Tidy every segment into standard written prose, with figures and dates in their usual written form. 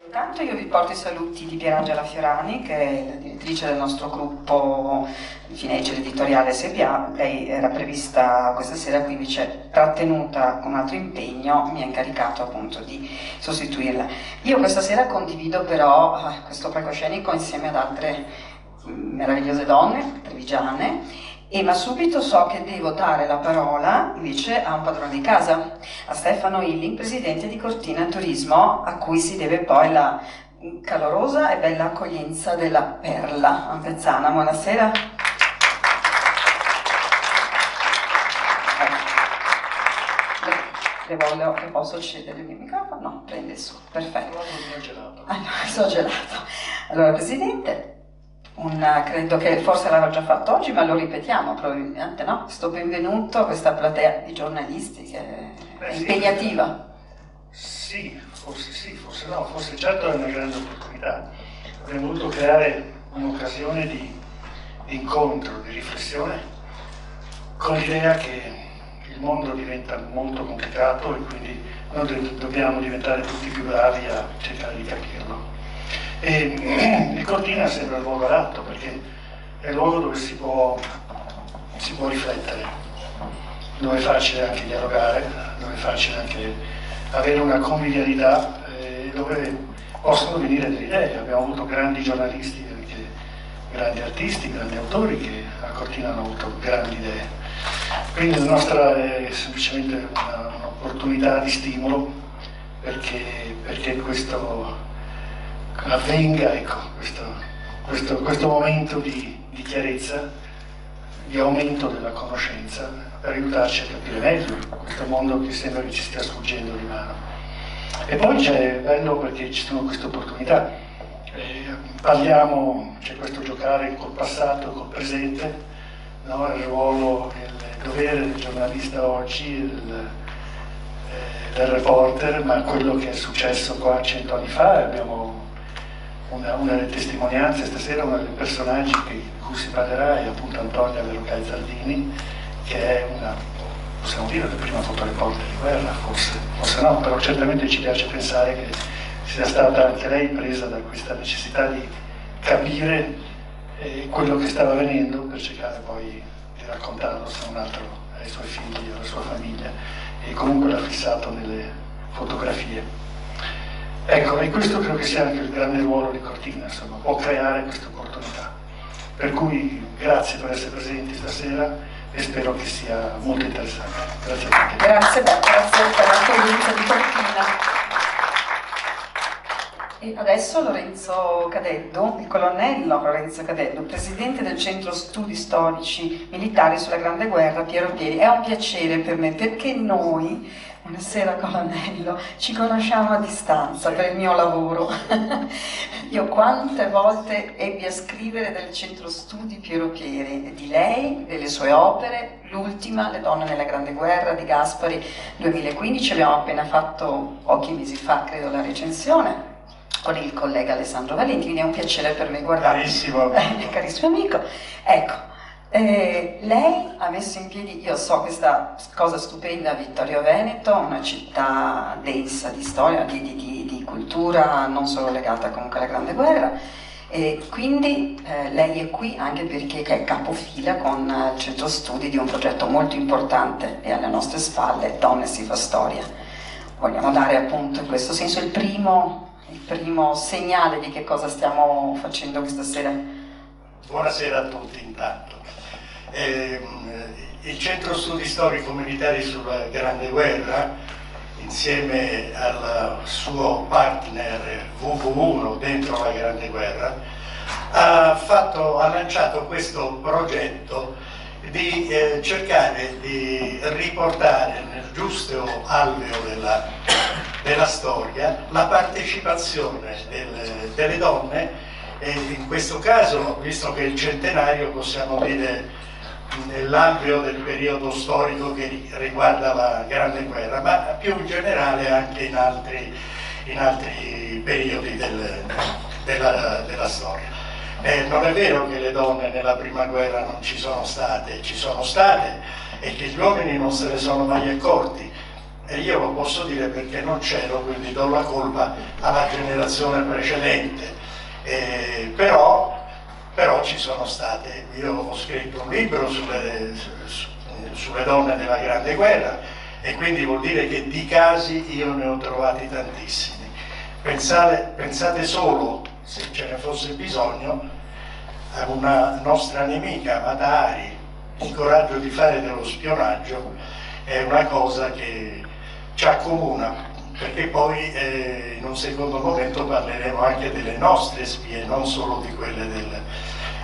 Intanto io vi porto i saluti di Pierangela Fiorani, che è la direttrice del nostro gruppo Fineggio Editoriale SPA. Lei era prevista questa sera, qui invece trattenuta con un altro impegno, mi ha incaricato appunto di sostituirla. Io questa sera condivido però questo palcoscenico insieme ad altre meravigliose donne trevigiane, ma subito so che devo dare la parola invece a un padrone di casa, a Stefano Illing, presidente di Cortina Turismo, a cui si deve poi la calorosa e bella accoglienza della Perla Ampezzana. Buonasera. Le posso cedere il mio microfono? No, prende su, perfetto. So gelato. Allora, Presidente, credo che forse l'aveva già fatto oggi, ma lo ripetiamo probabilmente, no? Questo benvenuto a questa platea di giornalisti che è impegnativa. Sì, forse no, forse certo è una grande opportunità. Abbiamo voluto creare un'occasione di incontro, di riflessione, con l'idea che il mondo diventa molto complicato e quindi noi dobbiamo diventare tutti più bravi a cercare di capirlo. E Cortina sembra il luogo adatto, perché è il luogo dove si può riflettere, dove è facile anche dialogare, dove è facile anche avere una convivialità, dove possono venire delle idee. Abbiamo avuto grandi giornalisti, anche grandi artisti, grandi autori che a Cortina hanno avuto grandi idee. Quindi la nostra è semplicemente un'opportunità di stimolo perché questo avvenga, ecco, questo momento di chiarezza, di aumento della conoscenza, per aiutarci a capire meglio questo mondo che sembra che ci stia sfuggendo di mano. E poi c'è bello perché ci sono queste opportunità. C'è questo giocare col passato e col presente, no? Il ruolo, il dovere del giornalista oggi, del reporter, ma quello che è successo qua 100 anni fa. Abbiamo una delle testimonianze stasera, uno dei personaggi di cui si parlerà è appunto Antonia Verocai Zaldini, che è possiamo dire, la prima fotoreporter di guerra, forse no, però certamente ci piace pensare che sia stata anche lei presa da questa necessità di capire quello che stava avvenendo per cercare poi di raccontarlo se non altro ai suoi figli, alla sua famiglia, e comunque l'ha fissato nelle fotografie. Ecco, e questo credo che sia anche il grande ruolo di Cortina, insomma, può creare queste opportunità. Per cui grazie per essere presenti stasera e spero che sia molto interessante. Grazie a tutti. Grazie per l'accoglienza di Cortina. E adesso Lorenzo Cadeddu, il colonnello Lorenzo Cadeddu, presidente del Centro Studi Storici Militari sulla Grande Guerra Piero Pieri. È un piacere per me perché noi, buonasera colonnello, ci conosciamo a distanza per il mio lavoro. Io quante volte ebbi a scrivere del Centro Studi Piero Pieri, di lei, delle sue opere, l'ultima, Le donne nella Grande Guerra di Gaspari 2015, abbiamo appena fatto pochi mesi fa, credo, la recensione con il collega Alessandro Valenti, quindi è un piacere per me guardare. Carissimo amico. Ecco, lei ha messo in piedi, io so questa cosa stupenda, Vittorio Veneto, una città densa di storia, di cultura, non solo legata comunque alla Grande Guerra, e quindi lei è qui anche perché è capofila con il centro studi di un progetto molto importante e alle nostre spalle, Donne si fa storia. Vogliamo dare appunto in questo senso il primo segnale di che cosa stiamo facendo questa sera. Buonasera a tutti intanto. Il Centro Studi Storico Militari sulla Grande Guerra, insieme al suo partner WW1 dentro la Grande Guerra, ha lanciato questo progetto di cercare di riportare nel giusto alveo della storia la partecipazione delle donne, e in questo caso, visto che è il centenario, possiamo dire nell'alveo del periodo storico che riguarda la Grande Guerra, ma più in generale anche in altri periodi della storia. Non è vero che le donne nella prima guerra non ci sono state e che gli uomini non se ne sono mai accorti. e io lo posso dire perché non c'ero, quindi do la colpa alla generazione precedente. Però ci sono state, io ho scritto un libro sulle donne della Grande Guerra, e quindi vuol dire che di casi io ne ho trovati tantissimi. Pensate solo, se ce ne fosse bisogno, a una nostra nemica, Mata Hari. Il coraggio di fare dello spionaggio è una cosa che ci accomuna, perché poi in un secondo momento parleremo anche delle nostre spie, non solo di quelle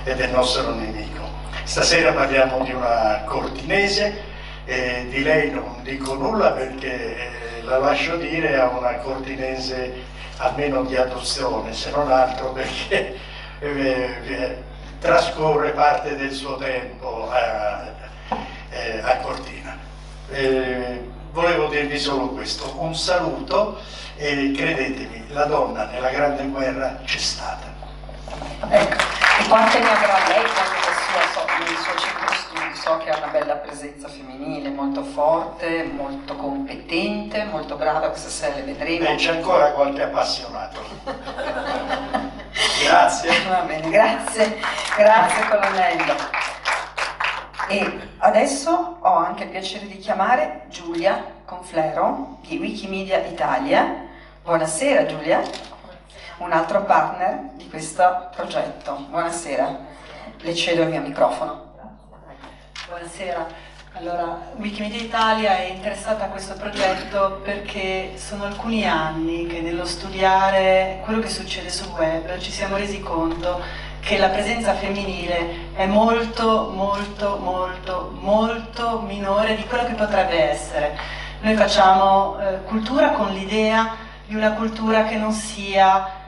del nostro nemico. Stasera parliamo di una cortinese, di lei non dico nulla perché la lascio dire a una cortinese almeno di adozione, se non altro perché trascorre parte del suo tempo a Cortina. Volevo dirvi solo questo, un saluto, e credetemi, la donna nella Grande Guerra c'è stata. Ecco, e quante ne avrà lei nel suo centro studi? So che ha una bella presenza femminile, molto forte, molto competente, molto brava, questa sera le vedremo. E c'è ancora qualche appassionato. Grazie. Va bene, grazie colonnello. E adesso ho anche il piacere di chiamare Giulia Conflero di Wikimedia Italia. Buonasera Giulia, un altro partner di questo progetto. Buonasera, le cedo il mio microfono. Buonasera. Allora, Wikimedia Italia è interessata a questo progetto perché sono alcuni anni che nello studiare quello che succede sul web ci siamo resi conto che la presenza femminile è molto minore di quello che potrebbe essere. Noi facciamo cultura con l'idea di una cultura che non sia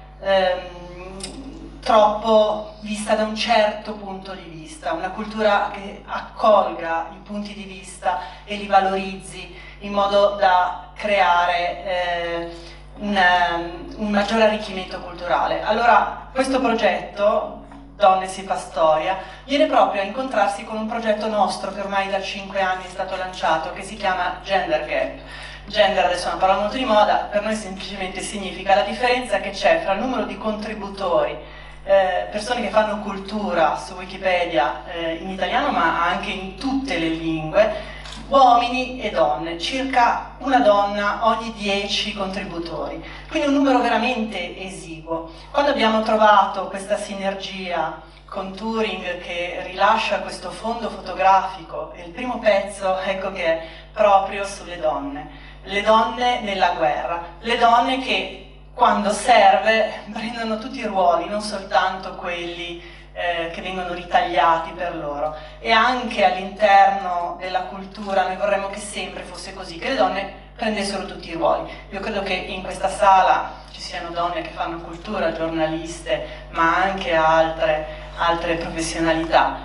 troppo vista da un certo punto di vista, una cultura che accolga i punti di vista e li valorizzi in modo da creare un maggiore arricchimento culturale. Allora, questo progetto, Donne si fa storia, viene proprio a incontrarsi con un progetto nostro che ormai da 5 anni è stato lanciato, che si chiama Gender Gap. Gender adesso è una parola molto di moda, per noi semplicemente significa la differenza che c'è fra il numero di contributori, persone che fanno cultura su Wikipedia in italiano ma anche in tutte le lingue, uomini e donne, circa una donna ogni 10 contributori, quindi un numero veramente esiguo. Quando abbiamo trovato questa sinergia con Turing che rilascia questo fondo fotografico, e il primo pezzo, ecco, che è proprio sulle donne nella guerra, le donne che quando serve prendono tutti i ruoli, non soltanto quelli che vengono ritagliati per loro, e anche all'interno della cultura noi vorremmo che sempre fosse così, che le donne prendessero tutti i ruoli. Io credo che in questa sala ci siano donne che fanno cultura, giornaliste, ma anche altre professionalità,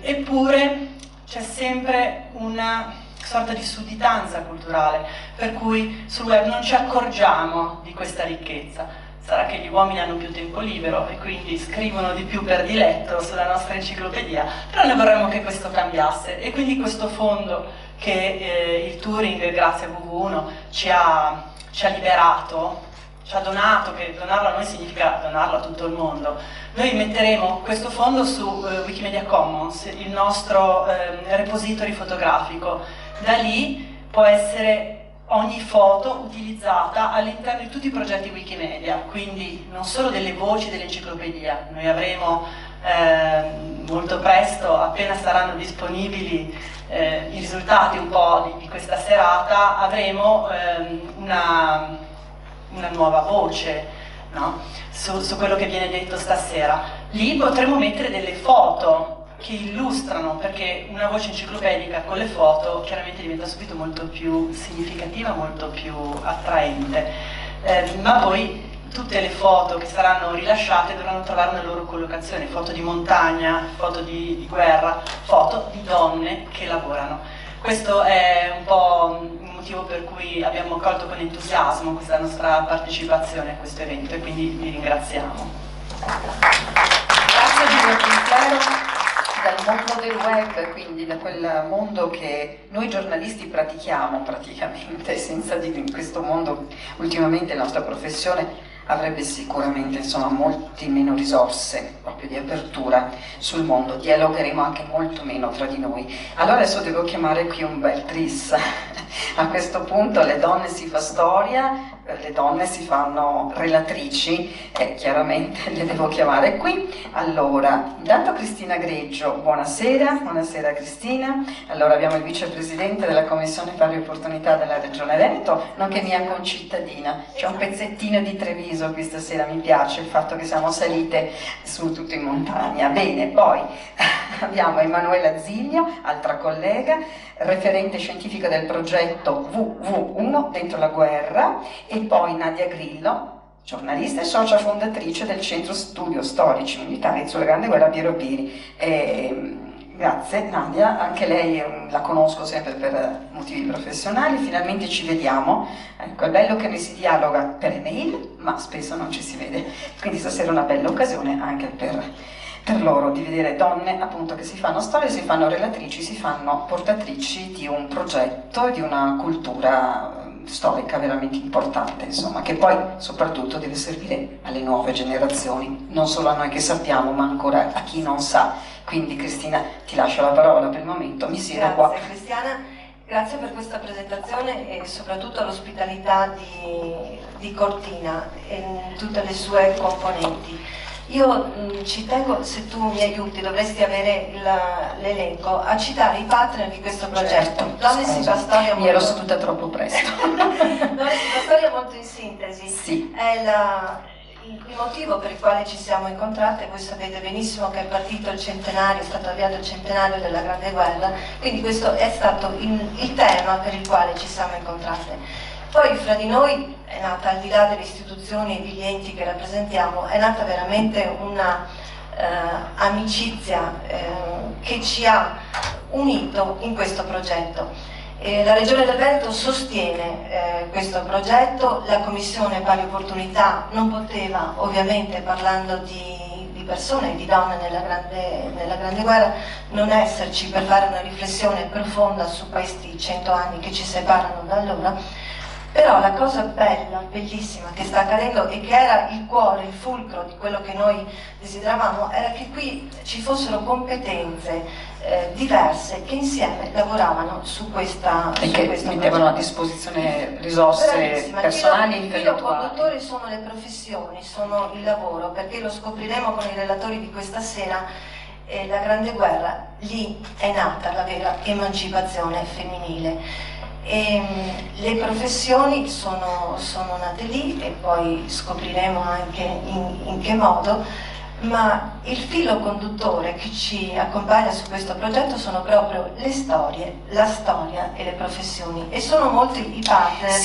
eppure c'è sempre una sorta di sudditanza culturale, per cui sul web non ci accorgiamo di questa ricchezza. Sarà che gli uomini hanno più tempo libero e quindi scrivono di più per diletto sulla nostra enciclopedia, però noi vorremmo che questo cambiasse, e quindi questo fondo che il Turing, grazie a WW1, ci ha liberato, ci ha donato, che donarlo a noi significa donarlo a tutto il mondo. Noi metteremo questo fondo su Wikimedia Commons, il nostro repository fotografico. Da lì può essere ogni foto utilizzata all'interno di tutti i progetti Wikimedia, quindi non solo delle voci dell'enciclopedia. Noi avremo molto presto, appena saranno disponibili i risultati un po' di questa serata, avremo una nuova voce, no? su quello che viene detto stasera. Lì potremo mettere delle foto che illustrano, perché una voce enciclopedica con le foto chiaramente diventa subito molto più significativa, molto più attraente, ma poi tutte le foto che saranno rilasciate dovranno trovare una loro collocazione: foto di montagna, foto di guerra, foto di donne che lavorano. Questo è un po' il motivo per cui abbiamo accolto con entusiasmo questa nostra partecipazione a questo evento, e quindi vi ringraziamo. Grazie Giulia Conflero. dal mondo del web, quindi da quel mondo che noi giornalisti pratichiamo praticamente, senza dire in questo mondo ultimamente la nostra professione avrebbe sicuramente insomma molti meno risorse proprio di apertura sul mondo, dialogheremo anche molto meno tra di noi. Allora adesso devo chiamare qui un bel tris. A questo punto le donne si fa storia, le donne si fanno relatrici e chiaramente le devo chiamare qui. Allora, intanto Cristina Greggio, buonasera, buonasera Cristina. Allora abbiamo il vicepresidente della Commissione Pari Opportunità della Regione Veneto, nonché mia concittadina. C'è un pezzettino di Treviso qui stasera, mi piace il fatto che siamo salite su tutto in montagna. Bene, poi abbiamo Emanuela Ziglio, altra collega, referente scientifica del progetto WW1 dentro la guerra, e poi Nadia Grillo, giornalista e socia fondatrice del Centro Studio Storici Militari sulla Grande Guerra Piero Piri. Grazie Nadia, anche lei la conosco sempre per motivi professionali, finalmente ci vediamo. Ecco, è bello che noi si dialoga per email, ma spesso non ci si vede, quindi stasera è una bella occasione anche per loro di vedere donne appunto che si fanno storie, si fanno relatrici, si fanno portatrici di un progetto e di una cultura storica veramente importante, insomma, che poi soprattutto deve servire alle nuove generazioni, non solo a noi che sappiamo, ma ancora a chi non sa. Quindi Cristina, ti lascio la parola per il momento, mi siedo qua. Grazie Cristiana, grazie per questa presentazione e soprattutto l'ospitalità di Cortina e tutte le sue componenti. Io ci tengo, se tu mi aiuti, dovresti avere l'elenco, a citare i partner di questo progetto. Certo, Donne si fa storia mi ero seduta troppo presto. Donne si fa storia molto in sintesi. Sì. È il motivo per il quale ci siamo incontrate. Voi sapete benissimo che è partito il centenario, è stato avviato il centenario della Grande Guerra, quindi questo è stato il tema per il quale ci siamo incontrate. Poi fra di noi è nata, al di là delle istituzioni e degli enti che rappresentiamo, è nata veramente una amicizia che ci ha unito in questo progetto. La Regione del Veneto sostiene questo progetto, la Commissione Pari Opportunità non poteva, ovviamente parlando di persone, di donne nella grande Guerra, non esserci per fare una riflessione profonda su questi 100 anni che ci separano da allora. Però la cosa bella, bellissima che sta accadendo e che era il cuore, il fulcro di quello che noi desideravamo, era che qui ci fossero competenze diverse che insieme lavoravano su questa e che mettevano a disposizione risorse personali e intellettuali. Il filo conduttore sono le professioni, sono il lavoro, perché lo scopriremo con i relatori di questa sera. La Grande Guerra, lì è nata la vera emancipazione femminile. Le professioni sono nate lì e poi scopriremo anche in che modo, ma il filo conduttore che ci accompagna su questo progetto sono proprio le storie, la storia e le professioni, e sono molti i partner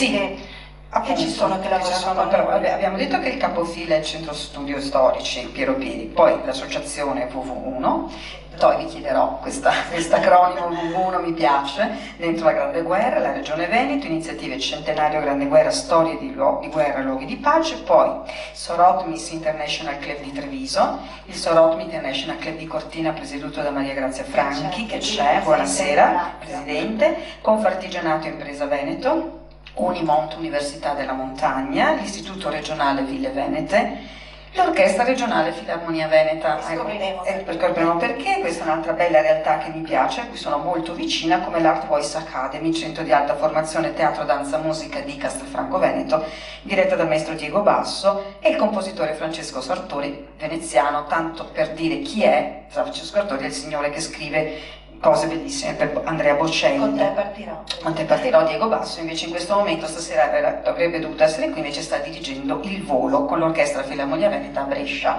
che ci sono, che lavorano con noi. Vabbè, abbiamo detto che il capofila è il Centro Studio Storici Piero Piri, poi l'associazione WW1, poi vi chiederò quest'acronimo WW1, mi piace, dentro la Grande Guerra, la Regione Veneto, iniziative Centenario Grande Guerra, storie di guerra, luoghi di pace, poi Sorot Miss International Club di Treviso, il Sorot Miss International Club di Cortina presieduto da Maria Grazia Franchi, che c'è, buonasera, Presidente, Confartigianato Impresa Veneto, Unimont Università della Montagna, l'Istituto Regionale Ville Venete, l'Orchestra Regionale Filarmonia Veneta. Scopriremo perché, questa è un'altra bella realtà che mi piace, a cui sono molto vicina, come l'Art Voice Academy, centro di alta formazione teatro, danza, musica di Castelfranco Veneto, diretta dal maestro Diego Basso, e il compositore Francesco Sartori, veneziano, tanto per dire chi è. Francesco Sartori è il signore che scrive cose bellissime per Andrea Bocelli. Con te partirò. Con te partirò. Diego Basso invece in questo momento, stasera avrebbe dovuto essere qui, invece sta dirigendo Il Volo con l'Orchestra Filarmonia Veneta a Brescia.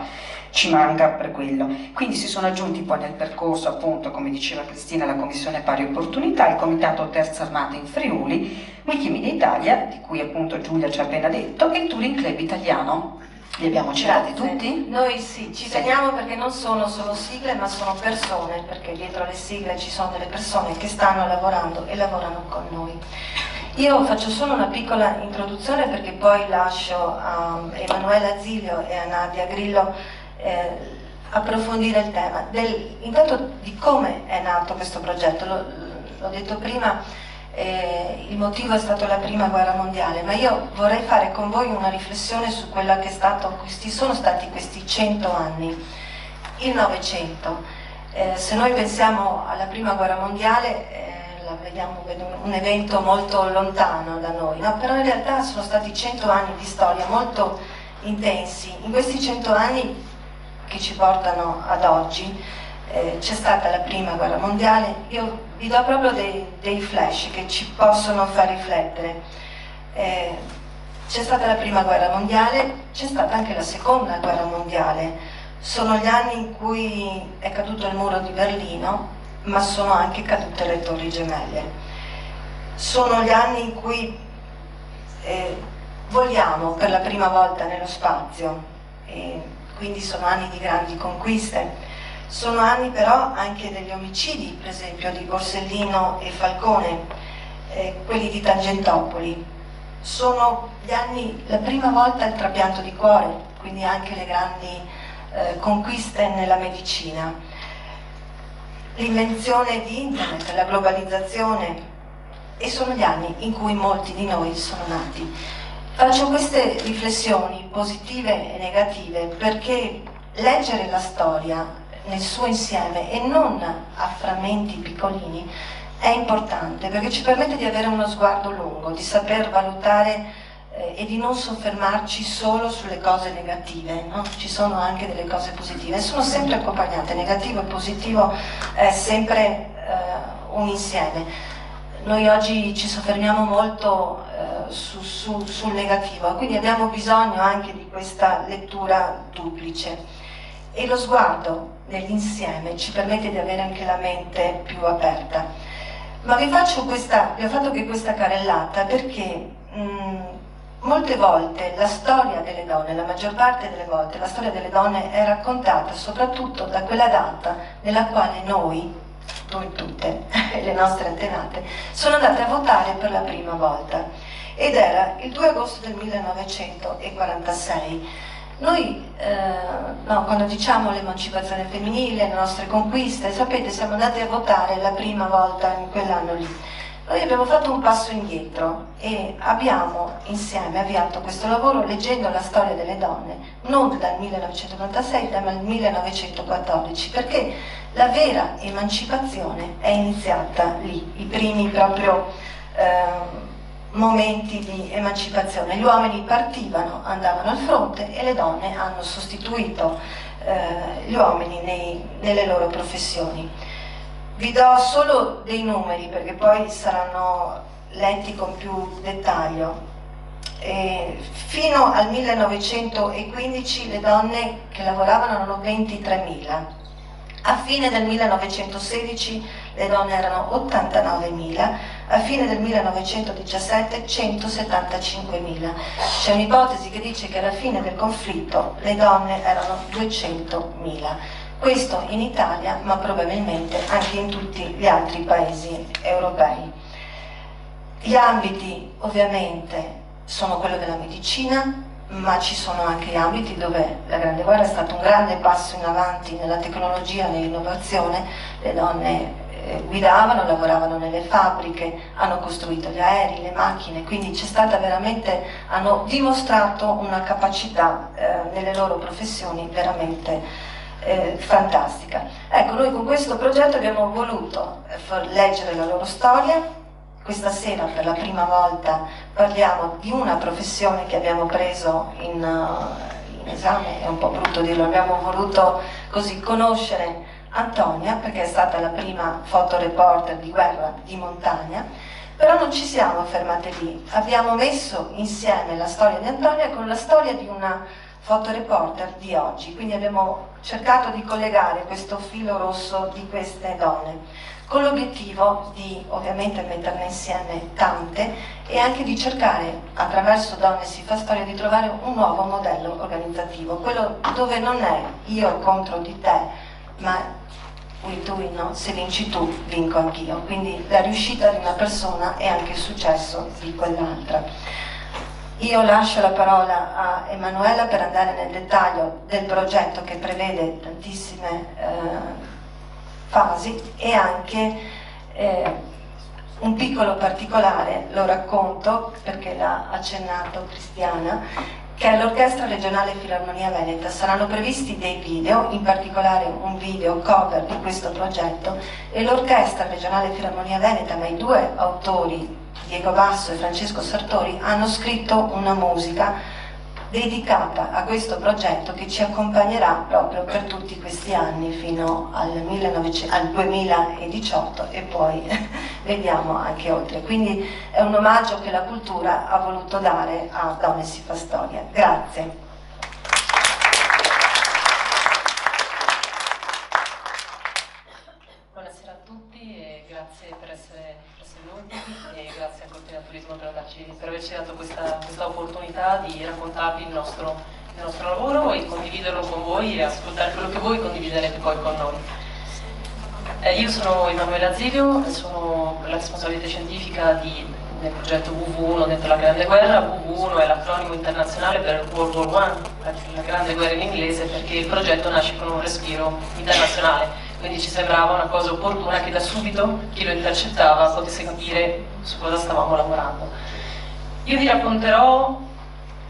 Ci manca per quello. Quindi si sono aggiunti poi nel percorso, appunto, come diceva Cristina, la Commissione Pari Opportunità, il Comitato Terza Armata in Friuli, Wikimedia Italia, di cui appunto Giulia ci ha appena detto, e il Touring Club Italiano. Li abbiamo citati tutti? Noi sì, ci teniamo perché non sono solo sigle, ma sono persone, perché dietro le sigle ci sono delle persone che stanno lavorando e lavorano con noi. Io faccio solo una piccola introduzione perché poi lascio a Emanuela Ziglio e a Nadia Grillo approfondire il tema, intanto di come è nato questo progetto. L'ho detto prima, il motivo è stato la prima guerra mondiale, ma io vorrei fare con voi una riflessione su quella che sono stati questi 100 anni, il Novecento. Se noi pensiamo alla prima guerra mondiale, la vediamo un evento molto lontano da noi, no? Però in realtà sono stati 100 anni di storia molto intensi. In questi 100 anni che ci portano ad oggi c'è stata la prima guerra mondiale. Io vi do proprio dei flash che ci possono far riflettere. C'è stata la prima guerra mondiale, c'è stata anche la seconda guerra mondiale. Sono gli anni in cui è caduto il muro di Berlino, ma sono anche cadute le Torri Gemelle. Sono gli anni in cui voliamo per la prima volta nello spazio, e quindi sono anni di grandi conquiste. Sono anni però anche degli omicidi, per esempio di Borsellino e Falcone, quelli di Tangentopoli. Sono gli anni, la prima volta il trapianto di cuore, quindi anche le grandi conquiste nella medicina, l'invenzione di internet, la globalizzazione, e sono gli anni in cui molti di noi sono nati. Faccio queste riflessioni positive e negative perché leggere la storia nel suo insieme e non a frammenti piccolini è importante, perché ci permette di avere uno sguardo lungo, di saper valutare e di non soffermarci solo sulle cose negative, no? Ci sono anche delle cose positive, sono sempre accompagnate, negativo e positivo è sempre un insieme. Noi oggi ci soffermiamo molto sul negativo, quindi abbiamo bisogno anche di questa lettura duplice, e lo sguardo nell'insieme ci permette di avere anche la mente più aperta. Ma vi ho fatto che questa carrellata perché molte volte la storia delle donne, la maggior parte delle volte, la storia delle donne è raccontata soprattutto da quella data nella quale noi tutte, le nostre antenate, sono andate a votare per la prima volta. Ed era il 2 agosto del 1946. Noi, quando diciamo l'emancipazione femminile, le nostre conquiste, sapete, siamo andati a votare la prima volta in quell'anno lì. Noi abbiamo fatto un passo indietro e abbiamo insieme avviato questo lavoro leggendo la storia delle donne, non dal 1996, ma dal 1914, perché la vera emancipazione è iniziata lì, i primi proprio momenti di emancipazione. Gli uomini partivano, andavano al fronte e le donne hanno sostituito gli uomini nelle loro professioni. Vi do solo dei numeri perché poi saranno letti con più dettaglio. Fino al 1915 le donne che lavoravano erano 23.000. A fine del 1916 le donne erano 89.000, a fine del 1917 175.000. C'è un'ipotesi che dice che alla fine del conflitto le donne erano 200.000. Questo in Italia, ma probabilmente anche in tutti gli altri paesi europei. Gli ambiti ovviamente sono quello della medicina, ma ci sono anche ambiti dove la Grande Guerra è stato un grande passo in avanti nella tecnologia, nell'innovazione. Le donne guidavano, lavoravano nelle fabbriche, hanno costruito gli aerei, le macchine, quindi c'è stata veramente, hanno dimostrato una capacità nelle loro professioni veramente fantastica. Ecco, noi con questo progetto abbiamo voluto leggere la loro storia. Questa sera per la prima volta parliamo di una professione che abbiamo preso in esame, è un po' brutto dirlo, abbiamo voluto così conoscere Antonia, perché è stata la prima fotoreporter di guerra di montagna, però non ci siamo fermate lì, abbiamo messo insieme la storia di Antonia con la storia di una fotoreporter di oggi, quindi abbiamo cercato di collegare questo filo rosso di queste donne, con l'obiettivo di ovviamente metterne insieme tante e anche di cercare, attraverso Donne si fa storia, di trovare un nuovo modello organizzativo, quello dove non è io contro di te, ma win to win, no? Se vinci tu, vinco anch'io, quindi la riuscita di una persona è anche il successo di quell'altra. Io lascio la parola a Emanuela per andare nel dettaglio del progetto che prevede tantissime fasi e anche un piccolo particolare, lo racconto perché l'ha accennato Cristiana, che all'Orchestra Regionale Filarmonia Veneta saranno previsti dei video, in particolare un video cover di questo progetto, e l'Orchestra Regionale Filarmonia Veneta, ma i due autori, Diego Basso e Francesco Sartori, hanno scritto una musica dedicata a questo progetto che ci accompagnerà proprio per tutti questi anni fino al 2018 e poi vediamo anche oltre. Quindi è un omaggio che la cultura ha voluto dare a Donne si fa storia. Grazie. Buonasera a tutti e grazie per essere venuti e grazie al Cortile del Turismo per averci dato questa opportunità di raccontarvi il nostro lavoro e condividerlo con voi e ascoltare quello che voi condividerete poi con noi. Io sono Emanuela Zilio, sono la responsabile scientifica del progetto WW1 dentro la Grande Guerra. WW1 è l'acronimo internazionale per World War I, la Grande Guerra in inglese, perché il progetto nasce con un respiro internazionale. Quindi ci sembrava una cosa opportuna che da subito chi lo intercettava potesse capire su cosa stavamo lavorando. Io vi racconterò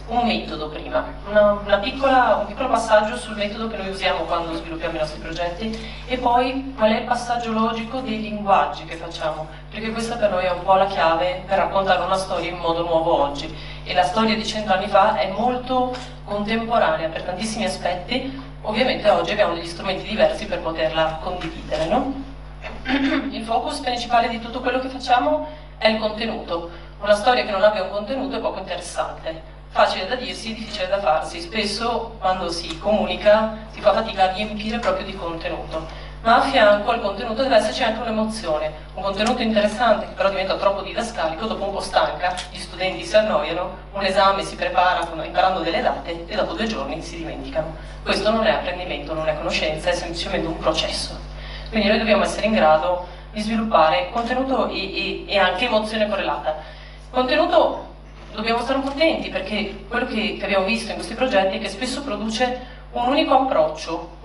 un metodo prima, un piccolo passaggio sul metodo che noi usiamo quando sviluppiamo i nostri progetti e poi qual è il passaggio logico dei linguaggi che facciamo, perché questa per noi è un po' la chiave per raccontare una storia in modo nuovo oggi. E la storia di 100 anni fa è molto contemporanea per tantissimi aspetti. Ovviamente oggi abbiamo degli strumenti diversi per poterla condividere, no? Il focus principale di tutto quello che facciamo è il contenuto. Una storia che non abbia un contenuto è poco interessante, facile da dirsi, difficile da farsi. Spesso quando si comunica si fa fatica a riempire proprio di contenuto, ma a fianco al contenuto deve esserci anche un'emozione, un contenuto interessante che però diventa troppo didascalico, dopo un po' stanca, gli studenti si annoiano, un esame si prepara imparando delle date e dopo 2 giorni si dimenticano. Questo non è apprendimento, non è conoscenza, è semplicemente un processo. Quindi noi dobbiamo essere in grado di sviluppare contenuto e anche emozione correlata. Contenuto dobbiamo stare un po' attenti, perché quello che abbiamo visto in questi progetti è che spesso produce un unico approccio,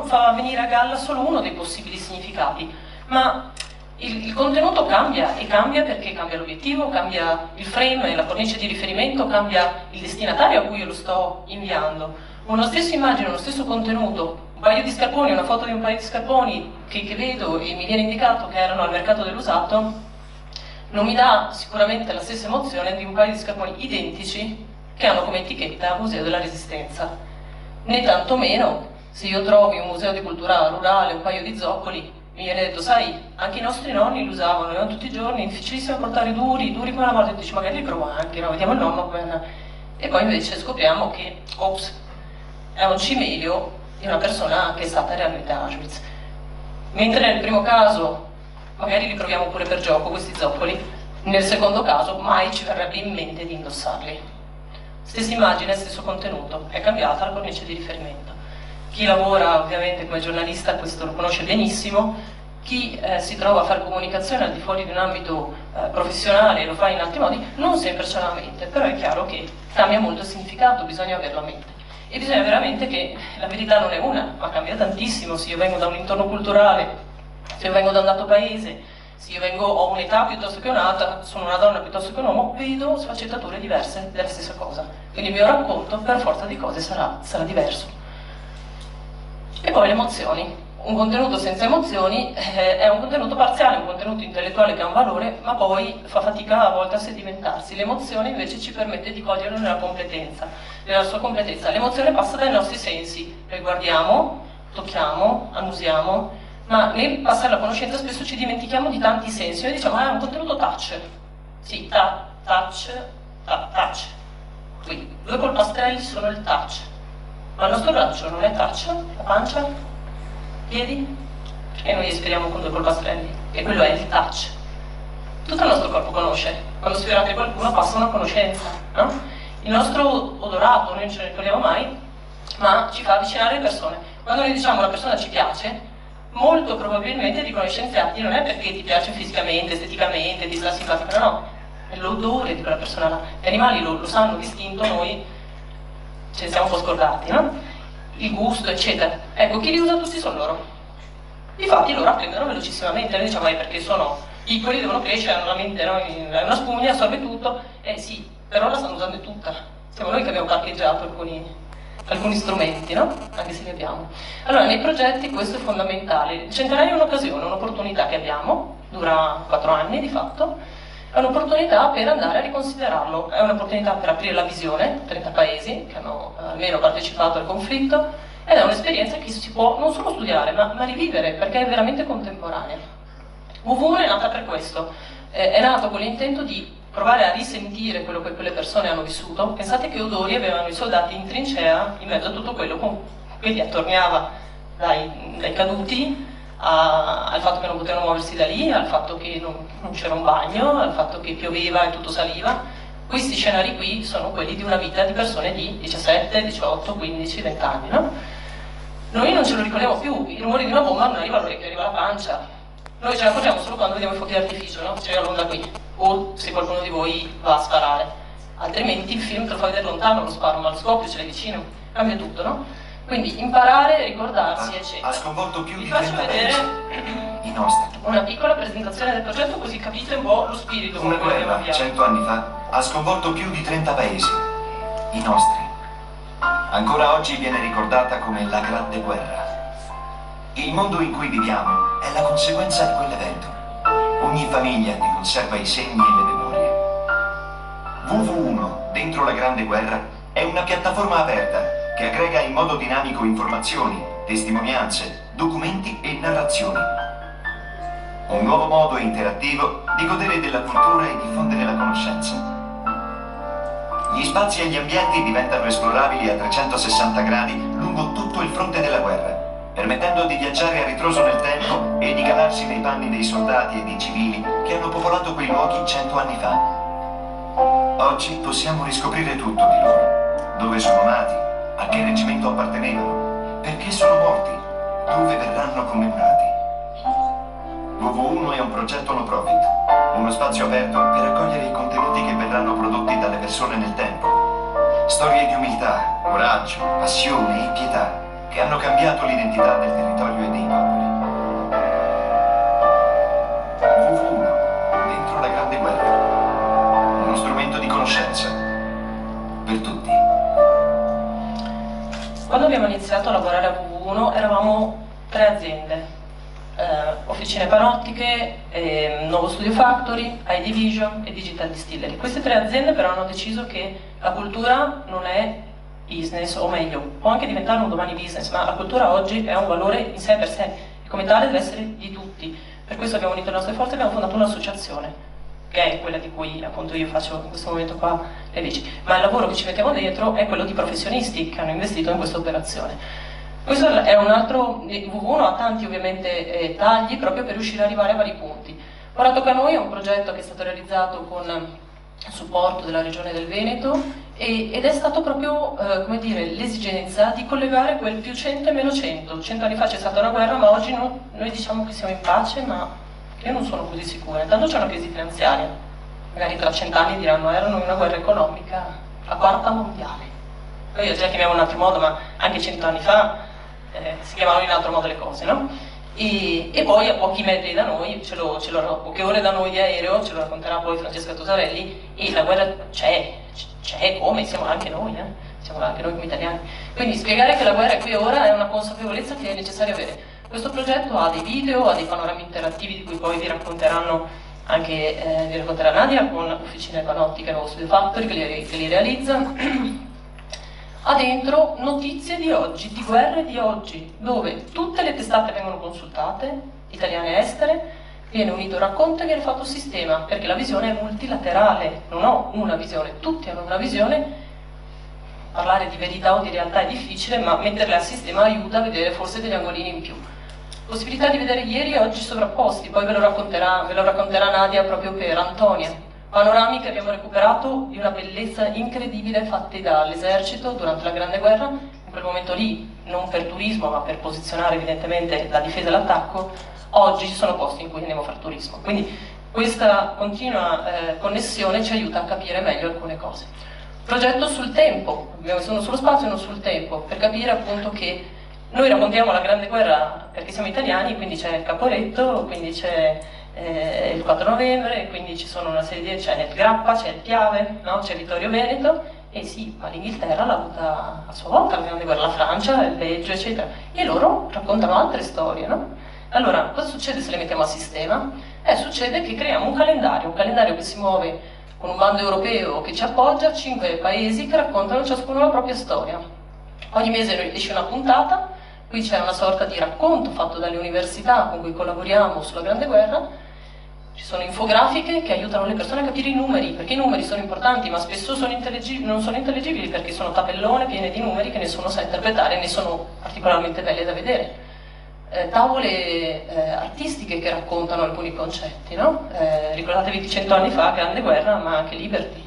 fa venire a galla solo uno dei possibili significati, ma il contenuto cambia, e cambia perché cambia l'obiettivo, cambia il frame, la cornice di riferimento, cambia il destinatario a cui io lo sto inviando. Una stessa immagine, uno stesso contenuto, un paio di scarponi, una foto di un paio di scarponi che vedo e mi viene indicato che erano al mercato dell'usato, non mi dà sicuramente la stessa emozione di un paio di scarponi identici che hanno come etichetta Museo della Resistenza. Né tantomeno se io trovo in un museo di cultura rurale un paio di zoccoli, mi viene detto, sai, anche i nostri nonni li usavano, erano tutti i giorni, difficilissimo da portare, duri come la morte, dici magari li provo anche, no? Vediamo il nonno come... E poi invece scopriamo che, ops, è un cimelio di una persona che è stata realmente a Auschwitz. Mentre nel primo caso magari li proviamo pure per gioco questi zoccoli, nel secondo caso mai ci verrebbe in mente di indossarli. Stessa immagine, stesso contenuto, è cambiata la cornice di riferimento. Chi lavora ovviamente come giornalista questo lo conosce benissimo, chi si trova a fare comunicazione al di fuori di un ambito professionale e lo fa in altri modi, non sempre ce l'ha a mente, però è chiaro che cambia molto il significato, bisogna averlo a mente. E bisogna veramente che la verità non è una, ma cambia tantissimo. Se io vengo da un intorno culturale, se io vengo da un dato paese, se io ho un'età piuttosto che un'altra, sono una donna piuttosto che un uomo, vedo sfaccettature diverse della stessa cosa. Quindi il mio racconto, per forza di cose, sarà diverso. E poi le emozioni. Un contenuto senza emozioni è un contenuto parziale, un contenuto intellettuale che ha un valore, ma poi fa fatica a volte a sedimentarsi. L'emozione invece ci permette di coglierlo nella sua completezza. L'emozione passa dai nostri sensi, noi guardiamo, tocchiamo, annusiamo, ma nel passare la conoscenza spesso ci dimentichiamo di tanti sensi. Noi diciamo, è un contenuto touch. Sì, touch. Qui, 2 polpastrelli sono il touch. Ma il nostro braccio non è touch? La pancia? Piedi? E noi espiriamo con 2 polpastrelli. E quello è il touch. Tutto il nostro corpo conosce. Quando sfiorate qualcuno passa una conoscenza, no? Il nostro odorato, noi non ce ne ricordiamo mai, ma ci fa avvicinare le persone. Quando noi diciamo una persona ci piace, molto probabilmente dicono gli scienziati non è perché ti piace fisicamente, esteticamente, ti sta simpatica, no. è l'odore di quella persona là. Gli animali lo sanno distinto, noi ce ne siamo un po' scordati, no? Il gusto, eccetera. Ecco, chi li usa tutti sono loro. Infatti loro apprendono velocissimamente, noi diciamo perché sono piccoli, devono crescere, hanno la mente, no? È una spugna, assorbe tutto, sì, però la stanno usando tutta. Siamo noi che abbiamo parcheggiato alcuni strumenti, no? Anche se li abbiamo. Allora, nei progetti questo è fondamentale. Il centenario è un'occasione, un'opportunità che abbiamo, dura 4 anni di fatto, è un'opportunità per andare a riconsiderarlo, è un'opportunità per aprire la visione, 30 paesi che hanno almeno partecipato al conflitto, ed è un'esperienza che si può non solo studiare, ma rivivere, perché è veramente contemporanea. WW1 è nata per questo, è nato con l'intento di provare a risentire quello che quelle persone hanno vissuto. Pensate che odori avevano i soldati in trincea in mezzo a tutto quello con cui li attorniava, dai caduti al fatto che non potevano muoversi da lì, al fatto che non c'era un bagno, al fatto che pioveva e tutto saliva. Questi scenari qui sono quelli di una vita di persone di 17, 18, 15, 20 anni, no? Noi non ce lo ricordiamo più, i rumori di una bomba non arriva all'orecchio, arriva alla pancia. Noi ce ne accorgiamo solo quando vediamo i fuochi d'artificio, no? C'è l'onda qui, o se qualcuno di voi va a sparare. Altrimenti il film te lo fa vedere lontano, lo sparo, ma lo scoppio ce l'hai vicino, cambia tutto, no? Quindi imparare, ricordarsi, eccetera. Ha sconvolto più Vi di faccio 30 vedere i nostri. una piccola presentazione del progetto così capite un po' lo spirito con Una cui abbiamo guerra, avviato. 100 anni fa, ha sconvolto più di 30 paesi, i nostri. Ancora oggi viene ricordata come la Grande Guerra. Il mondo in cui viviamo è la conseguenza di quell'evento. Ogni famiglia ne conserva i segni e le memorie. WW1, dentro la Grande Guerra, è una piattaforma aperta che aggrega in modo dinamico informazioni, testimonianze, documenti e narrazioni. Un nuovo modo interattivo di godere della cultura e diffondere la conoscenza. Gli spazi e gli ambienti diventano esplorabili a 360 gradi lungo tutto il fronte della guerra, permettendo di viaggiare a ritroso nel tempo e di calarsi nei panni dei soldati e dei civili che hanno popolato quei luoghi 100 anni fa. Oggi possiamo riscoprire tutto di loro: dove sono nati, a che reggimento appartenevano, perché sono morti, dove verranno commemorati. WW1 è un progetto no profit, uno spazio aperto per accogliere i contenuti che verranno prodotti dalle persone nel tempo. Storie di umiltà, coraggio, passione e pietà che hanno cambiato l'identità del territorio e dei popoli. WW1, dentro la Grande Guerra, uno strumento di conoscenza per tutti. Quando abbiamo iniziato a lavorare a WW1 eravamo 3 aziende, Officine Panottiche, Nuovo Studio Factory, iDivision e Digital Distillery. Queste 3 aziende però hanno deciso che la cultura non è business, o meglio, può anche diventare un domani business, ma la cultura oggi è un valore in sé per sé e come tale deve essere di tutti. Per questo abbiamo unito le nostre forze e abbiamo fondato un'associazione, che è quella di cui appunto io faccio in questo momento qua le veci, ma il lavoro che ci mettiamo dentro è quello di professionisti che hanno investito in questa operazione. Questo è un altro, WW1 ha tanti ovviamente tagli proprio per riuscire ad arrivare a vari punti. Ora tocca a noi, è un progetto che è stato realizzato con il supporto della Regione del Veneto ed è stato proprio, come dire, l'esigenza di collegare quel più 100 e meno 100. 100 anni fa c'è stata una guerra, ma oggi noi diciamo che siamo in pace, ma io non sono così sicura. Intanto c'è una crisi finanziaria, magari tra 100 anni diranno erano in una guerra economica, la quarta mondiale. Noi oggi la chiamiamo in un altro modo, ma anche 100 anni fa si chiamavano in un altro modo le cose, no? E poi a pochi metri da noi, a poche ore da noi di aereo, ce lo racconterà poi Francesca Tosarelli, e la guerra c'è come, siamo anche noi come italiani. Quindi spiegare che la guerra è qui ora è una consapevolezza che è necessario avere. Questo progetto ha dei video, ha dei panorami interattivi di cui poi vi racconteranno anche vi racconterà Nadia con Officine Panottiche e Nuovo Studio Factory che li realizza. Ha dentro notizie di oggi, di guerre di oggi, dove tutte le testate vengono consultate, italiane e estere, viene unito il racconto e viene fatto il sistema, perché la visione è multilaterale, non ho una visione, tutti hanno una visione. Parlare di verità o di realtà è difficile, ma metterle al sistema aiuta a vedere forse degli angolini in più. Possibilità di vedere ieri e oggi sovrapposti, poi ve lo racconterà Nadia proprio per Antonia. Panorami che abbiamo recuperato di una bellezza incredibile fatti dall'esercito durante la Grande Guerra, in quel momento lì, non per turismo ma per posizionare evidentemente la difesa e l'attacco. Oggi ci sono posti in cui andiamo a fare turismo, quindi Questa continua connessione ci aiuta a capire meglio alcune cose. Progetto sul tempo, abbiamo visto uno sullo spazio e uno sul tempo, per capire appunto che noi raccontiamo la Grande Guerra perché siamo italiani, quindi c'è il Caporetto, quindi c'è il 4 novembre, quindi ci sono una serie di... c'è il Grappa, c'è il Piave, no? C'è Vittorio Veneto, e sì, ma l'Inghilterra l'ha avuta a sua volta la Grande Guerra, la Francia, il Belgio, eccetera, e loro raccontano altre storie, no? Allora, cosa succede se le mettiamo a sistema? Succede che creiamo un calendario che si muove con un bando europeo che ci appoggia, 5 paesi che raccontano ciascuno la propria storia. Ogni mese esce una puntata, qui c'è una sorta di racconto fatto dalle università con cui collaboriamo sulla Grande Guerra, ci sono infografiche che aiutano le persone a capire i numeri, perché i numeri sono importanti ma spesso non sono intellegibili perché sono tabellone piene di numeri che nessuno sa interpretare né sono particolarmente belle da vedere. Tavole artistiche che raccontano alcuni concetti, no? Ricordatevi di 100 anni fa, Grande Guerra, ma anche Liberty,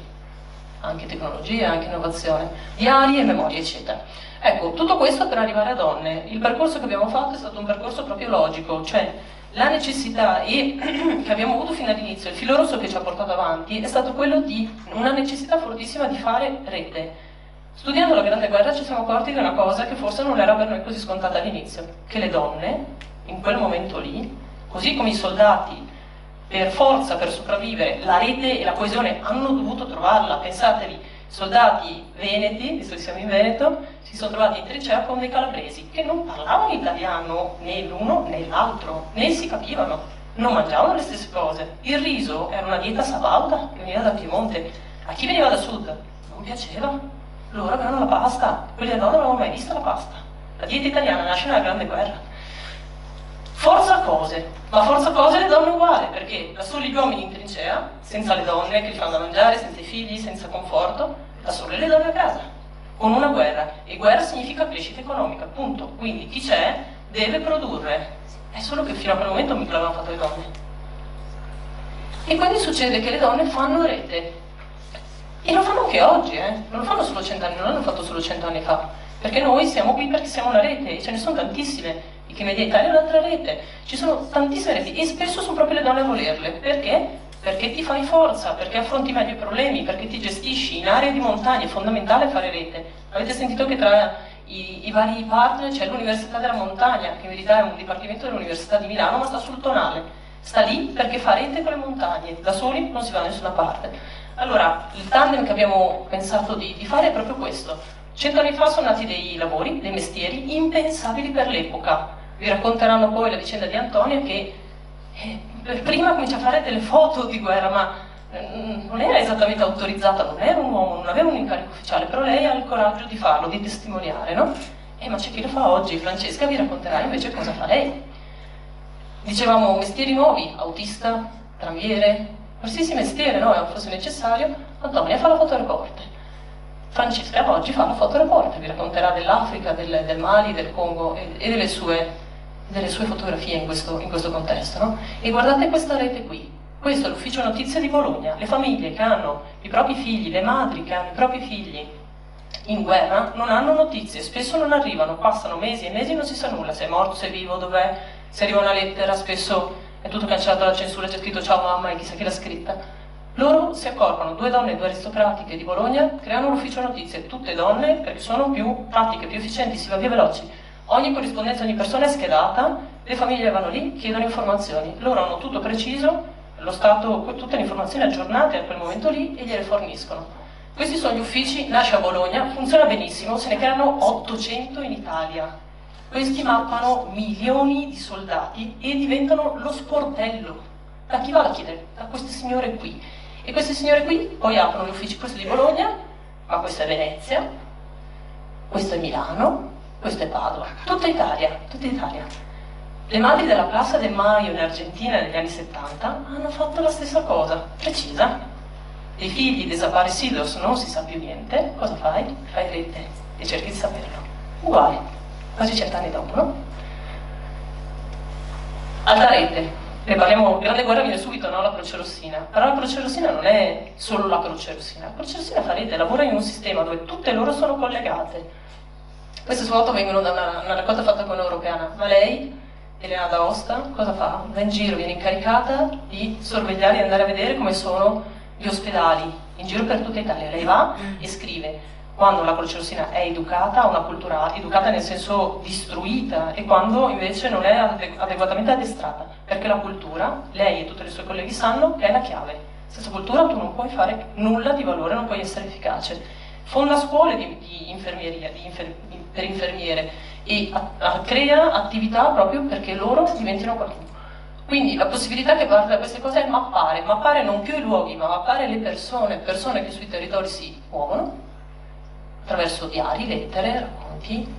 anche tecnologia, anche innovazione, diari e memorie, eccetera. Ecco, tutto questo per arrivare a Donne. Il percorso che abbiamo fatto è stato un percorso proprio logico, cioè la necessità che abbiamo avuto fino all'inizio, il filo rosso che ci ha portato avanti, è stato quello di una necessità fortissima di fare rete. Studiando la Grande Guerra ci siamo accorti di una cosa che forse non era per noi così scontata all'inizio, che le donne, in quel momento lì, così come i soldati, per forza, per sopravvivere, la rete e la coesione hanno dovuto trovarla. Pensatevi, soldati veneti, visto che siamo in Veneto, si sono trovati in trincea con dei calabresi che non parlavano italiano né l'uno né l'altro, né si capivano, non mangiavano le stesse cose. Il riso era una dieta sabauda che veniva dal Piemonte, a chi veniva da sud non piaceva. Loro avevano la pasta, quelle donne non avevano mai visto la pasta. La dieta italiana nasce nella Grande Guerra. Forza cose, ma forza cose le donne uguali, perché da soli gli uomini in trincea, senza le donne che li fanno da mangiare, senza i figli, senza conforto, da sole le donne a casa, con una guerra. E guerra significa crescita economica, punto. Quindi chi c'è deve produrre. È solo che fino a quel momento mica l'avevano fatto le donne. E quindi succede che le donne fanno rete. E lo fanno anche oggi, non lo fanno solo 100 anni, non l'hanno fatto solo 100 anni fa, perché noi siamo qui perché siamo una rete, e ce ne sono tantissime. Wikimedia Italia è un'altra rete, ci sono tantissime reti, e spesso sono proprio le donne a volerle. Perché? Perché ti fai forza, perché affronti meglio i problemi, perché ti gestisci. In aree di montagna è fondamentale fare rete. Avete sentito che tra i vari partner c'è l'Università della Montagna, che in verità è un dipartimento dell'Università di Milano, ma sta sul Tonale. Sta lì perché fa rete con le montagne, da soli non si va da nessuna parte. Allora, il tandem che abbiamo pensato di fare è proprio questo. 100 anni fa sono nati dei lavori, dei mestieri impensabili per l'epoca. Vi racconteranno poi la vicenda di Antonia che per prima comincia a fare delle foto di guerra, ma non era esattamente autorizzata, non era un uomo, non aveva un incarico ufficiale, però lei ha il coraggio di farlo, di testimoniare, no? Ma c'è chi lo fa oggi. Francesca vi racconterà invece cosa fa lei. Dicevamo mestieri nuovi, autista, tramviere, qualsiasi mestiere, no? Fosse necessario. Antonia fa la fotoreporter. Francesca oggi fa la fotoreporter, vi racconterà dell'Africa, del Mali, del Congo e delle sue fotografie in questo contesto, no? E guardate questa rete qui. Questo è l'ufficio notizie di Bologna. Le famiglie che hanno i propri figli, le madri che hanno i propri figli in guerra non hanno notizie, spesso non arrivano, passano mesi e mesi e non si sa nulla, se è morto, se è vivo, dov'è, se arriva una lettera, spesso è tutto cancellato dalla censura, c'è scritto ciao mamma e chissà chi l'ha scritta. Loro si accorgono, 2 donne, 2 aristocratiche di Bologna, creano l'ufficio notizie, tutte donne perché sono più pratiche, più efficienti, si va via veloci. Ogni corrispondenza, ogni persona è schedata, le famiglie vanno lì, chiedono informazioni, loro hanno tutto preciso, lo Stato, tutte le informazioni aggiornate a quel momento lì e gliele forniscono. Questi sono gli uffici, nasce a Bologna, funziona benissimo, se ne creano 800 in Italia. Questi mappano milioni di soldati e diventano lo sportello. Da chi va a chiedere? Da queste signore qui. E queste signore qui poi aprono gli uffici, questo è di Bologna, ma questo è Venezia, questo è Milano, questo è Padova. Tutta Italia, tutta Italia. Le madri della Plaza de Mayo in Argentina negli anni 70 hanno fatto la stessa cosa, precisa. Dei figli desaparecidos non si sa più niente, cosa fai? Fai rete e cerchi di saperlo. Uguale, quasi 100 anni dopo, no? Alta rete, ne parliamo, Grande Guerra viene subito, no? La Croce Rossina. Però la Croce Rossina non è solo la Croce Rossina. La Croce Rossina fa rete, lavora in un sistema dove tutte loro sono collegate. Queste foto vengono da una raccolta fatta con Europeana, ma lei Elena d'Aosta cosa fa? Va in giro, viene incaricata di sorvegliare e andare a vedere come sono gli ospedali in giro per tutta Italia. Lei va e scrive quando la Croce Rossina è educata, ha una cultura educata nel senso istruita, e quando invece non è adeguatamente addestrata, perché la cultura, lei e tutti i suoi colleghi sanno che è la chiave. Senza cultura tu non puoi fare nulla di valore, non puoi essere efficace. Fonda scuole di infermieria, per infermiere, e crea attività proprio perché loro diventino qualcuno. Quindi la possibilità che parte da queste cose è mappare non più i luoghi, ma mappare le persone che sui territori si muovono, attraverso diari, lettere, racconti,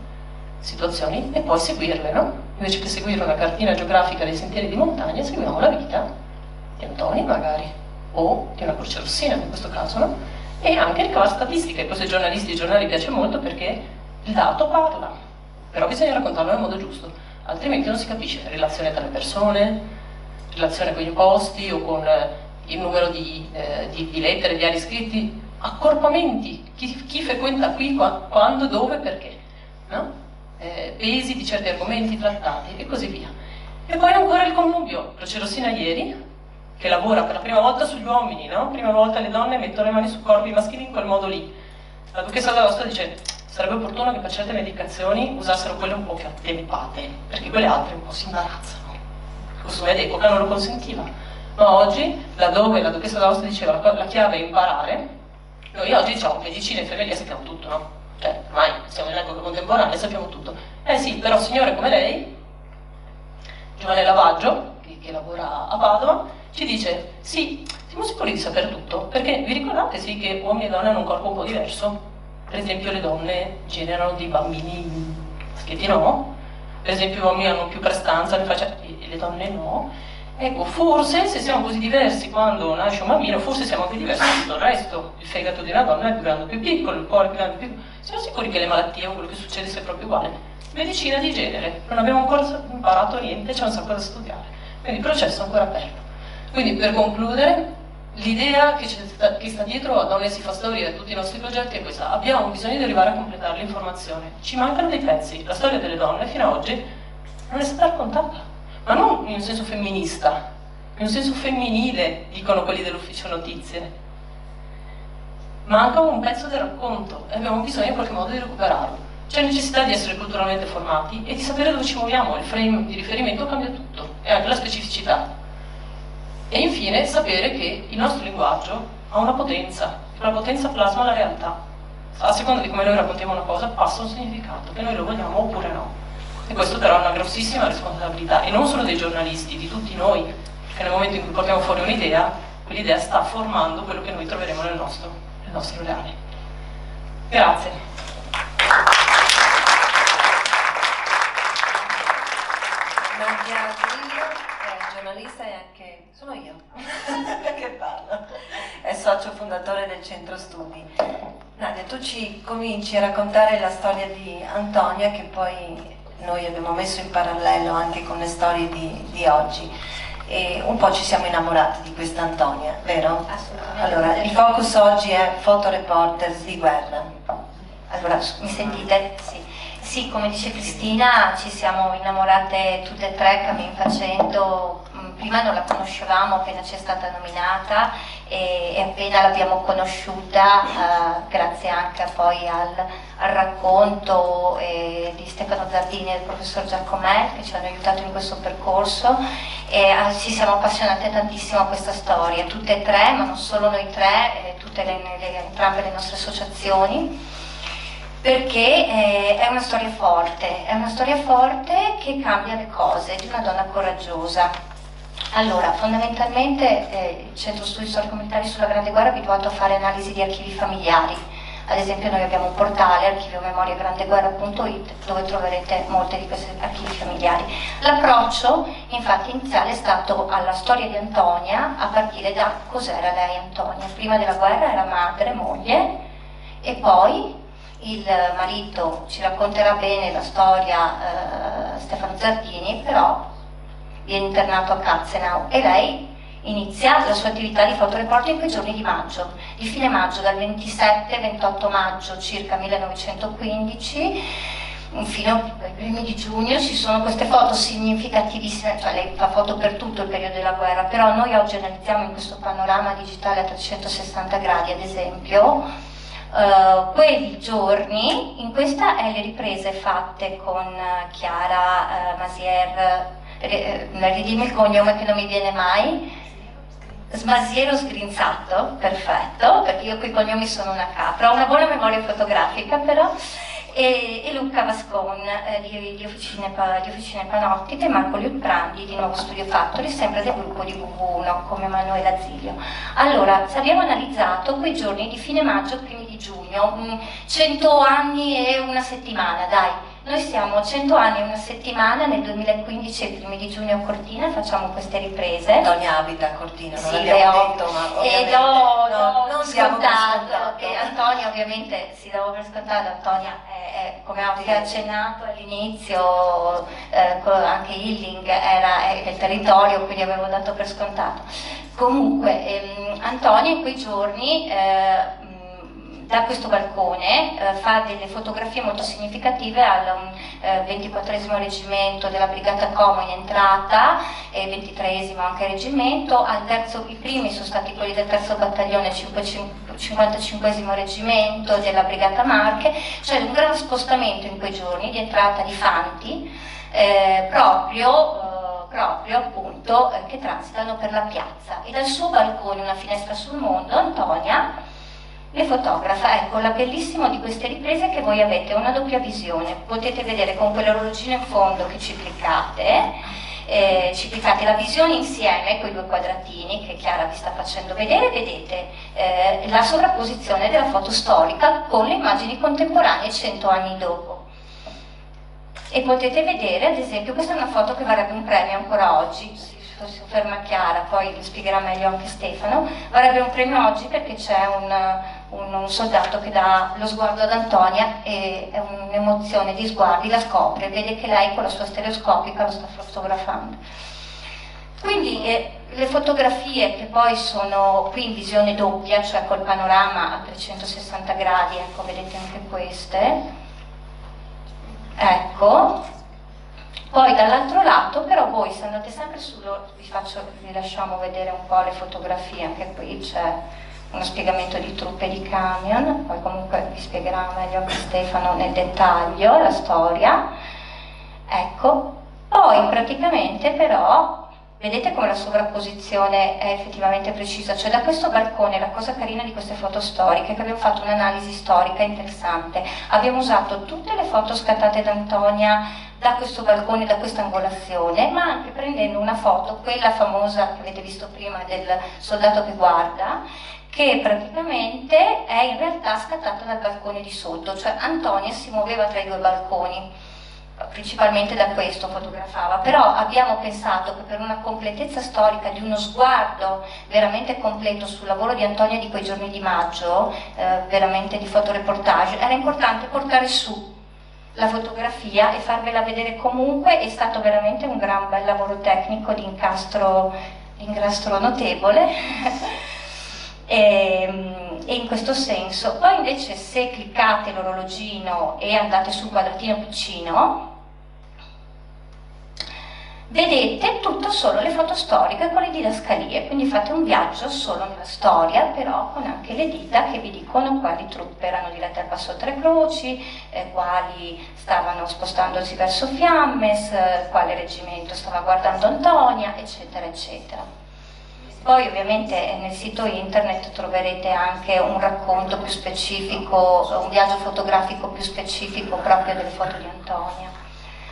situazioni, e poi seguirle, no? Invece che seguire una cartina geografica dei sentieri di montagna, seguiamo la vita di Antoni magari, o di una Croce Rossina in questo caso, no? E anche ricavare statistiche. Questo ai giornalisti e ai giornali piace molto perché il dato parla, però bisogna raccontarlo nel modo giusto, altrimenti non si capisce relazione tra le persone, relazione con i posti o con il numero di lettere, diari scritti, accorpamenti, chi frequenta qui, quando, dove, perché, no? Pesi di certi argomenti trattati e così via. E poi ancora il connubio. Croce Rossina ieri, che lavora per la prima volta sugli uomini, no? Prima volta le donne mettono le mani su corpi maschili in quel modo lì. La duchessa d'Aosta dice: sarebbe opportuno che per certe medicazioni usassero quelle un po' più attempate, perché quelle altre un po' si imbarazzano. Il costume d'epoca non lo consentiva. Ma oggi, laddove la duchessa d'Aosta diceva la chiave è imparare, noi oggi diciamo medicina e infermeria sappiamo tutto, no? Cioè, ormai siamo in epoca contemporanea e sappiamo tutto. Sì, però signore come lei, Giovanni Lavaggio, che lavora a Padova, ci dice: sì, siamo sicuri di sapere tutto, perché vi ricordate sì che uomini e donne hanno un corpo un po' diverso? Per esempio le donne generano dei bambini schietti, no? Per esempio gli uomini hanno più prestanza e le donne no. Ecco, forse se siamo così diversi quando nasce un bambino, forse siamo anche diversi da tutto il resto. Il fegato di una donna è più grande o più piccolo, il cuore è più grande o più piccolo. Siamo sicuri che le malattie o quello che succede sia proprio uguale? Medicina di genere, non abbiamo ancora imparato niente, c'è un sacco da studiare. Quindi il processo è ancora aperto. Quindi per concludere, l'idea che sta dietro a Donne si fa storia e a tutti i nostri progetti è questa: abbiamo bisogno di arrivare a completare l'informazione, ci mancano dei pezzi, la storia delle donne fino ad oggi non è stata raccontata, ma non in un senso femminista, in un senso femminile, dicono quelli dell'ufficio notizie. Manca un pezzo del racconto e abbiamo bisogno in qualche modo di recuperarlo. C'è necessità di essere culturalmente formati e di sapere dove ci muoviamo, il frame di riferimento cambia tutto, e anche la specificità. E infine sapere che il nostro linguaggio ha una potenza, che la potenza plasma la realtà. A seconda di come noi raccontiamo una cosa passa un significato, che noi lo vogliamo oppure no. E questo però è una grossissima responsabilità, e non solo dei giornalisti, di tutti noi, che nel momento in cui portiamo fuori un'idea, quell'idea sta formando quello che noi troveremo nel nostro reale. Grazie. Nadia Grillo è giornalista e anche... sono io che parlo, è socio fondatore del Centro Studi. Nadia, tu ci cominci a raccontare la storia di Antonia, che poi noi abbiamo messo in parallelo anche con le storie di oggi, e un po' ci siamo innamorati di questa Antonia, vero? Assolutamente. Allora, il focus oggi è fotoreporters di guerra. Allora, mi sentite? Sì. Sì, come dice Cristina, ci siamo innamorate tutte e tre cammin facendo. Prima non la conoscevamo, appena ci è stata nominata, e appena l'abbiamo conosciuta, grazie anche poi al racconto di Stefano Zardini e del professor Giacomè, che ci hanno aiutato in questo percorso, e ci siamo appassionate tantissimo a questa storia, tutte e tre, ma non solo noi tre, entrambe le nostre associazioni, perché è una storia forte che cambia le cose, di una donna coraggiosa. Allora, fondamentalmente il Centro Studi Storico-Militari sulla Grande Guerra è abituato a fare analisi di archivi familiari. Ad esempio noi abbiamo un portale, archiviomemoriagrandeguerra.it, dove troverete molte di questi archivi familiari. L'approccio infatti iniziale è stato alla storia di Antonia, a partire da cos'era lei Antonia. Prima della guerra era madre, moglie, e poi il marito, ci racconterà bene la storia Stefano Zardini, però viene internato a Katzenau e lei inizia la sua attività di fotoreporting in quei giorni di maggio, di fine maggio, dal 27-28 maggio circa 1915, fino ai primi di giugno ci sono queste foto significativissime, cioè lei fa foto per tutto il periodo della guerra, però noi oggi analizziamo in questo panorama digitale a 360 gradi, ad esempio, quei giorni. In questa è le riprese fatte con Chiara Masier, ridimmi il cognome che non mi viene mai, Smasiero Sgrinzato, perfetto, perché io coi cognomi sono una capra, ho una buona memoria fotografica però, e Luca Vascon di Officine Panottiche, e Marco Liutprandi di Nuovo Studio Factory, sempre del gruppo di WW1 come Manuela Zilio. Allora, abbiamo analizzato quei giorni di fine maggio, primi di giugno, 100 anni e una settimana, dai. Noi siamo 100 anni e una settimana nel 2015 e primi di giugno a Cortina, facciamo queste riprese. Antonia abita a Cortina, non sì, l'abbiamo detto, ma ovviamente non scontato che Antonia ovviamente si dava per scontato. Antonia è, come ho accennato all'inizio, anche Hilling era il territorio, quindi avevo dato per scontato. Comunque Antonia in quei giorni da questo balcone fa delle fotografie molto significative al 24esimo reggimento della Brigata Como in entrata e 23esimo anche reggimento, i primi sono stati quelli del 3° battaglione 55esimo reggimento della Brigata Marche, cioè un gran spostamento in quei giorni di entrata di fanti proprio appunto che transitano per la piazza, e dal suo balcone, una finestra sul mondo, Antonia le fotografa. Ecco, la bellissimo di queste riprese è che voi avete una doppia visione, potete vedere con quell'orologino in fondo che ci cliccate la visione insieme con i 2 quadratini che Chiara vi sta facendo vedere, vedete la sovrapposizione della foto storica con le immagini contemporanee 100 anni dopo. E potete vedere, ad esempio, questa è una foto che varrebbe un premio ancora oggi, si ferma Chiara, poi lo spiegherà meglio anche Stefano, varrebbe un premio oggi perché c'è un soldato che dà lo sguardo ad Antonia e è un'emozione di sguardi, la scopre, vede che lei con la sua stereoscopica lo sta fotografando. Quindi le fotografie che poi sono qui in visione doppia, cioè col panorama a 360 gradi, ecco, vedete anche queste, ecco. Poi dall'altro lato, però voi se andate sempre vi lasciamo vedere un po' le fotografie, anche qui c'è uno spiegamento di truppe di camion, poi comunque vi spiegherà meglio anche Stefano nel dettaglio la storia. Ecco, poi praticamente però vedete come la sovrapposizione è effettivamente precisa, cioè da questo balcone, la cosa carina di queste foto storiche è che abbiamo fatto un'analisi storica interessante, abbiamo usato tutte le foto scattate da Antonia da questo balcone, da questa angolazione, ma anche prendendo una foto, quella famosa che avete visto prima del soldato che guarda, che praticamente è in realtà scattata dal balcone di sotto, cioè Antonia si muoveva tra i 2 balconi, principalmente da questo fotografava, però abbiamo pensato che per una completezza storica di uno sguardo veramente completo sul lavoro di Antonia di quei giorni di maggio, veramente di fotoreportage, era importante portare su la fotografia e farvela vedere comunque. È stato veramente un gran bel lavoro tecnico di incastro notevole e in questo senso. Poi invece se cliccate l'orologino e andate sul quadratino piccino vedete tutto solo le foto storiche con le didascalie, quindi fate un viaggio solo nella storia, però con anche le dita che vi dicono quali truppe erano dirette al Passo Tre Croci, quali stavano spostandosi verso Fiammes, quale reggimento stava guardando Antonia, eccetera, eccetera. Poi ovviamente nel sito internet troverete anche un racconto più specifico, un viaggio fotografico più specifico proprio delle foto di Antonia.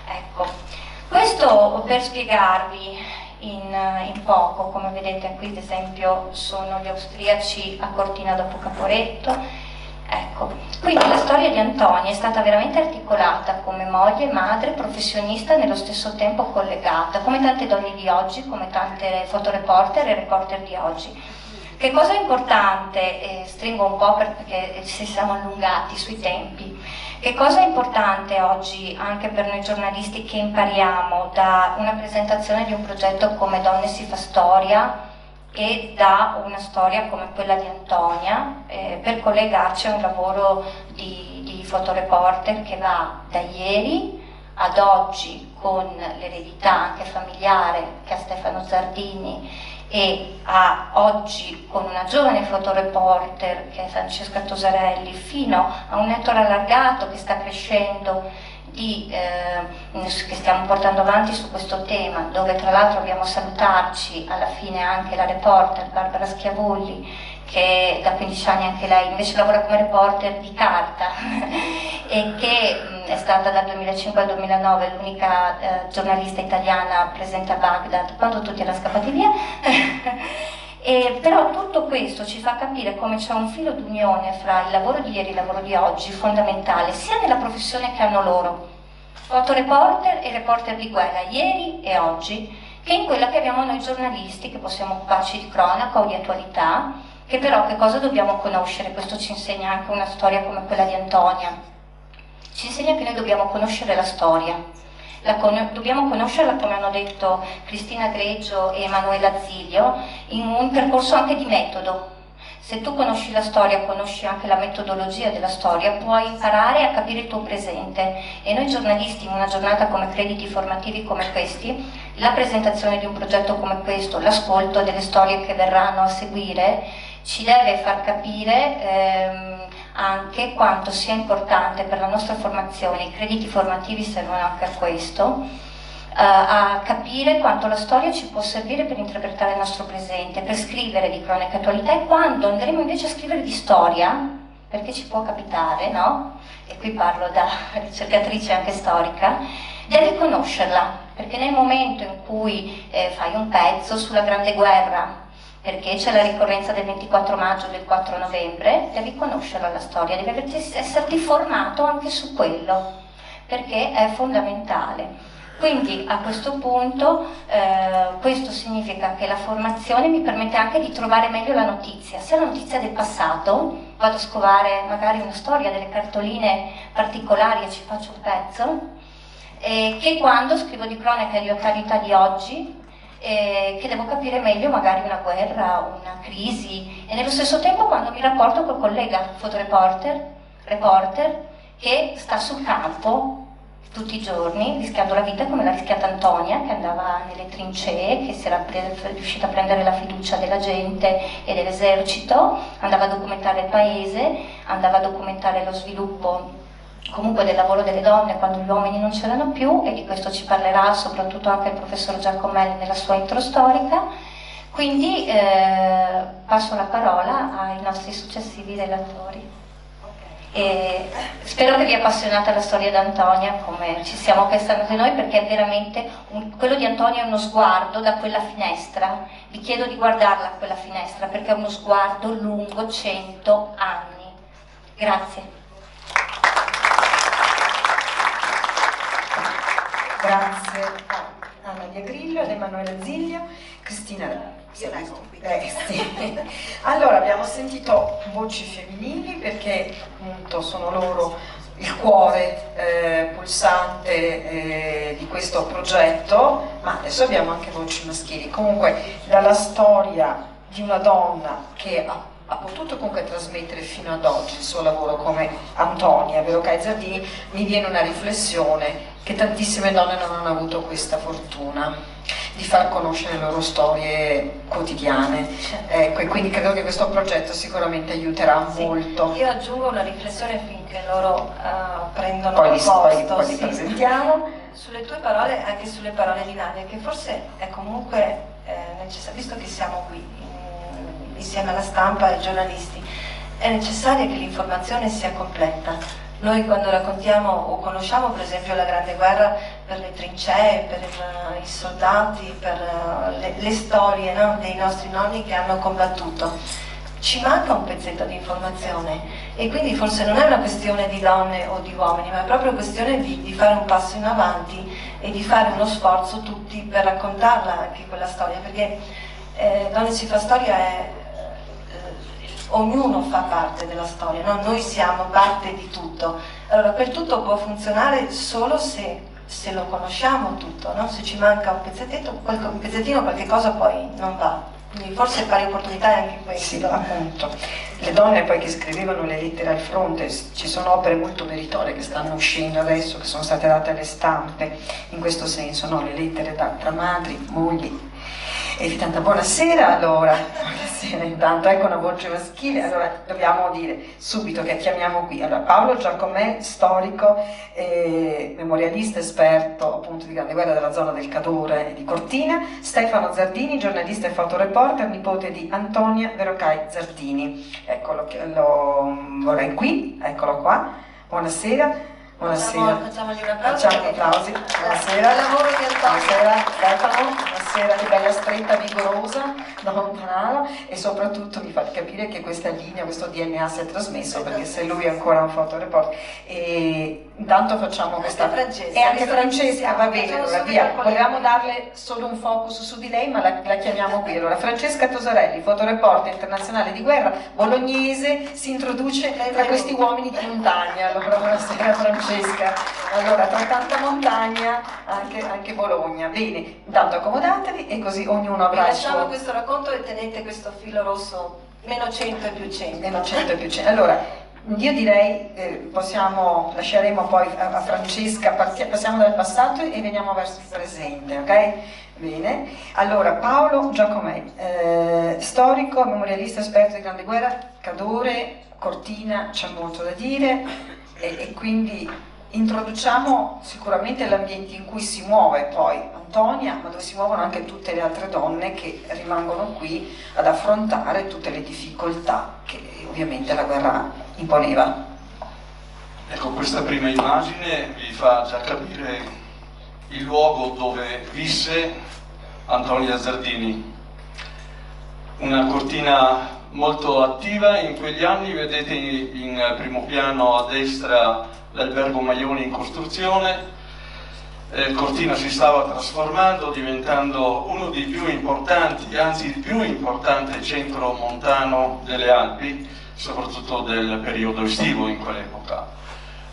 Ecco. Questo per spiegarvi in poco, come vedete qui ad esempio sono gli austriaci a Cortina dopo Caporetto. Ecco, quindi la storia di Antonia è stata veramente articolata come moglie, madre, professionista, nello stesso tempo collegata, come tante donne di oggi, come tante fotoreporter e reporter di oggi. Che cosa è importante, stringo un po' perché ci siamo allungati sui tempi, che cosa è importante oggi anche per noi giornalisti che impariamo da una presentazione di un progetto come Donne si fa storia e da una storia come quella di Antonia, per collegarci a un lavoro di di fotoreporter che va da ieri ad oggi, con l'eredità anche familiare che ha Stefano Zardini, e a oggi con una giovane fotoreporter che è Francesca Tosarelli, fino a un network allargato che sta crescendo, che stiamo portando avanti su questo tema, dove tra l'altro abbiamo a salutarci alla fine anche la reporter Barbara Schiavulli, che da 15 anni anche lei invece lavora come reporter di carta e che è stata dal 2005 al 2009 l'unica giornalista italiana presente a Baghdad quando tutti erano scappati via. Però tutto questo ci fa capire come c'è un filo d'unione fra il lavoro di ieri e il lavoro di oggi fondamentale, sia nella professione che hanno loro, fotoreporter e reporter di guerra, ieri e oggi, che in quella che abbiamo noi giornalisti, che possiamo occuparci di cronaca o di attualità, che però che cosa dobbiamo conoscere? Questo ci insegna anche una storia come quella di Antonia. Ci insegna che noi dobbiamo conoscere la storia. Dobbiamo conoscerla, come hanno detto Cristina Greggio e Emanuela Zilio, in un percorso anche di metodo. Se tu conosci la storia, conosci anche la metodologia della storia, puoi imparare a capire il tuo presente. E noi giornalisti, in una giornata come crediti formativi come questi, la presentazione di un progetto come questo, l'ascolto delle storie che verranno a seguire, ci deve far capire anche quanto sia importante per la nostra formazione. I crediti formativi servono anche a questo, a capire quanto la storia ci può servire per interpretare il nostro presente, per scrivere di cronaca e attualità, e quando andremo invece a scrivere di storia, perché ci può capitare, no? E qui parlo da ricercatrice anche storica, devi conoscerla, perché nel momento in cui fai un pezzo sulla Grande Guerra, perché c'è la ricorrenza del 24 maggio e del 4 novembre, devi conoscerla la storia, devi esserti formato anche su quello, perché è fondamentale. Quindi a questo punto questo significa che la formazione mi permette anche di trovare meglio la notizia, sia la notizia del passato, vado a scovare magari una storia, delle cartoline particolari e ci faccio un pezzo, che quando scrivo di cronaca e di attualità di oggi, che devo capire meglio magari una guerra, una crisi, e nello stesso tempo quando mi rapporto col collega fotoreporter, reporter, che sta sul campo tutti i giorni, rischiando la vita come l'ha rischiata Antonia, che andava nelle trincee, che si era riuscita a prendere la fiducia della gente e dell'esercito, andava a documentare il paese, andava a documentare lo sviluppo comunque del lavoro delle donne quando gli uomini non c'erano più, e di questo ci parlerà soprattutto anche il professor Giacomelli nella sua intro storica. Quindi passo la parola ai nostri successivi relatori. E spero che vi appassionate alla storia di Antonia come ci siamo appassionati noi, perché è veramente quello di Antonia è uno sguardo da quella finestra. Vi chiedo di guardarla quella finestra, perché è uno sguardo lungo 100 anni. Grazie. Grazie a Nadia Grillo, ad Emanuela Zilio, Cristina. Io leggo qui. Sì. Allora, abbiamo sentito voci femminili perché appunto sono loro il cuore pulsante di questo progetto, ma adesso abbiamo anche voci maschili. Comunque, dalla storia di una donna che ha potuto comunque trasmettere fino ad oggi il suo lavoro come Antonia, vero Zardini, mi viene una riflessione che tantissime donne non hanno avuto questa fortuna di far conoscere le loro storie quotidiane. Ecco, e quindi credo che questo progetto sicuramente aiuterà molto. Io aggiungo una riflessione finché loro prendono Poi posto. li presentiamo. Sulle tue parole, anche sulle parole di Nadia, che forse è comunque necessario, visto che siamo qui insieme alla stampa e ai giornalisti, è necessario che l'informazione sia completa. Noi quando raccontiamo o conosciamo per esempio la Grande Guerra per le trincee, per i soldati, per le storie, no, dei nostri nonni che hanno combattuto, ci manca un pezzetto di informazione, e quindi forse non è una questione di donne o di uomini, ma è proprio questione di fare un passo in avanti e di fare uno sforzo tutti per raccontarla anche quella storia, perché Donne si fa storia è ognuno fa parte della storia, no? Noi siamo parte di tutto. Allora quel tutto può funzionare solo se lo conosciamo tutto, no? Se ci manca un pezzettino qualche cosa poi non va. Quindi forse pari opportunità è anche questo. Sì, appunto. Le donne poi che scrivevano le lettere al fronte, ci sono opere molto meritorie che stanno uscendo adesso, che sono state date alle stampe, in questo senso, no? Le lettere tra madri, mogli e di tanta buonasera. Allora, buonasera intanto, ecco una voce maschile. Allora dobbiamo dire subito che chiamiamo qui allora Paolo Giacomè, storico, memorialista, esperto appunto di Grande Guerra della zona del Cadore e di Cortina; Stefano Zardini, giornalista e fotoreporter, nipote di Antonia Verocai Zardini. Eccolo, vorrei qui, eccolo qua. Buonasera. Buonasera. Facciamogli un applauso. Facciamo applausi. Buonasera. Il lavoro di Antonio. Buonasera Stefano, buonasera, che bella stretta vigorosa da lontano, e soprattutto mi fa capire che questa linea, questo DNA si è trasmesso, perché se lui è ancora un fotoreporter. E intanto facciamo questa... Francesca. E anche Francesca, va bene, allora via. Volevamo darle solo un focus su di lei, ma la chiamiamo qui. Allora, Francesca Tosarelli, fotoreporter internazionale di guerra, bolognese, si introduce tra questi uomini di montagna. Allora, buonasera Francesca. Allora, tra tanta montagna, anche Bologna. Bene, intanto accomodatevi e così ognuno avrà il suo... Lasciamo questo racconto e tenete questo filo rosso meno 100 e più 100. Meno 100 e più 100. Allora, io direi lasceremo poi a Francesca, passiamo dal passato e veniamo verso il presente, ok? Bene. Allora, Paolo Giacomè, storico, memorialista, esperto di Grande Guerra, Cadore, Cortina, c'è molto da dire. E quindi introduciamo sicuramente l'ambiente in cui si muove poi Antonia, ma dove si muovono anche tutte le altre donne che rimangono qui ad affrontare tutte le difficoltà che ovviamente la guerra imponeva. Ecco, questa prima immagine vi fa già capire il luogo dove visse Antonia Zardini, una Cortina molto attiva in quegli anni. Vedete in primo piano a destra l'albergo Maioni in costruzione. Cortina si stava trasformando, diventando uno dei più importanti, anzi il più importante centro montano delle Alpi, soprattutto del periodo estivo in quell'epoca.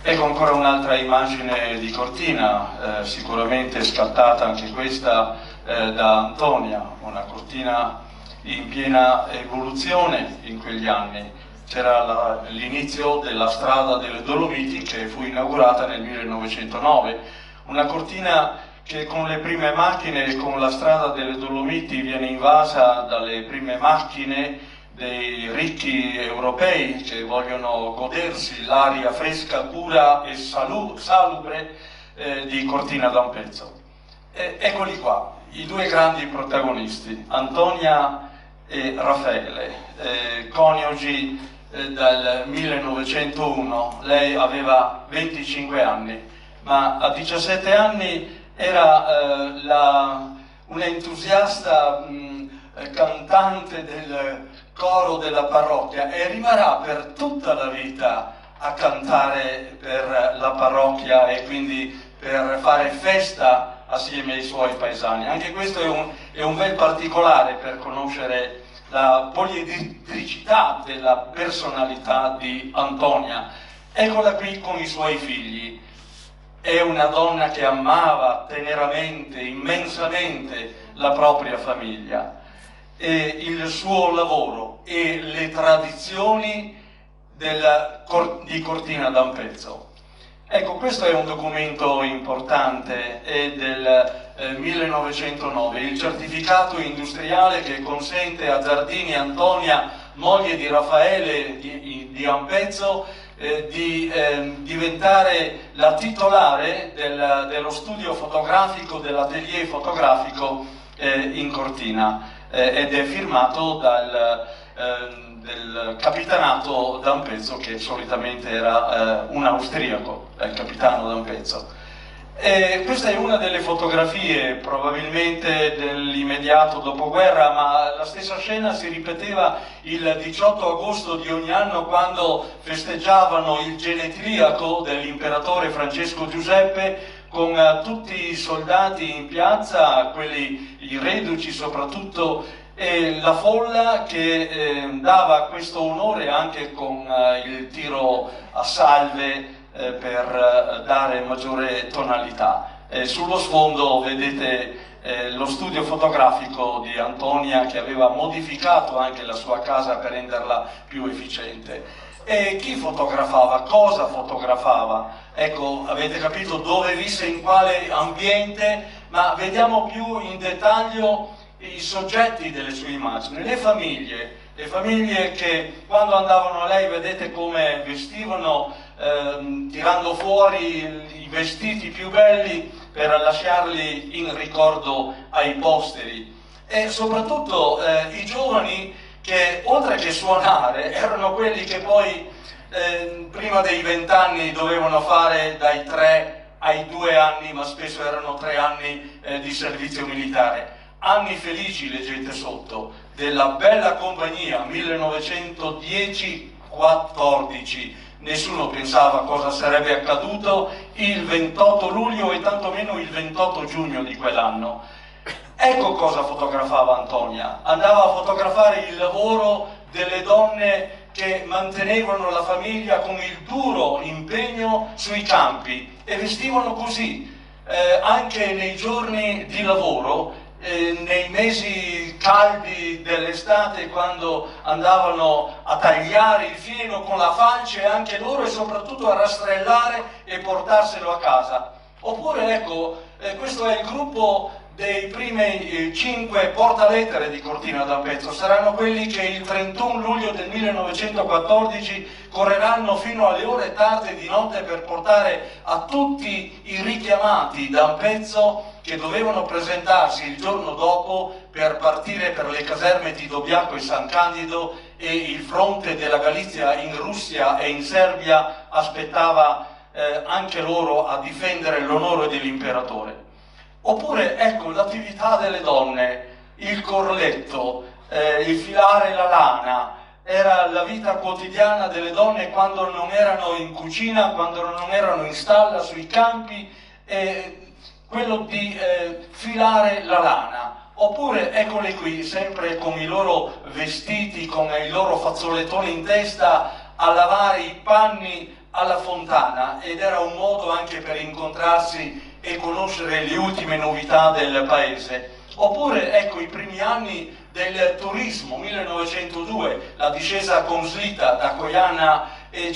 Ecco ancora un'altra immagine di Cortina, sicuramente scattata anche questa da Antonia, una Cortina in piena evoluzione in quegli anni. C'era l'inizio della strada delle Dolomiti che fu inaugurata nel 1909, una Cortina che con le prime macchine e con la strada delle Dolomiti viene invasa dalle prime macchine dei ricchi europei che vogliono godersi l'aria fresca, pura e salubre di Cortina d'Ampezzo. Eccoli qua, i due grandi protagonisti, Antonia e Raffaele, coniugi dal 1901. Lei aveva 25 anni, ma a 17 anni era un'entusiasta cantante del coro della parrocchia e rimarrà per tutta la vita a cantare per la parrocchia e quindi per fare festa assieme ai suoi paesani. Anche questo è un bel particolare per conoscere la poliedricità della personalità di Antonia. Eccola qui con i suoi figli. È una donna che amava teneramente, immensamente la propria famiglia e il suo lavoro e le tradizioni di Cortina d'Ampezzo. Ecco, questo è un documento importante, è del 1909, il certificato industriale che consente a Zardini Antonia, moglie di Raffaele di Ampezzo, di diventare la titolare dello studio fotografico, dell'atelier fotografico in Cortina, ed è firmato del capitanato d'Ampezzo, che solitamente era un austriaco, il capitano d'Ampezzo. Questa è una delle fotografie probabilmente dell'immediato dopoguerra, ma la stessa scena si ripeteva il 18 agosto di ogni anno, quando festeggiavano il genetriaco dell'imperatore Francesco Giuseppe, con tutti i soldati in piazza, i reduci soprattutto, e la folla che dava questo onore anche con il tiro a salve per dare maggiore tonalità. Sullo sfondo vedete lo studio fotografico di Antonia, che aveva modificato anche la sua casa per renderla più efficiente. E chi fotografava? Cosa fotografava? Ecco, avete capito dove visse, in quale ambiente, ma vediamo più in dettaglio i soggetti delle sue immagini, le famiglie che quando andavano a lei vedete come vestivano, tirando fuori i vestiti più belli per lasciarli in ricordo ai posteri, e soprattutto i giovani che oltre che suonare erano quelli che poi prima dei 20 anni dovevano fare dai 3 ai 2 anni, ma spesso erano 3 anni di servizio militare. Anni felici, leggete sotto, della bella compagnia 1910-14. Nessuno pensava cosa sarebbe accaduto il 28 luglio e tantomeno il 28 giugno di quell'anno. Ecco cosa fotografava Antonia. Andava a fotografare il lavoro delle donne che mantenevano la famiglia con il duro impegno sui campi e vestivano così. Anche nei giorni di lavoro, nei mesi caldi dell'estate, quando andavano a tagliare il fieno con la falce, anche loro, e soprattutto a rastrellare e portarselo a casa. Oppure ecco, questo è il gruppo dei primi 5 portalettere di Cortina d'Ampezzo. Saranno quelli che il 31 luglio del 1914 correranno fino alle ore tarde di notte per portare a tutti i richiamati d'Ampezzo, che dovevano presentarsi il giorno dopo per partire per le caserme di Dobbiaco e San Candido, e il fronte della Galizia in Russia e in Serbia aspettava anche loro a difendere l'onore dell'imperatore. Oppure ecco l'attività delle donne, il corletto, il filare la lana, era la vita quotidiana delle donne quando non erano in cucina, quando non erano in stalla, sui campi, quello di filare la lana. Oppure eccole qui, sempre con i loro vestiti, con i loro fazzolettoni in testa, a lavare i panni alla fontana, ed era un modo anche per incontrarsi e conoscere le ultime novità del paese. Oppure ecco i primi anni del turismo, 1902, la discesa con Slita da Koyana, e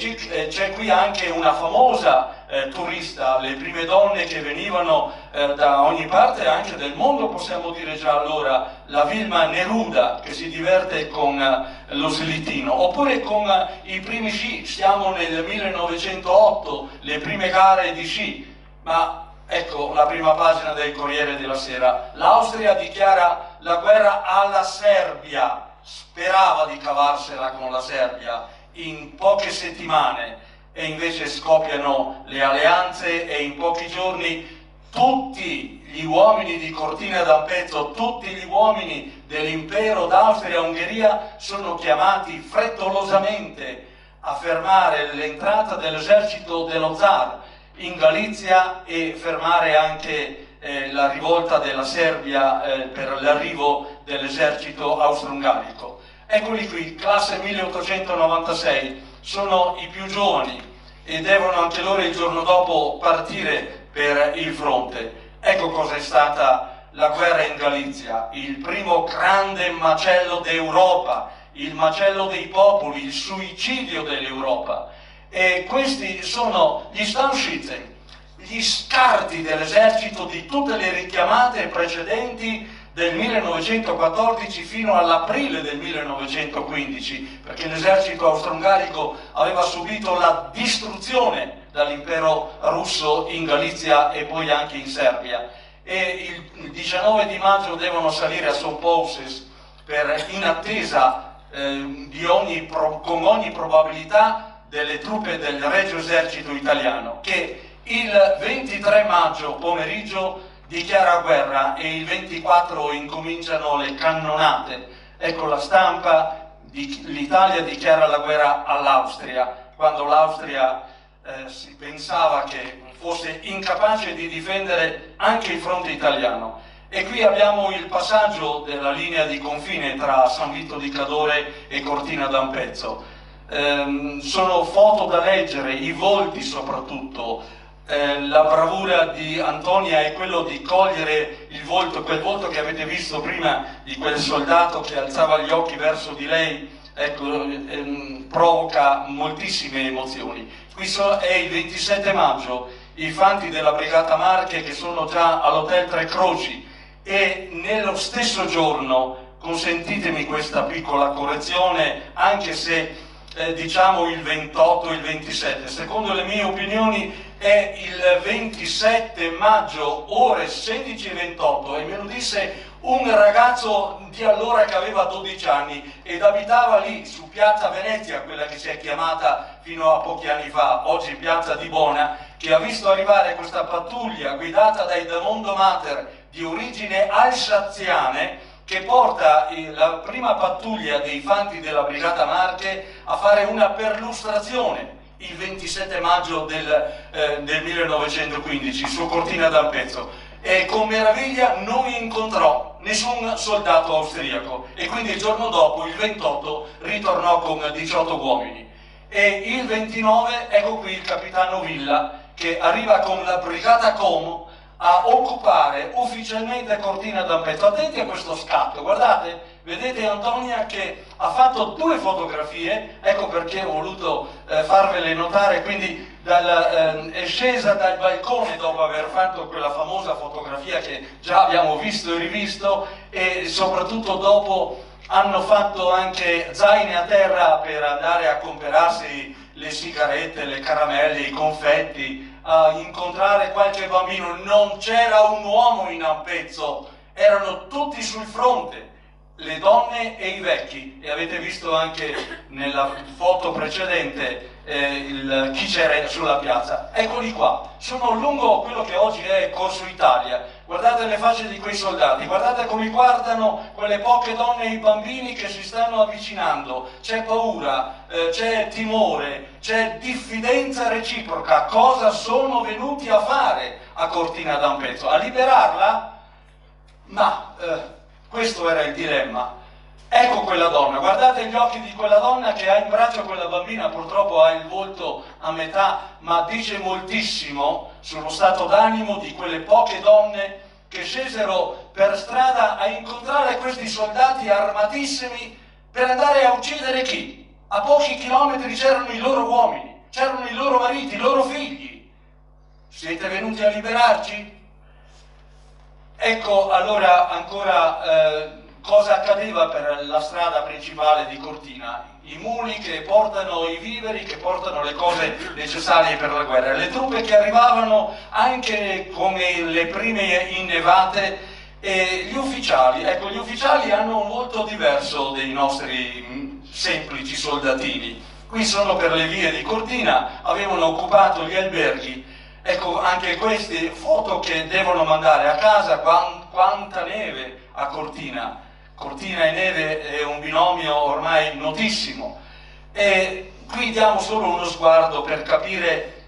c'è qui anche una famosa turista, le prime donne che venivano da ogni parte anche del mondo, possiamo dire già allora, la Vilma Neruda, che si diverte con lo slitino. Oppure con i primi sci, siamo nel 1908, le prime gare di sci, ma ecco la prima pagina del Corriere della Sera. L'Austria dichiara la guerra alla Serbia, sperava di cavarsela con la Serbia in poche settimane, e invece scoppiano le alleanze, e in pochi giorni tutti gli uomini di Cortina d'Ampezzo, tutti gli uomini dell'impero d'Austria-Ungheria sono chiamati frettolosamente a fermare l'entrata dell'esercito dello zar in Galizia e fermare anche la rivolta della Serbia per l'arrivo dell'esercito austro-ungarico. Eccoli qui, classe 1896, sono i più giovani e devono anche loro il giorno dopo partire per il fronte. Ecco cosa è stata la guerra in Galizia, il primo grande macello d'Europa, il macello dei popoli, il suicidio dell'Europa. E questi sono gli Stammschützen, gli scarti dell'esercito di tutte le richiamate precedenti del 1914 fino all'aprile del 1915, perché l'esercito austro-ungarico aveva subito la distruzione dall'impero russo in Galizia e poi anche in Serbia. E il 19 di maggio devono salire a Sompouses in attesa con ogni probabilità delle truppe del Regio Esercito Italiano, che il 23 maggio pomeriggio dichiara guerra e il 24 incominciano le cannonate. Ecco la stampa, l'Italia dichiara la guerra all'Austria, quando l'Austria si pensava che fosse incapace di difendere anche il fronte italiano. E qui abbiamo il passaggio della linea di confine tra San Vito di Cadore e Cortina d'Ampezzo. Sono foto da leggere, i volti soprattutto, la bravura di Antonia è quello di cogliere il volto, quel volto che avete visto prima di quel soldato che alzava gli occhi verso di lei, ecco, provoca moltissime emozioni. Qui è il 27 maggio, i fanti della Brigata Marche che sono già all'Hotel Tre Croci, e nello stesso giorno, consentitemi questa piccola correzione, anche se diciamo il 28 il 27, secondo le mie opinioni è il 27 maggio ore 16:28, e me lo disse un ragazzo di allora che aveva 12 anni ed abitava lì su Piazza Venezia, quella che si è chiamata fino a pochi anni fa, oggi Piazza di Bona, che ha visto arrivare questa pattuglia guidata dai Damondo Mater di origine alsaziane, che porta la prima pattuglia dei fanti della Brigata Marche a fare una perlustrazione il 27 maggio del 1915 su Cortina d'Ampezzo, e con meraviglia non incontrò nessun soldato austriaco, e quindi il giorno dopo, il 28, ritornò con 18 uomini. E il 29, ecco qui il capitano Villa che arriva con la Brigata Como a occupare ufficialmente Cortina d'Ampezzo. Attenti a questo scatto, guardate, vedete Antonia che ha fatto 2 fotografie, ecco perché ho voluto farvele notare. Quindi è scesa dal balcone dopo aver fatto quella famosa fotografia che già abbiamo visto e rivisto, e soprattutto dopo hanno fatto anche zaine a terra per andare a comprarsi le sigarette, le caramelle, i confetti, a incontrare qualche bambino. Non c'era un uomo in Ampezzo, erano tutti sul fronte, le donne e i vecchi, e avete visto anche nella foto precedente chi c'era sulla piazza. Eccoli qua, sono lungo quello che oggi è Corso Italia. Guardate le facce di quei soldati, guardate come guardano quelle poche donne e i bambini che si stanno avvicinando. C'è paura, c'è timore, c'è diffidenza reciproca. Cosa sono venuti a fare a Cortina d'Ampezzo? A liberarla? Ma questo era il dilemma. Ecco quella donna, guardate gli occhi di quella donna che ha in braccio quella bambina, purtroppo ha il volto a metà, ma dice moltissimo sullo stato d'animo di quelle poche donne che scesero per strada a incontrare questi soldati armatissimi per andare a uccidere chi? A pochi chilometri c'erano i loro uomini, c'erano i loro mariti, i loro figli. Siete venuti a liberarci? Ecco allora ancora cosa accadeva per la strada principale di Cortina. I muli che portano i viveri, che portano le cose necessarie per la guerra, le truppe che arrivavano anche come le prime innevate, e gli ufficiali. Ecco, gli ufficiali hanno un volto diverso dei nostri semplici soldatini. Qui sono per le vie di Cortina, avevano occupato gli alberghi. Ecco, anche queste foto che devono mandare a casa. Quanta neve a Cortina. Cortina e neve è un binomio ormai notissimo, e qui diamo solo uno sguardo per capire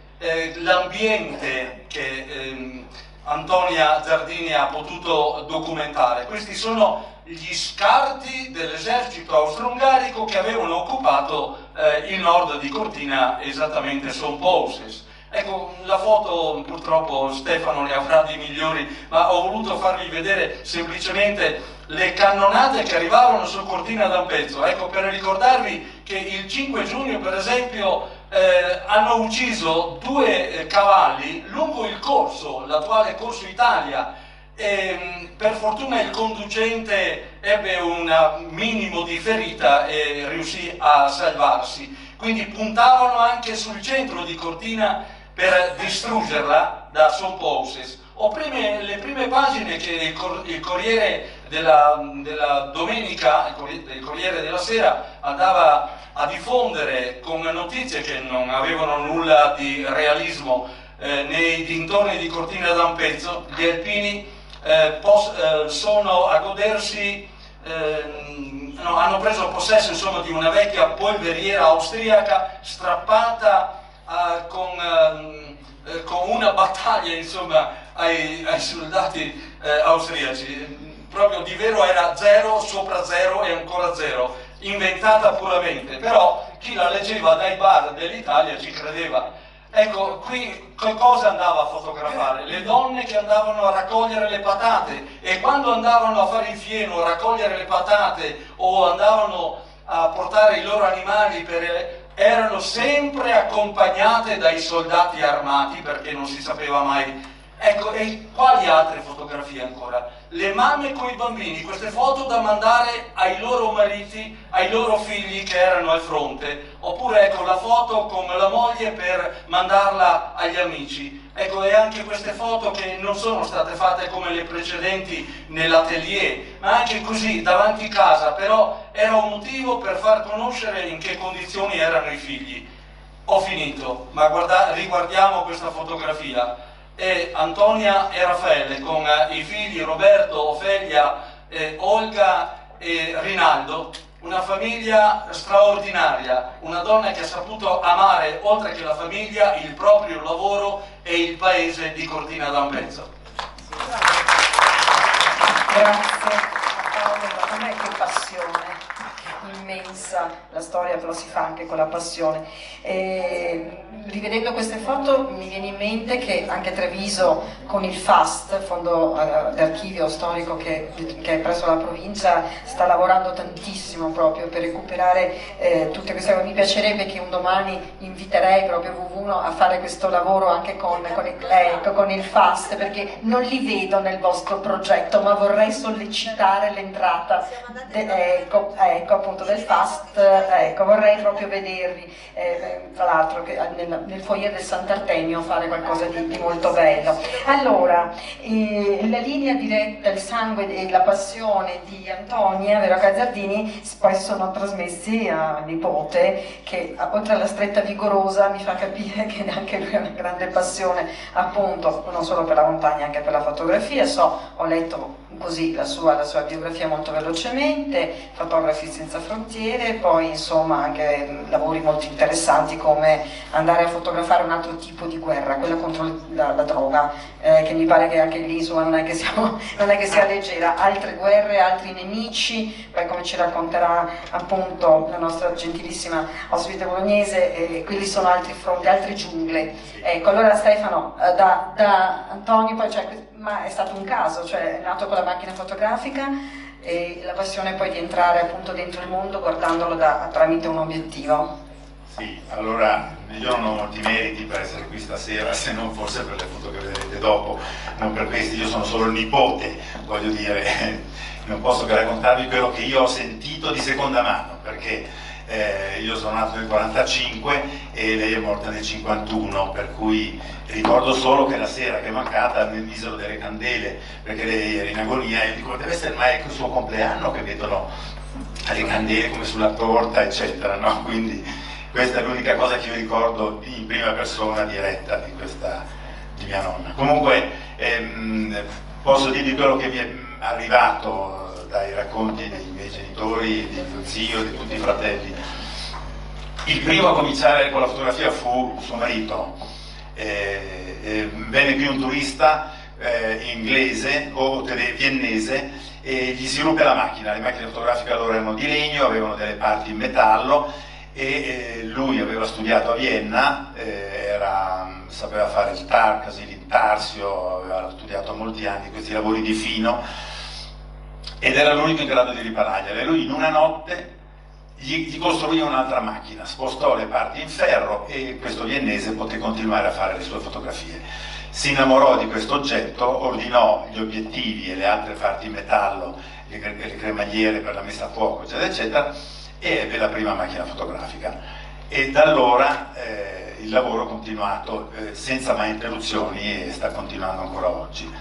l'ambiente che Antonia Zardini ha potuto documentare. Questi sono gli scarti dell'esercito austro-ungarico che avevano occupato il nord di Cortina, esattamente Sompouses. Ecco, la foto purtroppo Stefano ne avrà di migliori, ma ho voluto farvi vedere semplicemente le cannonate che arrivavano su Cortina d'Ampezzo. Ecco, per ricordarvi che il 5 giugno, per esempio, hanno ucciso 2 cavalli lungo il corso, l'attuale Corso Italia. Per fortuna il conducente ebbe un minimo di ferita e riuscì a salvarsi. Quindi puntavano anche sul centro di Cortina per distruggerla da Sompouses. Le prime pagine che il Corriere della Domenica, il Corriere della Sera, andava a diffondere con notizie che non avevano nulla di realismo nei dintorni di Cortina d'Ampezzo. Gli alpini sono a godersi, hanno preso possesso insomma di una vecchia polveriera austriaca strappata con una battaglia insomma ai soldati austriaci. Proprio di vero era 0 sopra 0 e ancora 0, inventata puramente, però chi la leggeva dai bar dell'Italia ci credeva. Ecco, qui cosa andava a fotografare? Le donne che andavano a raccogliere le patate, e quando andavano a fare il fieno, a raccogliere le patate o andavano a portare i loro animali erano sempre accompagnate dai soldati armati, perché non si sapeva mai. Ecco, e quali altre fotografie ancora? Le mamme con i bambini, queste foto da mandare ai loro mariti, ai loro figli che erano al fronte, oppure ecco la foto con la moglie per mandarla agli amici. Ecco, e anche queste foto che non sono state fatte come le precedenti nell'atelier, ma anche così davanti casa, però era un motivo per far conoscere in che condizioni erano i figli. Ho finito, ma riguardiamo questa fotografia. E Antonia e Raffaele con i figli Roberto, Ofelia, Olga e Rinaldo, una famiglia straordinaria, una donna che ha saputo amare, oltre che la famiglia, il proprio lavoro e il paese di Cortina d'Ampezzo. Grazie a Paolo, a me che passione immensa, la storia però si fa anche con la passione. Rivedendo queste foto mi viene in mente che anche Treviso con il FAST, Fondo d'Archivio Storico che è presso la provincia, sta lavorando tantissimo proprio per recuperare tutte queste cose. Mi piacerebbe che un domani inviterei proprio WW1 a fare questo lavoro anche con il FAST, perché non li vedo nel vostro progetto, ma vorrei sollecitare l'entrata appunto del FAST, vorrei proprio vedervi, tra l'altro nel foyer del Sant'Artemio fare qualcosa di molto bello. Allora, la linea diretta, il sangue e la passione di Antonia Vero Gazzardini poi sono trasmessi a nipote, che oltre alla stretta vigorosa mi fa capire che anche lui ha una grande passione appunto non solo per la montagna, anche per la fotografia. Ho letto così la sua biografia molto velocemente, Fotografi senza frontiere, poi insomma anche lavori molto interessanti come andare a fotografare un altro tipo di guerra, quella contro la droga, che mi pare che anche lì insomma non è che sia leggera, altre guerre, altri nemici, poi come ci racconterà appunto la nostra gentilissima ospite bolognese, quelli sono altri fronti, altre giungle. Ecco, allora Stefano, da Antonio poi ma è stato un caso, cioè è nato con la macchina fotografica e la passione poi di entrare appunto dentro il mondo guardandolo tramite un obiettivo. Sì, allora io non ho molti meriti per essere qui stasera, se non forse per le foto che vedrete dopo, non per questi, io sono solo il nipote, voglio dire, non posso che raccontarvi quello che io ho sentito di seconda mano, perché io sono nato nel 45 e lei è morta nel 51, per cui ricordo solo che la sera che è mancata mi misero delle candele perché lei era in agonia e dico deve essere mai il suo compleanno che vedono le candele come sulla torta eccetera, no? Quindi questa è l'unica cosa che io ricordo in prima persona diretta di mia nonna. Comunque posso dirvi quello che mi è arrivato dai racconti dei miei genitori, di mio zio, di tutti i fratelli. Il primo a cominciare con la fotografia fu suo marito. Venne qui un turista inglese o viennese e gli si ruppe la macchina. Le macchine fotografiche allora erano di legno, avevano delle parti in metallo e lui aveva studiato a Vienna, sapeva fare il Tarcasi, l'Intarsio, aveva studiato molti anni questi lavori di fino ed era l'unico in grado di riparagliare. Lui in una notte gli costruì un'altra macchina, spostò le parti in ferro e questo viennese poté continuare a fare le sue fotografie. Si innamorò di questo oggetto, ordinò gli obiettivi e le altre parti in metallo, le cremagliere per la messa a fuoco, eccetera, eccetera, e ebbe la prima macchina fotografica. E da allora il lavoro ha continuato senza mai interruzioni e sta continuando ancora oggi.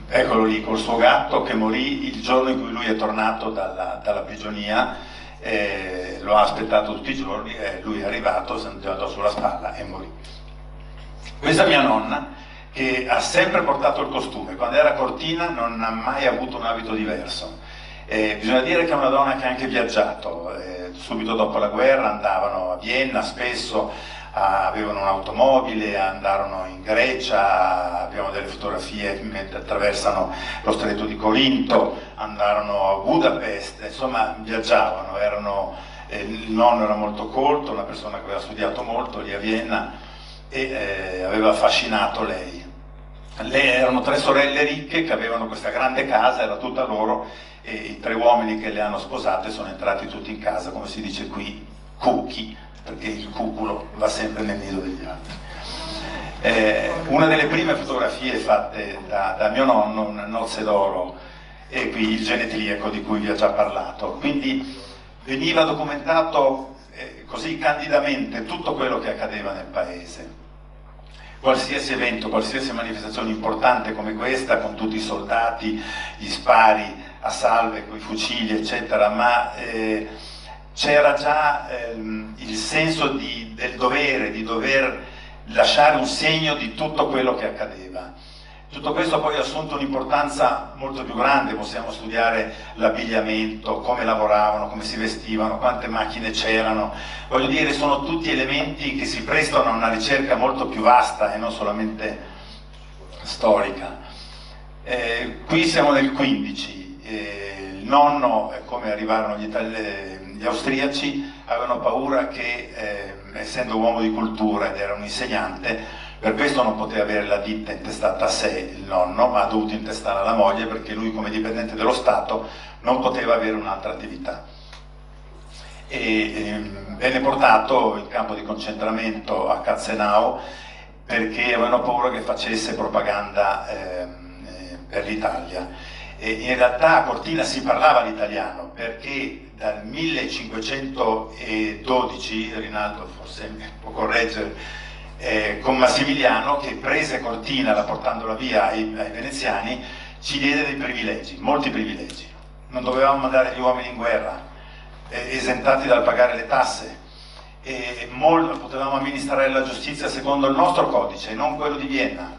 Eccolo lì col suo gatto che morì il giorno in cui lui è tornato dalla prigionia, lo ha aspettato tutti i giorni e lui è arrivato, si è andato sulla spalla e morì. Questa mia nonna che ha sempre portato il costume, quando era a Cortina non ha mai avuto un abito diverso. Bisogna dire che è una donna che ha anche viaggiato, subito dopo la guerra andavano a Vienna spesso, avevano un'automobile, andarono in Grecia, abbiamo delle fotografie mentre attraversano lo stretto di Corinto, andarono a Budapest, insomma viaggiavano, erano il nonno era molto colto, una persona che aveva studiato molto lì a Vienna e aveva affascinato lei. Erano 3 sorelle ricche che avevano questa grande casa, era tutta loro, e i 3 uomini che le hanno sposate sono entrati tutti in casa, come si dice qui, cucchi, perché il cuculo va sempre nel nido degli altri. Una delle prime fotografie fatte da mio nonno, una nozze d'oro, e qui il genetliaco di cui vi ho già parlato, quindi veniva documentato così candidamente tutto quello che accadeva nel paese. Qualsiasi evento, qualsiasi manifestazione importante come questa, con tutti i soldati, gli spari a salve, con i fucili, eccetera, ma c'era già il senso del dovere, di dover lasciare un segno di tutto quello che accadeva. Tutto questo poi ha assunto un'importanza molto più grande, possiamo studiare l'abbigliamento, come lavoravano, come si vestivano, quante macchine c'erano, voglio dire, sono tutti elementi che si prestano a una ricerca molto più vasta e non solamente storica. Qui siamo nel 15, il nonno, come arrivarono gli austriaci, avevano paura che, essendo uomo di cultura ed era un insegnante, per questo non poteva avere la ditta intestata a sé, il nonno, ma ha dovuto intestare alla moglie, perché lui, come dipendente dello Stato, non poteva avere un'altra attività. Venne portato in campo di concentramento a Katzenau perché avevano paura che facesse propaganda per l'Italia. In realtà a Cortina si parlava l'italiano, perché dal 1512, Rinaldo forse può correggere, con Massimiliano, che prese Cortina portandola via ai veneziani, ci diede dei privilegi, molti privilegi. Non dovevamo mandare gli uomini in guerra, esentati dal pagare le tasse, potevamo amministrare la giustizia secondo il nostro codice, non quello di Vienna.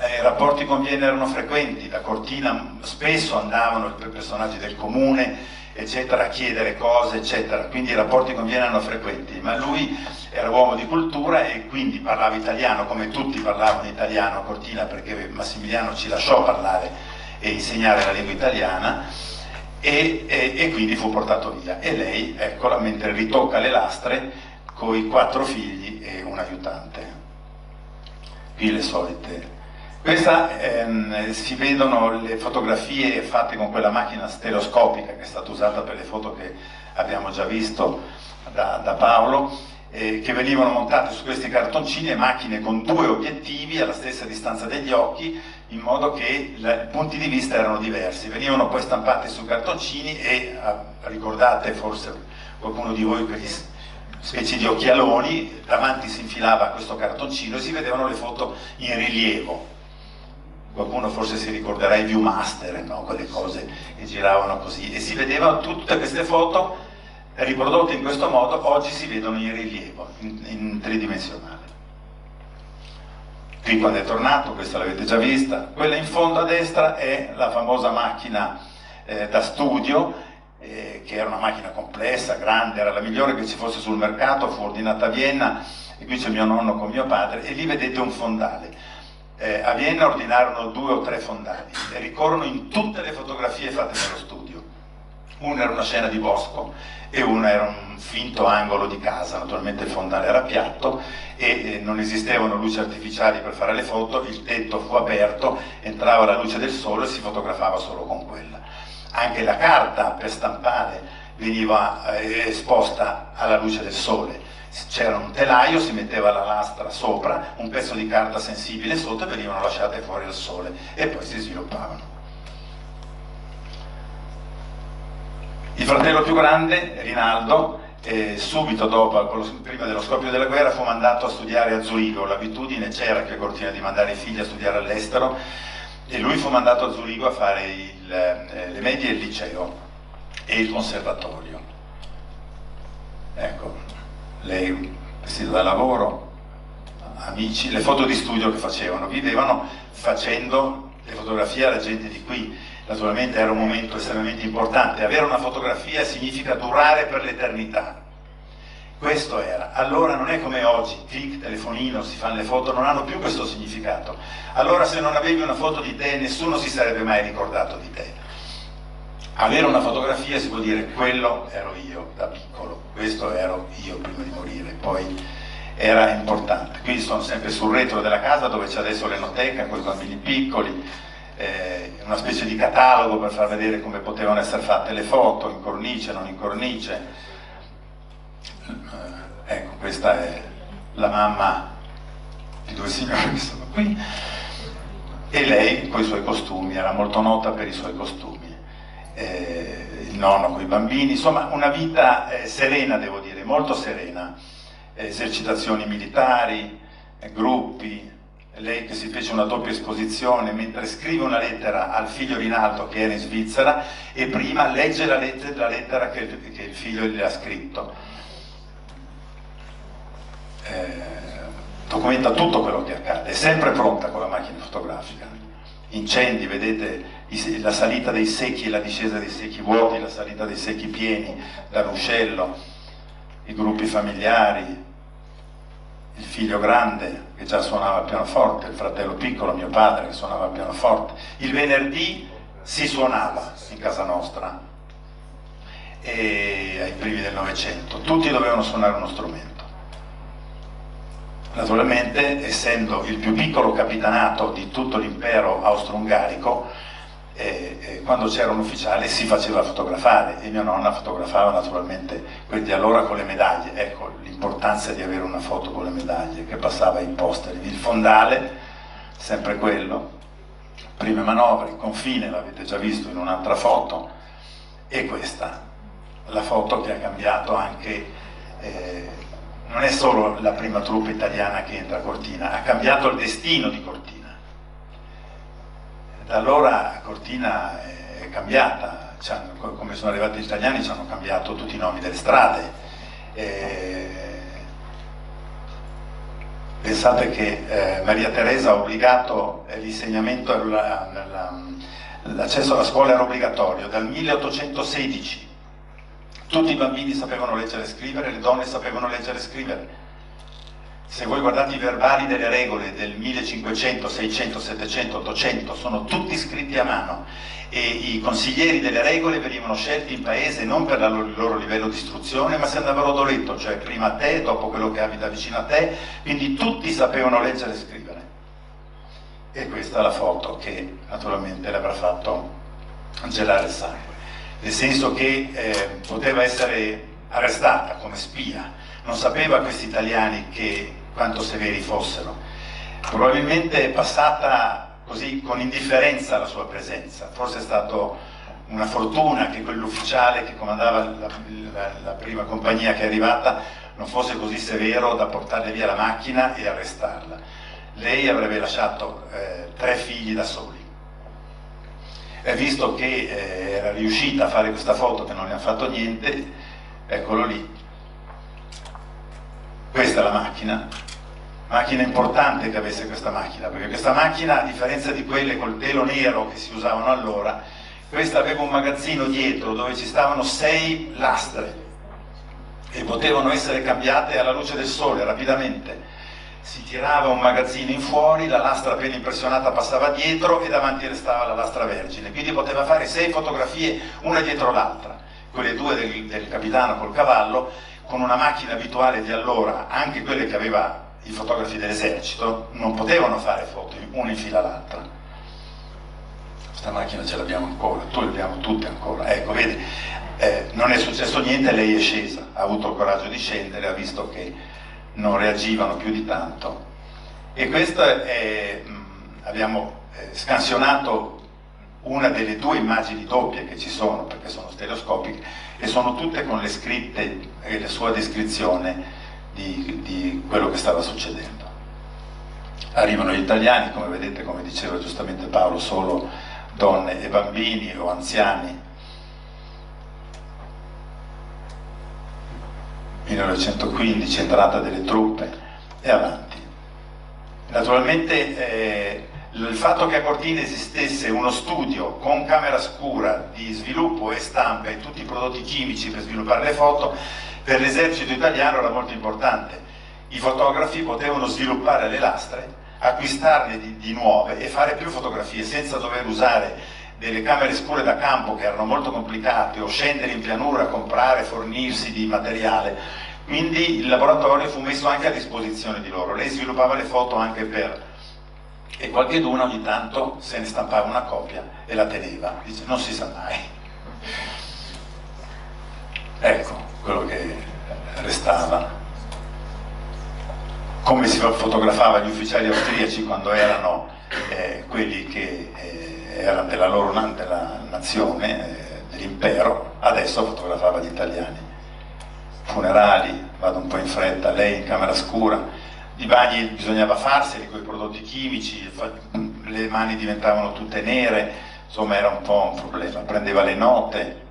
I rapporti con Vienna erano frequenti, da Cortina spesso andavano i personaggi del comune, eccetera, a chiedere cose, eccetera, quindi i rapporti con Vienna erano frequenti, ma lui era uomo di cultura e quindi parlava italiano, come tutti parlavano italiano a Cortina, perché Massimiliano ci lasciò parlare e insegnare la lingua italiana, e quindi fu portato via. E lei, eccola, mentre ritocca le lastre, con i 4 figli e un aiutante. Qui le solite. Questa si vedono le fotografie fatte con quella macchina stereoscopica che è stata usata per le foto che abbiamo già visto da Paolo, che venivano montate su questi cartoncini, macchine con 2 obiettivi alla stessa distanza degli occhi, in modo che i punti di vista erano diversi. Venivano poi stampati su cartoncini e ricordate forse qualcuno di voi quegli specie di occhialoni, davanti si infilava questo cartoncino e si vedevano le foto in rilievo. Qualcuno forse si ricorderà i Viewmaster, no? Quelle cose che giravano così, e si vedevano tutte queste foto riprodotte in questo modo, oggi si vedono in rilievo, in tridimensionale. Qui quando è tornato, questa l'avete già vista, quella in fondo a destra è la famosa macchina da studio, che era una macchina complessa, grande, era la migliore che ci fosse sul mercato, fu ordinata a Vienna, e qui c'è mio nonno con mio padre, e lì vedete un fondale. A Vienna ordinarono 2 o 3 fondali e ricorrono in tutte le fotografie fatte nello studio. Una era una scena di bosco e una era un finto angolo di casa, naturalmente il fondale era piatto e non esistevano luci artificiali per fare le foto, il tetto fu aperto, entrava la luce del sole e si fotografava solo con quella. Anche la carta per stampare veniva esposta alla luce del sole. C'era un telaio, si metteva la lastra sopra, un pezzo di carta sensibile sotto e venivano lasciate fuori al sole e poi si sviluppavano. Il fratello più grande, Rinaldo, subito dopo, prima dello scoppio della guerra, fu mandato a studiare a Zurigo. L'abitudine c'era che Cortina di mandare i figli a studiare all'estero e lui fu mandato a Zurigo a fare le medie e il liceo e il conservatorio. Ecco, lei vestito da lavoro, amici, le foto di studio che facevano, vivevano facendo le fotografie alla gente di qui. Naturalmente era un momento estremamente importante, avere una fotografia significa durare per l'eternità. Questo era. Allora non è come oggi, clic, telefonino, si fanno le foto, non hanno più questo significato. Allora se non avevi una foto di te nessuno si sarebbe mai ricordato di te. avere una fotografia si può dire quello ero io da piccolo, questo ero io prima di morire, poi era importante. Qui sono sempre sul retro della casa dove c'è adesso l'enoteca con i bambini piccoli, una specie di catalogo per far vedere come potevano essere fatte le foto, in cornice, non in cornice. Ecco, questa è la mamma di due signori che sono qui, e lei con i suoi costumi, era molto nota per i suoi costumi, il nonno con i bambini, insomma una vita serena, devo dire, molto serena, esercitazioni militari, gruppi, lei che si fece una doppia esposizione mentre scrive una lettera al figlio Rinaldo che era in Svizzera e prima legge la lettera che il figlio gli ha scritto. Documenta tutto quello che accade, è sempre pronta con la macchina fotografica. Incendi, vedete la salita dei secchi e la discesa dei secchi vuoti, la salita dei secchi pieni dall'uscello, i gruppi familiari, il figlio grande che già suonava il pianoforte, il fratello piccolo, mio padre, che suonava il pianoforte. Il venerdì si suonava in casa nostra, e ai primi del Novecento tutti dovevano suonare uno strumento. Naturalmente, essendo il più piccolo capitanato di tutto l'impero austro-ungarico, quando c'era un ufficiale si faceva fotografare, e mia nonna fotografava naturalmente quelli di allora con le medaglie. Ecco l'importanza di avere una foto con le medaglie che passava ai posteri. Il fondale, sempre quello, prime manovre, confine, l'avete già visto in un'altra foto, e questa, la foto che ha cambiato anche, non è solo la prima truppa italiana che entra a Cortina, ha cambiato il destino di Cortina. Da allora Cortina è cambiata, come sono arrivati gli italiani ci hanno cambiato tutti i nomi delle strade. Pensate che Maria Teresa ha obbligato l'insegnamento, l'accesso alla scuola era obbligatorio dal 1816. Tutti i bambini sapevano leggere e scrivere, le donne sapevano leggere e scrivere. Se voi guardate i verbali delle regole del 1500, 600, 700, 800, sono tutti scritti a mano, e i consiglieri delle regole venivano scelti in paese non per il loro livello di istruzione, ma se andavano doletto, cioè prima a te, dopo quello che abita vicino a te, quindi tutti sapevano leggere e scrivere. E questa è la foto che naturalmente le avrà fatto gelare il sangue, nel senso che poteva essere arrestata come spia. Non sapeva questi italiani quanto severi fossero. Probabilmente è passata così con indifferenza la sua presenza. Forse è stata una fortuna che quell'ufficiale che comandava la prima compagnia che è arrivata non fosse così severo da portarle via la macchina e arrestarla. Lei avrebbe lasciato 3 figli da soli. E visto che era riuscita a fare questa foto, che non ne ha fatto niente, eccolo lì. Questa è la macchina importante che avesse questa macchina, perché questa macchina, a differenza di quelle col telo nero che si usavano allora, questa aveva un magazzino dietro dove ci stavano 6 lastre e potevano essere cambiate alla luce del sole rapidamente. Si tirava un magazzino in fuori, la lastra appena impressionata passava dietro e davanti restava la lastra vergine, quindi poteva fare 6 fotografie una dietro l'altra, quelle 2 del capitano col cavallo, con una macchina abituale di allora. Anche quelle che aveva i fotografi dell'esercito non potevano fare foto una in fila all'altra. Questa macchina ce l'abbiamo ancora, le abbiamo tutte ancora. Ecco, vedi, non è successo niente, lei è scesa, ha avuto il coraggio di scendere, ha visto che non reagivano più di tanto. E questo abbiamo scansionato una delle 2 immagini doppie che ci sono, perché sono stereoscopiche, e sono tutte con le scritte e la sua descrizione di quello che stava succedendo. Arrivano gli italiani, come vedete, come diceva giustamente Paolo, solo donne e bambini o anziani. 1915, entrata delle truppe e avanti. Naturalmente il fatto che a Cortina esistesse uno studio con camera scura di sviluppo e stampa e tutti i prodotti chimici per sviluppare le foto, per l'esercito italiano era molto importante. I fotografi potevano sviluppare le lastre, acquistarne di nuove e fare più fotografie senza dover usare delle camere scure da campo che erano molto complicate, o scendere in pianura a comprare, fornirsi di materiale, quindi il laboratorio fu messo anche a disposizione di loro. Lei sviluppava le foto anche per... e qualcheduno ogni tanto se ne stampava una copia e la teneva, dice non si sa mai. Ecco quello che restava. Come si fotografava gli ufficiali austriaci quando erano quelli che erano della loro della nazione, dell'impero, adesso fotografava gli italiani. Funerali, vado un po' in fretta, lei in camera scura, i bagni bisognava farseli con i prodotti chimici, le mani diventavano tutte nere, insomma era un po' un problema. Prendeva le note,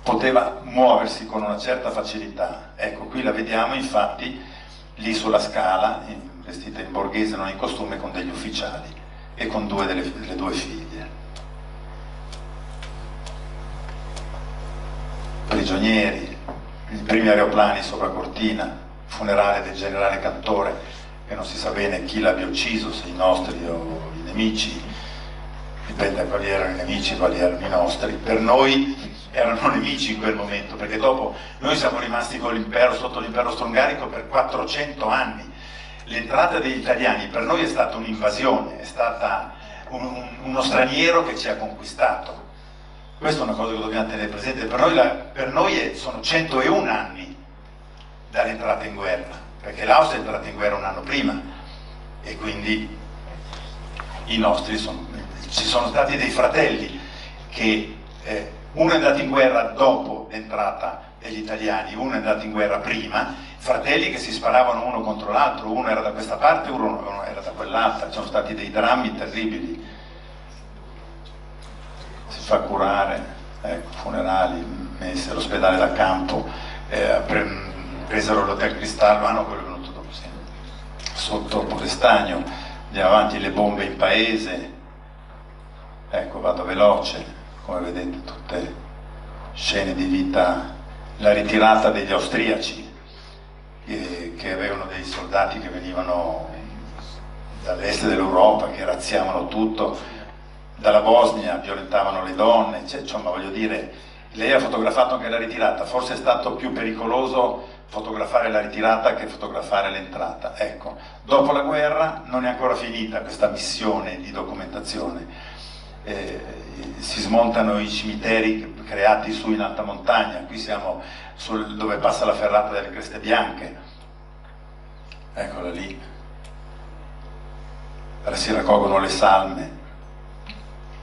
poteva muoversi con una certa facilità. Ecco, qui la vediamo infatti lì sulla scala, vestita in borghese, non in costume, con degli ufficiali e con le due figlie. Prigionieri, i primi aeroplani sopra Cortina, funerale del generale Cantore, che non si sa bene chi l'abbia ucciso, se i nostri o i nemici, dipende da quali erano i nemici e quali erano i nostri. Per noi erano nemici in quel momento, perché dopo noi siamo rimasti con l'impero, sotto l'impero austro-ungarico per 400 anni. L'entrata degli italiani per noi è stata un'invasione, è stata uno straniero che ci ha conquistato. Questa è una cosa che dobbiamo tenere presente. Per noi sono 101 anni dall'entrata in guerra, perché l'Austria è entrata in guerra un anno prima e quindi i nostri ci sono stati dei fratelli che uno è andato in guerra dopo l'entrata degli italiani, uno è andato in guerra prima, fratelli che si sparavano uno contro l'altro, uno era da questa parte, uno era da quell'altra, ci sono stati dei drammi terribili. Si fa curare, funerali, messi all'ospedale da campo, presero l'Hotel Cristallo, quello è venuto dopo, sì. Sotto Podestagno, andiamo avanti, le bombe in paese, ecco, vado veloce. Come vedete tutte scene di vita, la ritirata degli austriaci che avevano dei soldati che venivano dall'est dell'Europa, che razziavano tutto, dalla Bosnia violentavano le donne, insomma voglio dire, lei ha fotografato anche la ritirata, forse è stato più pericoloso fotografare la ritirata che fotografare l'entrata. Ecco, dopo la guerra non è ancora finita questa missione di documentazione. Si smontano i cimiteri creati su in alta montagna, qui siamo dove passa la ferrata delle Creste Bianche, eccola lì, si raccolgono le salme,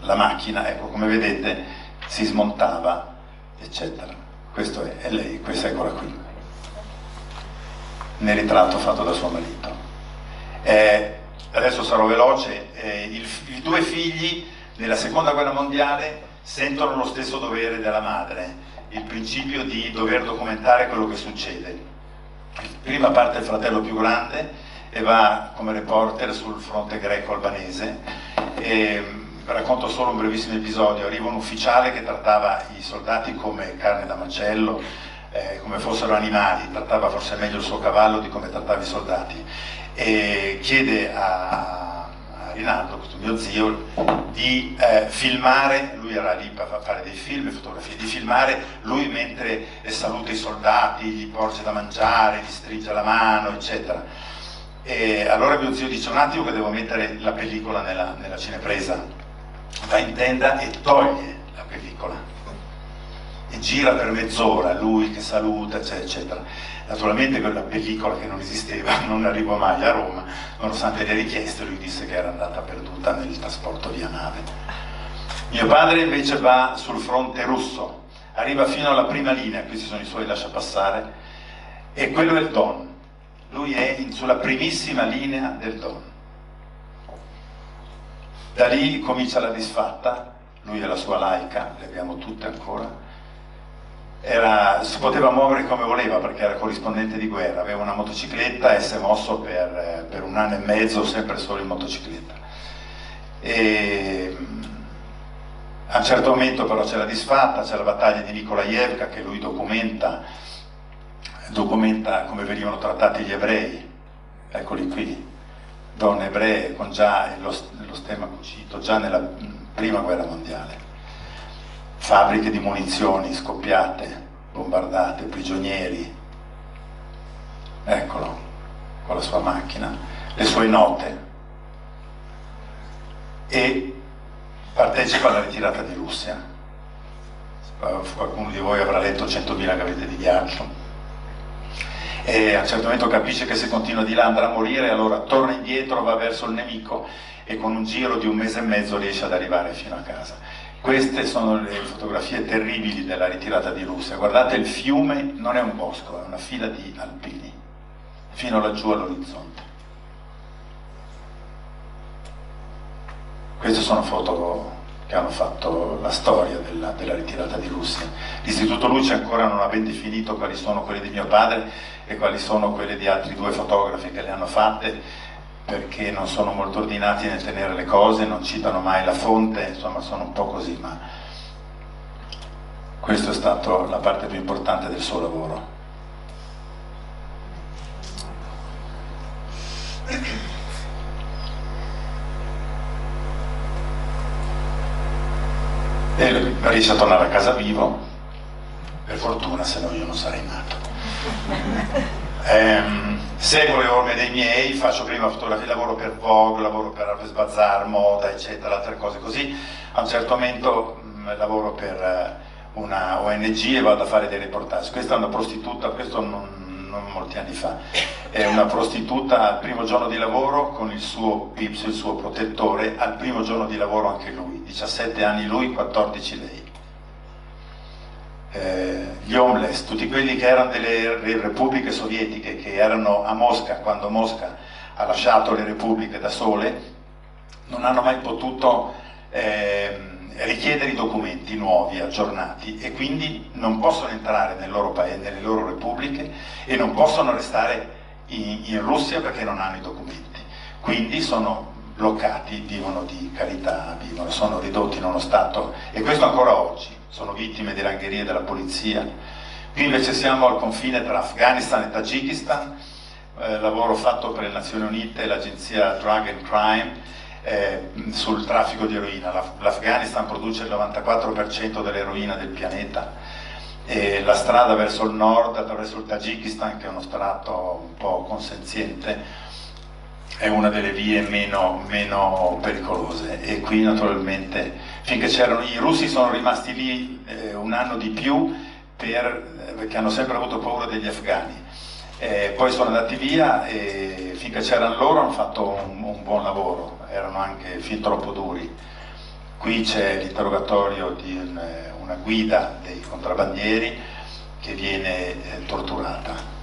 la macchina, ecco, come vedete si smontava, eccetera. Questo è lei, questa eccola qui, nel ritratto fatto da suo marito. Adesso sarò veloce. I due figli nella seconda guerra mondiale sentono lo stesso dovere della madre, il principio di dover documentare quello che succede. Prima parte il fratello più grande e va come reporter sul fronte greco-albanese. Racconto solo un brevissimo episodio. Arriva un ufficiale che trattava i soldati come carne da macello, come fossero animali, trattava forse meglio il suo cavallo di come trattava i soldati, e chiede a Rinaldo, questo mio zio, di filmare, lui era lì per fare dei film, fotografie, di filmare lui mentre saluta i soldati, gli porge da mangiare, gli stringe la mano, eccetera. E allora mio zio dice: un attimo che devo mettere la pellicola nella cinepresa. Va in tenda e toglie la pellicola e gira per mezz'ora, lui che saluta, eccetera. Naturalmente quella pellicola, che non esisteva, non arrivò mai a Roma, nonostante le richieste. Lui disse che era andata perduta nel trasporto via nave. Mio padre invece va sul fronte russo, arriva fino alla prima linea, questi sono i suoi lasciapassare, e quello è il Don. Lui è sulla primissima linea del Don. Da lì comincia la disfatta, lui e la sua Laika, le abbiamo tutte ancora. Si poteva muovere come voleva perché era corrispondente di guerra, aveva una motocicletta e si è mosso per un anno e mezzo sempre solo in motocicletta. A un certo momento però c'è la disfatta, c'è la battaglia di Nikolaevka che lui documenta come venivano trattati gli ebrei, eccoli qui, donne ebree con già lo stemma cucito, già nella prima guerra mondiale. Fabbriche di munizioni scoppiate, bombardate, prigionieri. Eccolo, con la sua macchina, le sue note. E partecipa alla ritirata di Russia. Qualcuno di voi avrà letto 100.000 gavette di ghiaccio. E a un certo momento capisce che se continua di là andrà a morire, allora torna indietro, va verso il nemico e con un giro di 1 mese e mezzo riesce ad arrivare fino a casa. Queste sono le fotografie terribili della ritirata di Russia. Guardate, il fiume non è un bosco, è una fila di alpini, fino laggiù all'orizzonte. Queste sono foto che hanno fatto la storia della ritirata di Russia. L'Istituto Luce ancora non ha ben definito quali sono quelle di mio padre e quali sono quelle di altri 2 fotografi che le hanno fatte, perché non sono molto ordinati nel tenere le cose, non citano mai la fonte, insomma sono un po' così, ma questa è stata la parte più importante del suo lavoro. E riesce a tornare a casa vivo, per fortuna, se no io non sarei nato. Seguo le orme dei miei, faccio prima fotografie, lavoro per Vogue, lavoro per Harper's Bazaar, moda, eccetera, altre cose così. A un certo momento lavoro per una ONG e vado a fare dei reportage. Questa è una prostituta, questo non molti anni fa, è una prostituta al primo giorno di lavoro con il suo PIPS, il suo protettore, al primo giorno di lavoro anche lui, 17 anni lui, 14 lei. Gli homeless, tutti quelli che erano delle repubbliche sovietiche, che erano a Mosca quando Mosca ha lasciato le repubbliche da sole, non hanno mai potuto richiedere i documenti nuovi, aggiornati, e quindi non possono entrare nel loro paese, nelle loro repubbliche, e non possono restare in Russia perché non hanno i documenti. Quindi sono bloccati, vivono di carità, sono ridotti in uno stato, e questo ancora oggi. Sono vittime di rangherie della polizia. Qui invece siamo al confine tra Afghanistan e Tagikistan, lavoro fatto per le Nazioni Unite e l'agenzia Drug and Crime sul traffico di eroina. L'Afghanistan produce il 94% dell'eroina del pianeta, e la strada verso il nord, attraverso il Tagikistan, che è uno strato un po' consenziente, è una delle vie meno pericolose. E qui naturalmente, finché c'erano i russi, sono rimasti lì 1 anno di più perché hanno sempre avuto paura degli afghani. Poi sono andati via e finché c'erano loro hanno fatto un buon lavoro, erano anche fin troppo duri. Qui c'è l'interrogatorio di una guida dei contrabbandieri che viene torturata.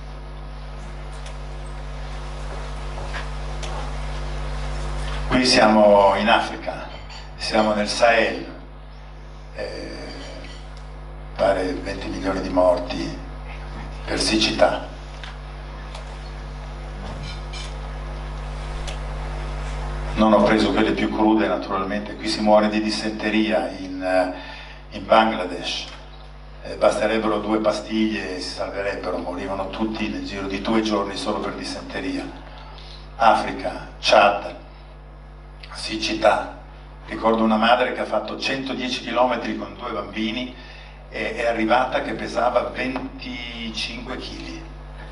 Qui siamo in Africa, siamo nel Sahel, pare 20 milioni di morti per siccità. Non ho preso quelle più crude naturalmente, qui si muore di dissenteria in Bangladesh, basterebbero 2 pastiglie e si salverebbero, morivano tutti nel giro di 2 giorni solo per dissenteria. Africa, Chad, siccità. Ricordo una madre che ha fatto 110 km con 2 bambini e è arrivata che pesava 25 kg,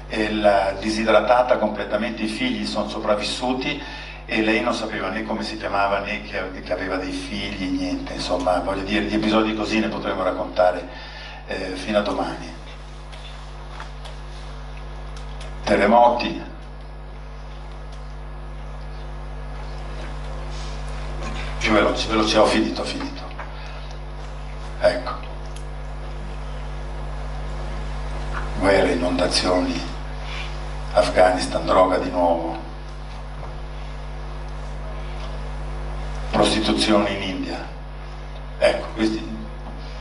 e disidratata completamente, i figli sono sopravvissuti e lei non sapeva né come si chiamava né che aveva dei figli, niente. Insomma, voglio dire, di episodi così ne potremmo raccontare fino a domani. Terremoti. Più veloce, ho finito. Ecco. Guerre, inondazioni, Afghanistan, droga di nuovo, prostituzione in India. Ecco, questi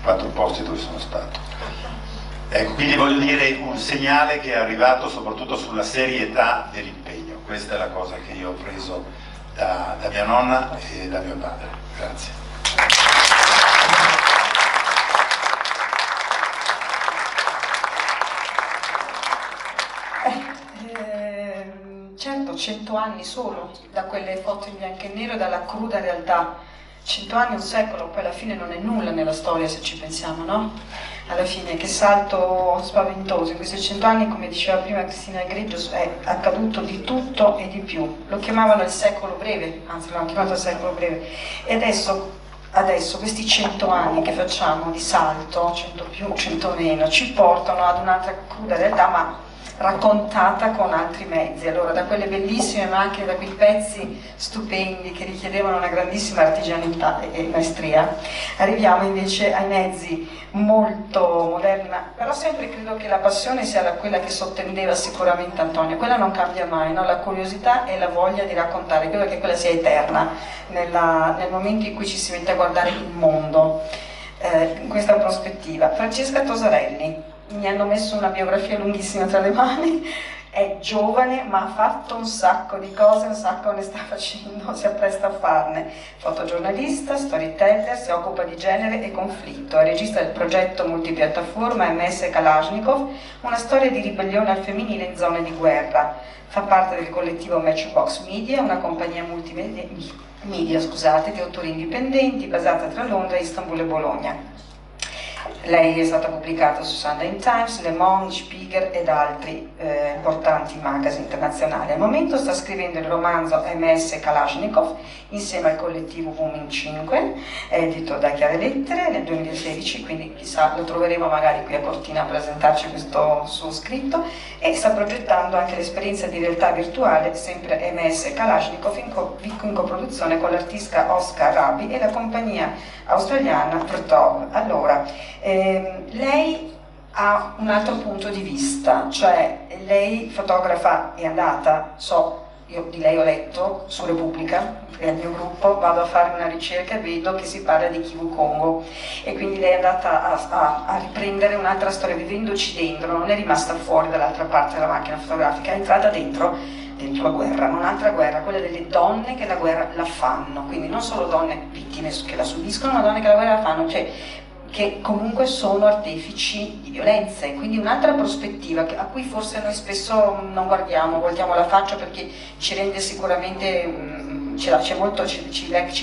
4 posti dove sono stato. Ecco, quindi voglio dire un segnale che è arrivato soprattutto sulla serietà dell'impegno. Questa è la cosa che io ho preso da mia nonna e da mio padre. Grazie. Certo, 100 anni solo da quelle foto in bianco e nero, dalla cruda realtà 100 anni, un secolo, poi alla fine non è nulla nella storia se ci pensiamo, no? Alla fine, che salto spaventoso, in questi 100 anni, come diceva prima Cristina Greggio, è accaduto di tutto e di più. Lo chiamavano il secolo breve, anzi l'hanno chiamato il secolo breve, e adesso questi 100 anni che facciamo di salto, 100 più, 100 meno, ci portano ad un'altra cruda realtà, ma raccontata con altri mezzi. Allora, da quelle bellissime macchine, da quei pezzi stupendi che richiedevano una grandissima artigianità e maestria, arriviamo invece ai mezzi molto moderni, però sempre credo che la passione sia quella che sottendeva sicuramente Antonio, quella non cambia mai, no? La curiosità e la voglia di raccontare, credo che quella sia eterna nel momento in cui ci si mette a guardare il mondo in questa prospettiva. Francesca Tosarelli, mi hanno messo una biografia lunghissima tra le mani, è giovane ma ha fatto un sacco di cose, un sacco ne sta facendo, si appresta a farne. Fotogiornalista, storyteller, si occupa di genere e conflitto, è regista del progetto multipiattaforma MS Kalashnikov, una storia di ribellione al femminile in zone di guerra. Fa parte del collettivo Matchbox Media, una compagnia multimedia di autori indipendenti basata tra Londra, Istanbul e Bologna. Lei è stata pubblicata su Sunday Times, Le Monde, Spiegel ed altri importanti magazine internazionali. Al momento sta scrivendo il romanzo MS Kalashnikov insieme al collettivo Women 5, edito da Chiare Lettere nel 2016, quindi chissà, lo troveremo magari qui a Cortina a presentarci questo suo scritto, e sta progettando anche l'esperienza di realtà virtuale, sempre MS Kalashnikov, in coproduzione con l'artista Oscar Rabi e la compagnia australiana Protov. Allora, lei ha un altro punto di vista, cioè lei fotografa, è andata, io di lei ho letto su Repubblica, che è il mio gruppo, vado a fare una ricerca e vedo che si parla di Kivu Congo, e quindi lei è andata a riprendere un'altra storia, vivendoci dentro, non è rimasta fuori dall'altra parte della macchina fotografica, è entrata dentro la guerra, un'altra guerra, quella delle donne che la guerra la fanno, quindi non solo donne vittime che la subiscono, ma donne che la guerra la fanno, cioè che comunque sono artefici di violenze, quindi un'altra prospettiva a cui forse noi spesso non guardiamo, voltiamo la faccia, perché ci rende sicuramente, ci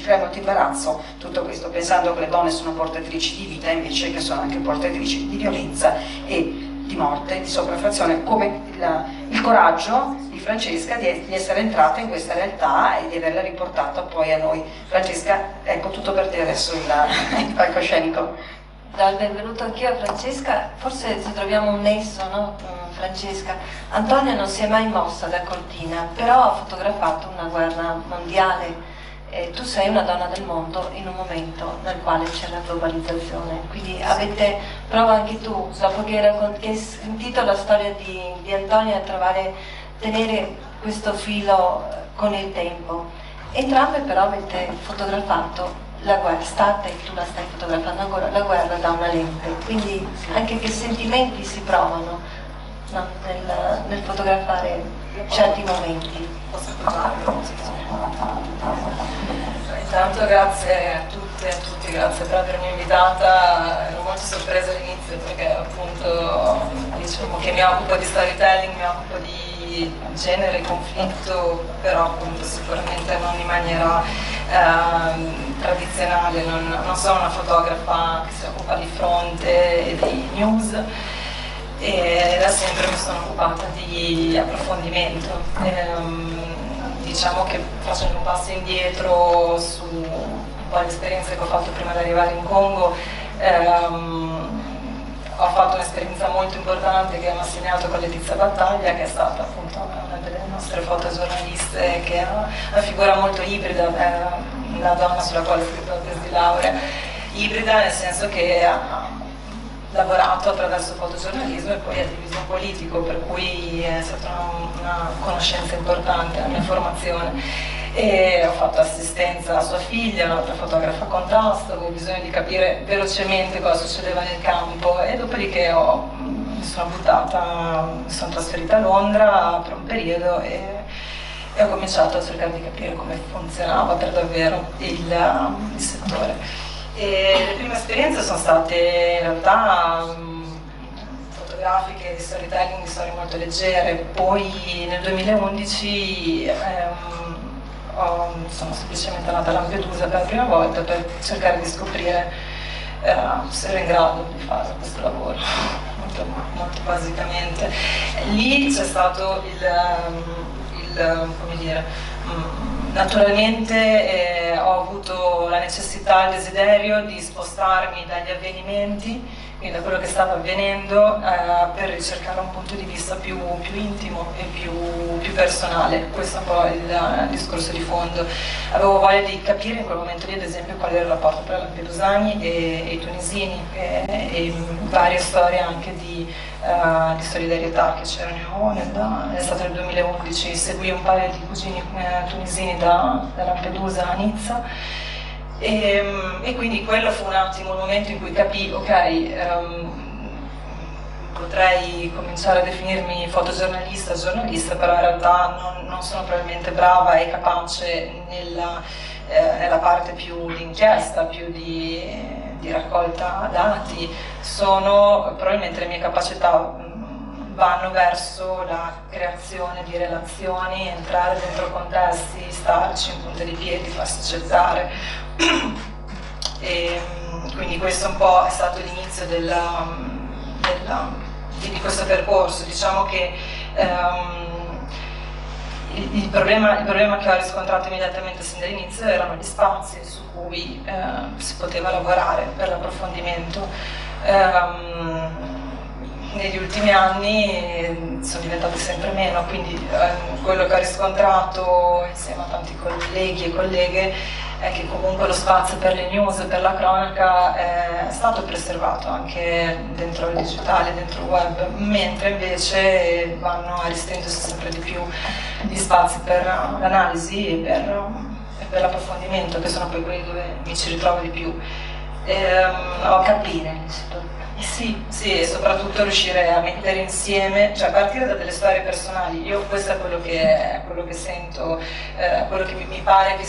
crea molto imbarazzo tutto questo, pensando che le donne sono portatrici di vita, invece che sono anche portatrici di violenza e di morte, di sopraffazione, come il coraggio di Francesca di essere entrata in questa realtà e di averla riportata poi a noi. Francesca, ecco, tutto per te adesso il palcoscenico. Dal benvenuto anch'io a Francesca, forse se troviamo un nesso, no? Francesca, Antonia non si è mai mossa da Cortina, però ha fotografato una guerra mondiale. Tu sei una donna del mondo in un momento nel quale c'è la globalizzazione, quindi prova anche tu, dopo che hai sentito la storia di Antonia, a tenere questo filo con il tempo. Entrambe però avete fotografato la guerra, tu la stai fotografando ancora, la guerra da una lente, quindi anche che sentimenti si provano, no, nel fotografare certi momenti. Intanto grazie a tutte e a tutti, grazie per avermi invitata. Ero molto sorpresa all'inizio perché appunto diciamo che mi occupo di storytelling, mi occupo di genere e conflitto, però appunto sicuramente non in maniera tradizionale, non sono una fotografa che si occupa di fronte e di news, e da sempre mi sono occupata di approfondimento. Diciamo che facendo un passo indietro su un po' le esperienze che ho fatto prima di arrivare in Congo, ho fatto un'esperienza molto importante che mi ha segnato con Letizia Battaglia, che è stata appunto una delle nostre fotogiornaliste, che è una figura molto ibrida, una donna sulla quale ho scritto la tesi di laurea, ibrida nel senso che ha lavorato attraverso il fotogiornalismo e poi attivismo politico, per cui è stata una conoscenza importante nella mia formazione. E ho fatto assistenza a sua figlia, un'altra fotografa a contrasto, avevo bisogno di capire velocemente cosa succedeva nel campo, e dopodiché mi sono trasferita a Londra per un periodo e ho cominciato a cercare di capire come funzionava per davvero il settore. E le prime esperienze sono state in realtà fotografiche, di storytelling, di storie molto leggere. Poi nel 2011 sono semplicemente andata a Lampedusa per la prima volta per cercare di scoprire se ero in grado di fare questo lavoro, molto basicamente. Lì c'è stato come dire, naturalmente ho avuto la necessità, il desiderio di spostarmi dagli avvenimenti, quindi da quello che stava avvenendo, per ricercare un punto di vista più intimo e più personale. Questo è un po' il discorso di fondo. Avevo voglia di capire in quel momento lì, ad esempio, qual era il rapporto tra i lampedusani e i tunisini, e varie storie anche di solidarietà che c'erano nell'estate del 2011. Seguì un paio di cugini tunisini da Lampedusa a Nizza. E quindi quello fu un attimo il momento in cui capii, ok, potrei cominciare a definirmi fotogiornalista, giornalista, però in realtà non sono probabilmente brava e capace nella parte più di inchiesta, più di raccolta dati. Probabilmente le mie capacità vanno verso la creazione di relazioni, entrare dentro contesti, starci in punta di piedi, farsi accettare. E quindi questo un po' è stato l'inizio di questo percorso. Diciamo che il problema che ho riscontrato immediatamente sin dall'inizio erano gli spazi su cui si poteva lavorare per l'approfondimento. Negli ultimi anni sono diventati sempre meno, quindi quello che ho riscontrato insieme a tanti colleghi e colleghe è che comunque lo spazio per le news e per la cronaca è stato preservato anche dentro il digitale, dentro il web, mentre invece vanno a restringersi sempre di più gli spazi per l'analisi e per l'approfondimento, che sono poi quelli dove mi ci ritrovo di più. O capire le situazioni. Sì, e soprattutto riuscire a mettere insieme, cioè a partire da delle storie personali. Io questo è quello che sento, quello che mi pare che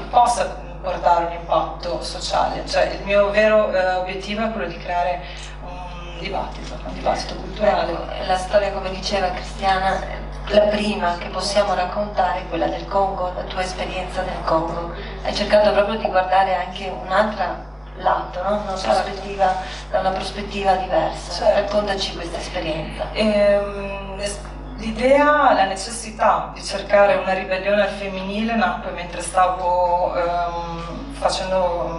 possa portare un impatto sociale. Cioè il mio vero obiettivo è quello di creare un dibattito culturale. Ecco, la storia, come diceva Cristiana, la prima che possiamo raccontare è quella del Congo, la tua esperienza nel Congo. Hai cercato proprio di guardare anche un'altra lato, no? Da una prospettiva diversa. Certo. Raccontaci questa esperienza. L'idea, la necessità di cercare una ribellione al femminile nacque mentre stavo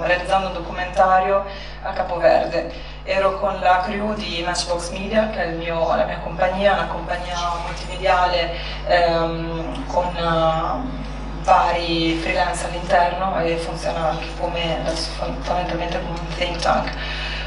realizzando un documentario a Capoverde. Ero con la crew di Matchbox Media, che è la mia compagnia, una compagnia multimediale con vari freelance all'interno, e funziona anche fondamentalmente come un think tank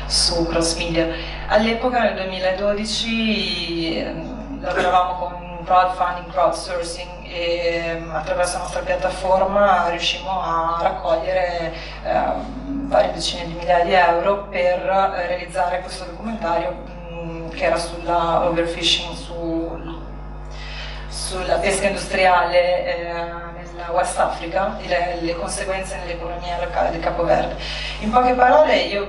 su cross media. All'epoca, nel 2012, lavoravamo con crowdfunding, crowdsourcing, e attraverso la nostra piattaforma riuscimmo a raccogliere varie decine di migliaia di euro per realizzare questo documentario che era sulla overfishing, sulla pesca industriale nella West Africa e le conseguenze nell'economia locale del Capoverde. In poche parole, io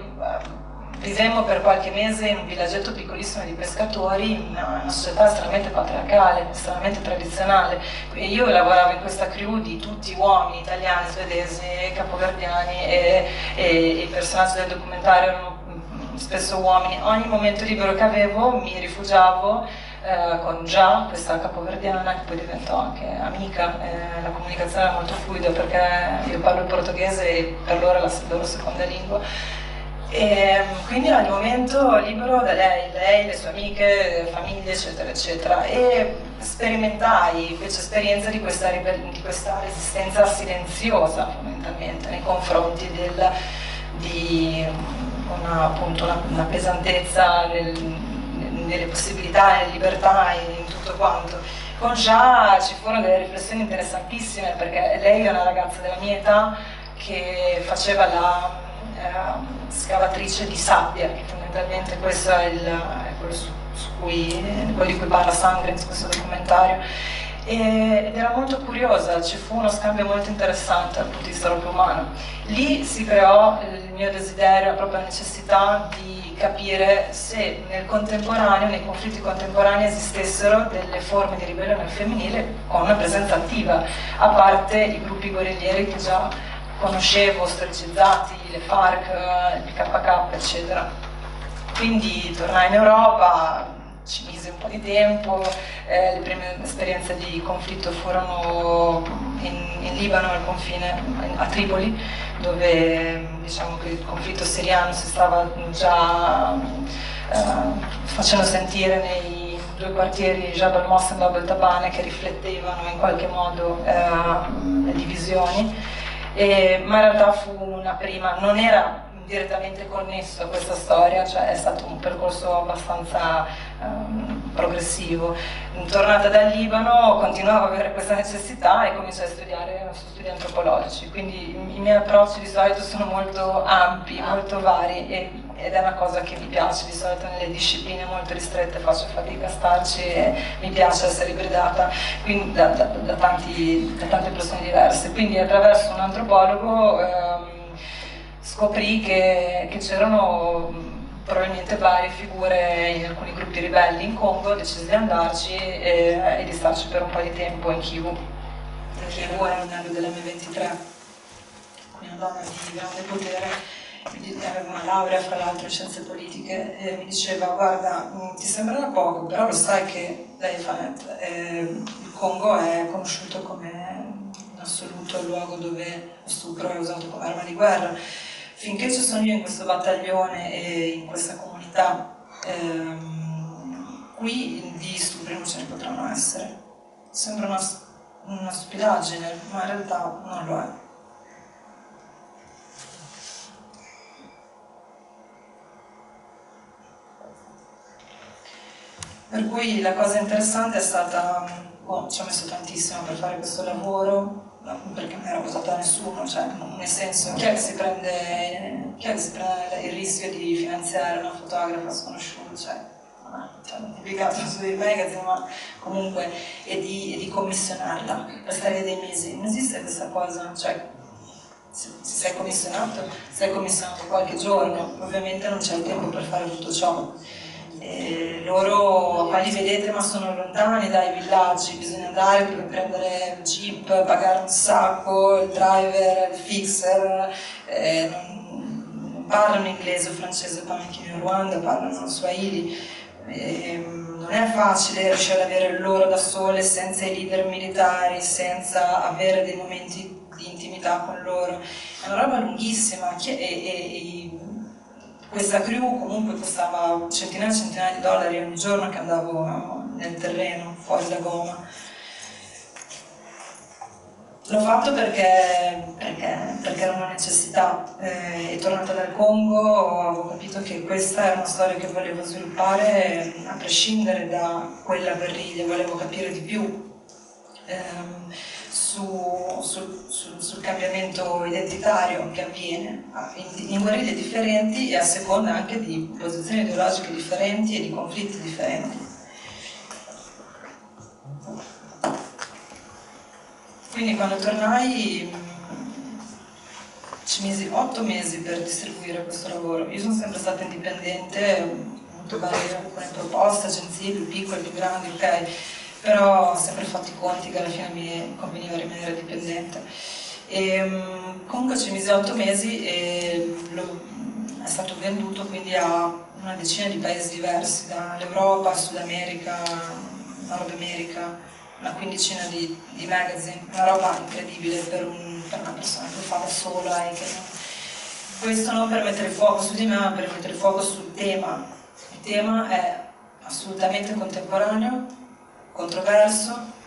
vivemmo per qualche mese in un villaggetto piccolissimo di pescatori, in una società estremamente patriarcale, estremamente tradizionale. Io lavoravo in questa crew di tutti uomini, italiani, svedesi, capoverdiani, e i personaggi del documentario erano spesso uomini. Ogni momento libero che avevo mi rifugiavo con Gia, questa capoverdiana che poi diventò anche amica. La comunicazione era molto fluida perché io parlo il portoghese e per loro è la loro seconda lingua. E quindi ogni momento libero da lei, le sue amiche, famiglie, eccetera, eccetera. E sperimentai questa esperienza di questa resistenza silenziosa, fondamentalmente, nei confronti di una pesantezza nelle possibilità, nelle libertà e in tutto quanto. Con Gia ci furono delle riflessioni interessantissime, perché lei è una ragazza della mia età che faceva la scavatrice di sabbia, che fondamentalmente questo è quello di cui parla Sandra in questo documentario. ed era molto curiosa, ci fu uno scambio molto interessante dal punto di vista proprio umano. Lì si creò il mio desiderio, la propria necessità di capire se nel contemporaneo, nei conflitti contemporanei, esistessero delle forme di ribellione femminile con una presenza attiva, a parte i gruppi guerriglieri che già conoscevo, storicizzati, le FARC, il KK, eccetera. Quindi tornai in Europa, ci mise un po' di tempo, le prime esperienze di conflitto furono in Libano, al confine, a Tripoli, dove diciamo che il conflitto siriano si stava già facendo sentire nei due quartieri Jabal Mossa e Bab el-Tabane, che riflettevano in qualche modo le divisioni, ma in realtà fu una prima, non era direttamente connesso a questa storia, cioè è stato un percorso abbastanza progressivo. Tornata dal Libano continuavo ad avere questa necessità e cominciai a studiare studi antropologici, quindi i miei approcci di solito sono molto ampi, molto vari, ed è una cosa che mi piace. Di solito nelle discipline molto ristrette faccio fatica a starci e mi piace essere ibridata da tante persone diverse, quindi attraverso un antropologo scoprì che c'erano probabilmente varie figure in alcuni gruppi ribelli in Congo, decisi di andarci e di starci per un po' di tempo in Kivu. Kivu è un anno dell'M23, una donna di grande potere, aveva una laurea fra l'altro in scienze politiche, e mi diceva: guarda, ti sembrerà poco, però lo sai che lei fa il Congo è conosciuto come in assoluto il luogo dove lo stupro è usato come arma di guerra. Finché ci sono io in questo battaglione e in questa comunità, qui di stupri non ce ne potranno essere. Sembra una stupidaggine, ma in realtà non lo è. Per cui la cosa interessante è stata, ci ho messo tantissimo per fare questo lavoro, perché non ero accusato da nessuno, cioè, nel senso, chi è che si prende il rischio di finanziare una fotografa sconosciuta, cioè pubblicato su dei magazine, ma comunque, e di commissionarla per stare dei mesi? Non esiste questa cosa, cioè, se sei commissionato qualche giorno, ovviamente non c'è il tempo per fare tutto ciò. Loro qua li vedete, ma sono lontani dai villaggi, bisogna andare per prendere il jeep, pagare un sacco, il driver, il fixer, non parlano inglese o francese, come anche in Ruanda, parlano swahili. Non è facile riuscire ad avere loro da sole, senza i leader militari, senza avere dei momenti di intimità con loro. È una roba lunghissima questa crew comunque costava centinaia e centinaia di dollari ogni giorno che andavo nel terreno, fuori da Goma. L'ho fatto perché era una necessità, e tornata dal Congo avevo capito che questa era una storia che volevo sviluppare a prescindere da quella guerriglia, volevo capire di più sul cambiamento identitario che avviene in guerriglie differenti e a seconda anche di posizioni ideologiche differenti e di conflitti differenti. Quindi quando tornai ci misi 8 mesi per distribuire questo lavoro. Io sono sempre stata indipendente, molto varie, alcune proposte, agenzie più piccole, più grandi, ok, però ho sempre fatto i conti che alla fine mi conveniva rimanere dipendente. Comunque ci misi 8 mesi e è stato venduto quindi a una decina di paesi diversi, dall'Europa, Sud America, Nord America, una quindicina di magazine, una roba incredibile per una persona che lo fa da sola. Questo non per mettere fuoco su di me, ma per mettere fuoco sul tema. Il tema è assolutamente contemporaneo, controverso,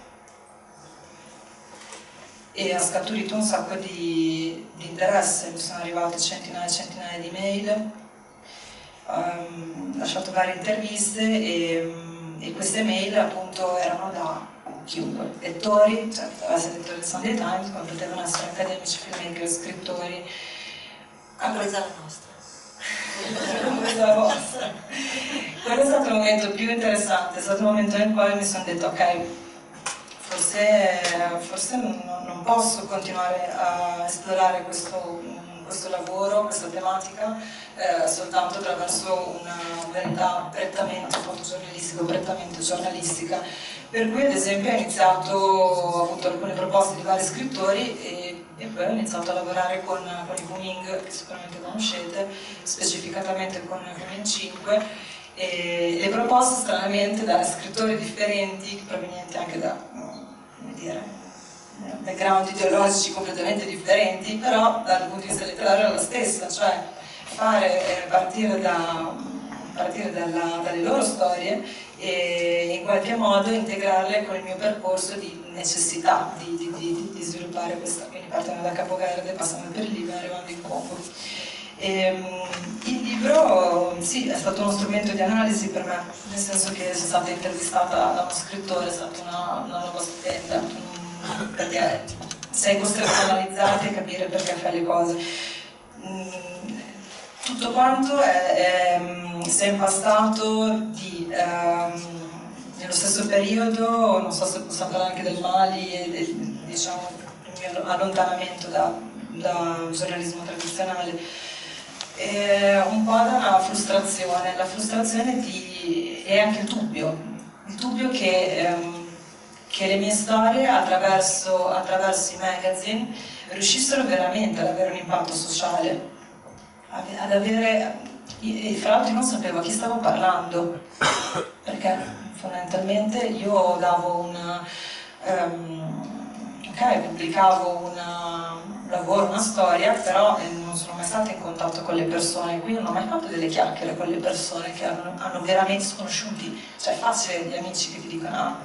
e ha scaturito un sacco di interesse. Mi sono arrivate centinaia e centinaia di mail, ho lasciato varie interviste e queste mail appunto erano da chiunque, lettori, cioè poteva essere lettori del Sunday Times, ma potevano essere accademici, filmmaker, scrittori, compresa la nostra. Compresa la vostra. Quello è stato il momento più interessante, è stato il momento nel quale mi sono detto ok, forse non posso continuare a esplorare questo lavoro, questa tematica, soltanto attraverso una verità prettamente fotogiornalistica o prettamente giornalistica. Per cui ad esempio ho avuto alcune proposte di vari scrittori e poi ho iniziato a lavorare con i Wuming, che sicuramente conoscete, specificatamente con Wuming 5, e le proposte stranamente da scrittori differenti, provenienti anche da, come dire, background ideologici completamente differenti, però dal punto di vista letterario è la stessa, cioè partire dalle loro storie e in qualche modo integrarle con il mio percorso di necessità di sviluppare questa, quindi partendo da Capoverde, passando per Libia, arrivando in Congo. Il libro sì, è stato uno strumento di analisi per me, nel senso che sono stata intervistata da uno scrittore, è stata una roba stupenda, perché sei costretto ad analizzare e capire perché fai le cose. Tutto quanto si è impastato nello stesso periodo, non so se possiamo parlare anche del Mali e diciamo, il mio allontanamento dal giornalismo tradizionale. Un po' da una frustrazione, la frustrazione e anche il dubbio che le mie storie attraverso i magazine riuscissero veramente ad avere un impatto sociale, e fra l'altro io non sapevo a chi stavo parlando, perché fondamentalmente io davo pubblicavo un lavoro, una storia, però non sono mai stata in contatto con le persone, quindi non ho mai fatto delle chiacchiere con le persone che hanno veramente sconosciuti. Cioè è facile gli amici che ti dicono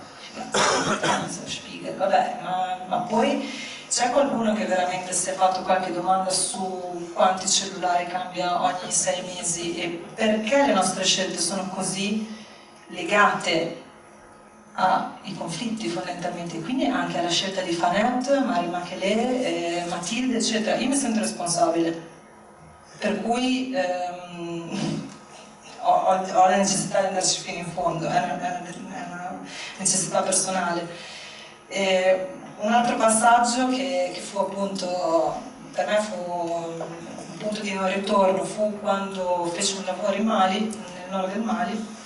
Spiegel, vabbè, ma poi c'è qualcuno che veramente si è fatto qualche domanda su quanti cellulari cambia ogni 6 mesi e perché le nostre scelte sono così legate ai conflitti fondamentalmente, quindi anche alla scelta di Fanet, Marie Makelele, Matilde, eccetera. Io mi sento responsabile, per cui ho la necessità di andarci fino in fondo, è una necessità personale. Un altro passaggio che fu appunto, per me fu un punto di non ritorno, fu quando feci un lavoro in Mali, nel nord del Mali,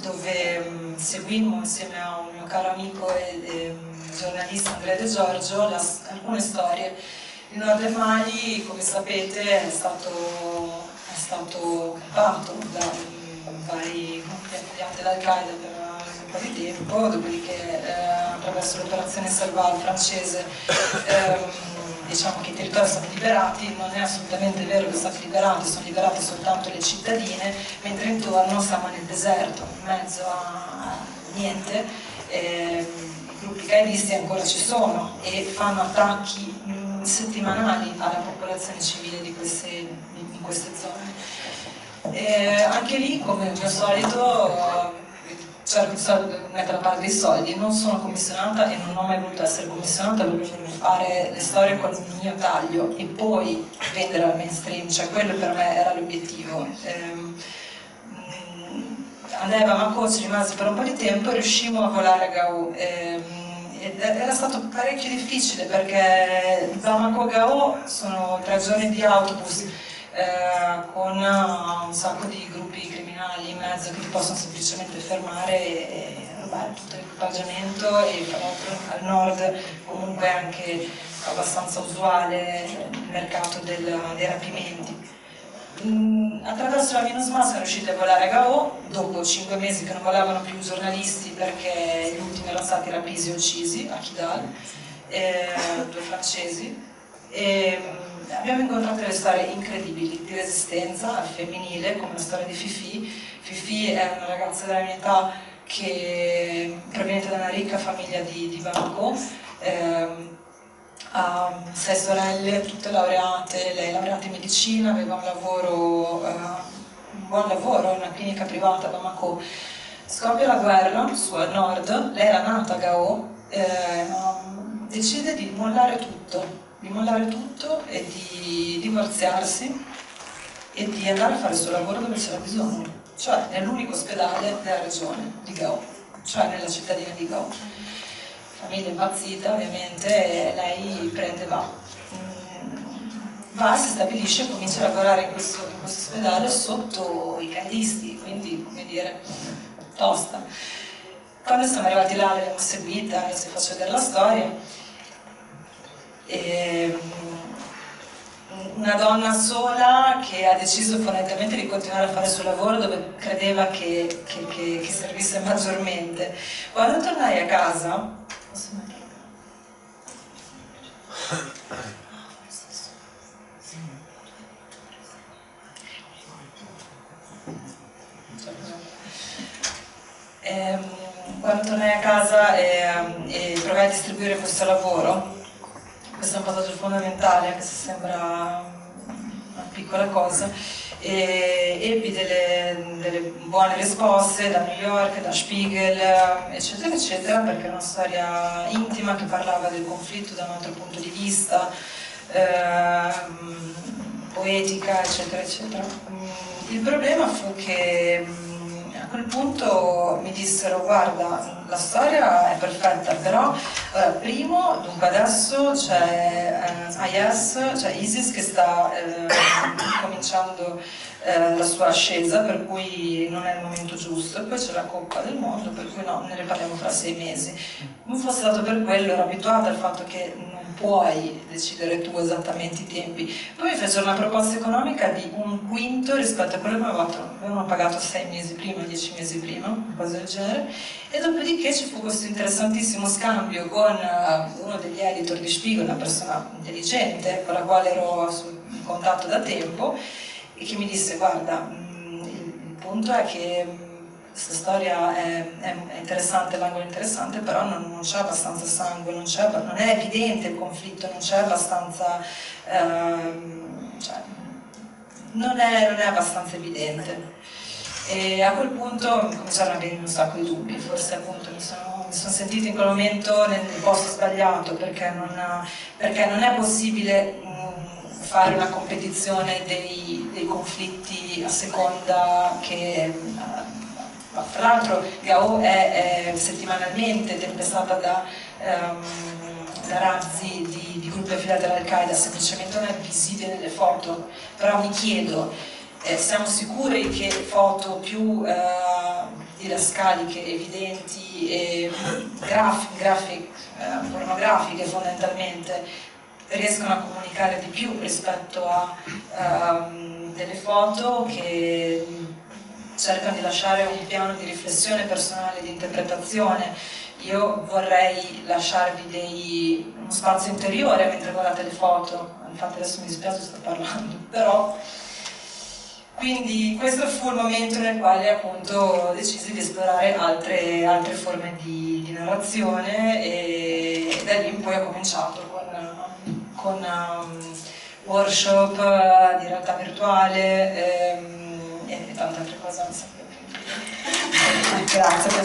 dove seguimmo insieme a un mio caro amico e giornalista Andrea De Giorgio alcune storie. Il nord del Mali, come sapete, è stato occupato da vari gruppi affiliati all'Al-Qaeda per un po' di tempo, dopodiché attraverso l'operazione Serval francese diciamo che i territori sono liberati. Non è assolutamente vero che sono stati liberati, sono liberate soltanto le cittadine, mentre intorno siamo nel deserto, in mezzo a niente. I gruppi qaedisti ancora ci sono e fanno attacchi settimanali alla popolazione civile in queste zone. Anche lì, come al mio solito, cerco di mettere a parte dei soldi. Non sono commissionata e non ho mai voluto essere commissionata per fare le storie con il mio taglio e poi vendere al mainstream, cioè quello per me era l'obiettivo. Andai a Bamako, ci rimasi per un po' di tempo e riuscimmo a volare a Gao. Ed era stato parecchio difficile perché Bamako e Gao sono 3 giorni di autobus con un sacco di gruppi criminali in mezzo che ti possono semplicemente fermare e rubare tutto l'equipaggiamento, e tra l'altro al nord comunque anche abbastanza usuale il mercato dei rapimenti. Attraverso la Minusma sono riusciti a volare a Gao dopo 5 mesi che non volavano più giornalisti perché gli ultimi erano stati rapiti e uccisi a Kidal, 2 francesi. Abbiamo incontrato delle storie incredibili di resistenza al femminile, come la storia di Fifi. Fifi è una ragazza della mia età che proveniente da una ricca famiglia di Bamako, ha 6 sorelle, tutte laureate, lei è laureata in medicina, aveva un buon lavoro in una clinica privata a Bamako. Scoppia la guerra su al nord, lei era nata a Gao, decide di mollare tutto e di divorziarsi e di andare a fare il suo lavoro dove c'era bisogno, cioè nell'unico ospedale della regione di Gao. cioè nella cittadina di Gao. Famiglia impazzita ovviamente, e lei va, si stabilisce e comincia a lavorare in questo ospedale sotto i cadisti, quindi come dire, tosta. Quando siamo arrivati là l'abbiamo seguita, adesso vi faccio vedere la storia. Una donna sola che ha deciso fondamentalmente di continuare a fare il suo lavoro dove credeva che servisse maggiormente. Quando tornai a casa, e provai a distribuire questo lavoro, questo è un passaggio fondamentale, anche se sembra una piccola cosa, e ebbi delle buone risposte da New York, da Spiegel, eccetera eccetera, perché era una storia intima che parlava del conflitto da un altro punto di vista, poetica, eccetera eccetera. Il problema fu che a quel punto mi dissero: guarda, la storia è perfetta, però primo, dunque adesso c'è ISIS che sta cominciando la sua ascesa, per cui non è il momento giusto, e poi c'è la Coppa del Mondo, per cui no, ne riparliamo fra 6 mesi. Non fosse stato per quello, ero abituata al fatto che non puoi decidere tu esattamente i tempi. Poi mi fecero una proposta economica di 1/5 rispetto a quello che avevano pagato 6 mesi prima, 10 mesi prima, una cosa del genere, e dopodiché ci fu questo interessantissimo scambio con uno degli editor di Spiegel, una persona intelligente con la quale ero in contatto da tempo, e che mi disse: guarda, il punto è che questa storia è interessante, l'angolo è interessante, però non c'è abbastanza sangue, non è evidente il conflitto, non c'è abbastanza, non è abbastanza evidente. E a quel punto mi cominciarono a venire un sacco di dubbi, forse appunto mi sono sentita in quel momento nel posto sbagliato, perché non è possibile fare una competizione dei conflitti a seconda che... Tra l'altro Gao è settimanalmente tempestata da razzi di gruppi affiliati all'Al-Qaeda, semplicemente non è visibile nelle foto, però mi chiedo, siamo sicuri che foto più didascaliche, evidenti e pornografiche fondamentalmente riescono a comunicare di più rispetto a delle foto che cercano di lasciare un piano di riflessione personale, di interpretazione. Io vorrei lasciarvi uno spazio interiore mentre guardate le foto, infatti adesso mi dispiace, sto parlando, però... Quindi questo fu il momento nel quale appunto decisi di esplorare altre forme di narrazione, e da lì in poi ho cominciato con workshop di realtà virtuale e tante altre cose, non sapevo più. Grazie per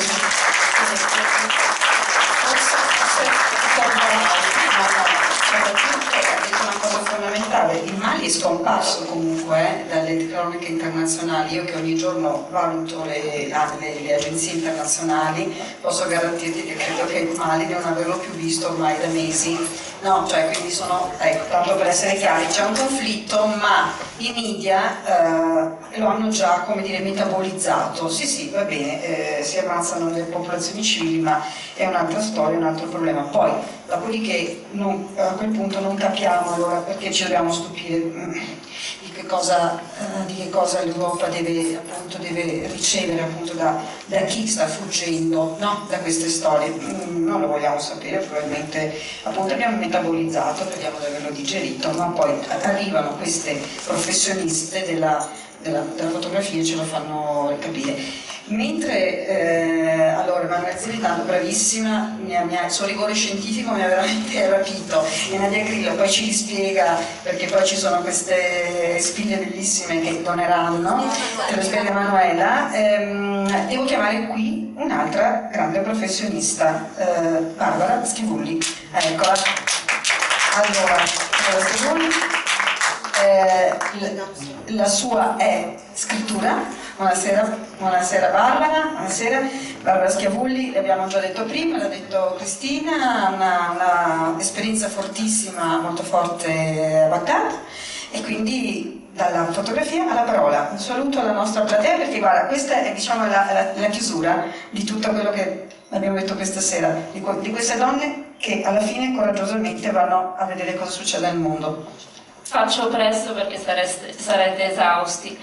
una cosa fondamentale: il Mali è scomparso comunque dalle cronache internazionali. Io che ogni giorno valuto le agenzie internazionali, posso garantirti che credo che il Mali non averlo più visto ormai da mesi. No, cioè, quindi ecco, tanto per essere chiari, c'è un conflitto, ma i media lo hanno già, come dire, metabolizzato. Sì, va bene, si ammazzano le popolazioni civili, ma è un'altra storia, un altro problema. Poi, dopodiché, a quel punto non capiamo allora perché ci dobbiamo stupire di che cosa l'Europa deve ricevere appunto da chi sta fuggendo, no? Da queste storie. Non lo vogliamo sapere, probabilmente appunto abbiamo metabolizzato, crediamo di averlo digerito, ma poi arrivano queste professioniste della fotografia e ce lo fanno capire. Mentre allora Emanuela Zeritano, bravissima, il suo rigore scientifico mi ha veramente rapito, e Nadia Grillo poi ci rispiega, perché poi ci sono queste spille bellissime che doneranno, te lo spiega Emanuela. Devo chiamare qui un'altra grande professionista, Barbara Schivulli. Eccola. Allora, Barbara Schivulli la sua è scrittura. Buonasera Barbara, buonasera. Barbara Schiavulli, l'abbiamo già detto prima, l'ha detto Cristina, una esperienza fortissima, molto forte a Baghdad, e quindi dalla fotografia alla parola. Un saluto alla nostra platea, perché guarda, questa è, diciamo, la chiusura di tutto quello che abbiamo detto questa sera, di queste donne che alla fine coraggiosamente vanno a vedere cosa succede nel mondo. Faccio presto perché sarete esausti.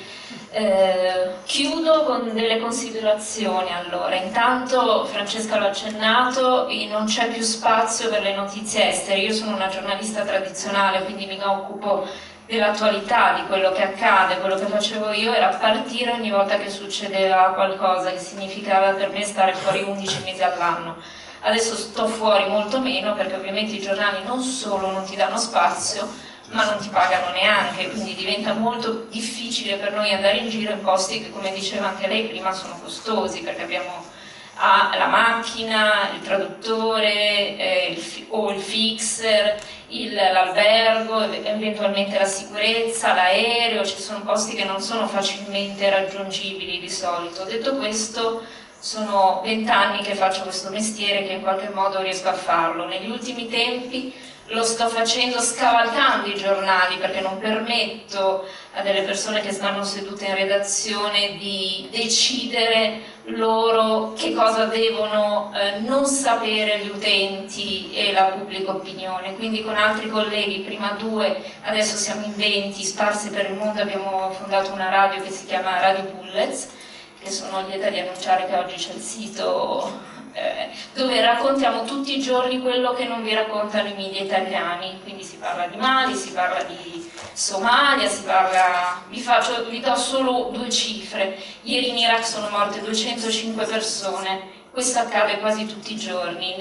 Chiudo con delle considerazioni. Allora, intanto Francesca l'ha accennato, non c'è più spazio per le notizie estere. Io sono una giornalista tradizionale, quindi mi occupo dell'attualità, di quello che accade. Quello che facevo io era partire ogni volta che succedeva qualcosa, che significava per me stare fuori 11 mesi all'anno. Adesso sto fuori molto meno, perché ovviamente i giornali non solo non ti danno spazio, ma non ti pagano neanche, quindi diventa molto difficile per noi andare in giro in posti che, come diceva anche lei prima, sono costosi, perché abbiamo la macchina, il traduttore, o il fixer, l'albergo, eventualmente la sicurezza, l'aereo. Ci sono posti che non sono facilmente raggiungibili di solito. Detto questo, sono 20 anni che faccio questo mestiere, che in qualche modo riesco a farlo. Negli ultimi tempi lo sto facendo scavalcando i giornali, perché non permetto a delle persone che stanno sedute in redazione di decidere loro che cosa devono non sapere gli utenti e la pubblica opinione. Quindi con altri colleghi, prima 2, adesso siamo in 20, sparsi per il mondo, abbiamo fondato una radio che si chiama Radio Bullets, che sono lieta di annunciare che oggi c'è il sito dove raccontiamo tutti i giorni quello che non vi raccontano i media italiani. Quindi si parla di Mali, si parla di Somalia, vi do solo 2 cifre. Ieri in Iraq sono morte 205 persone, questo accade quasi tutti i giorni.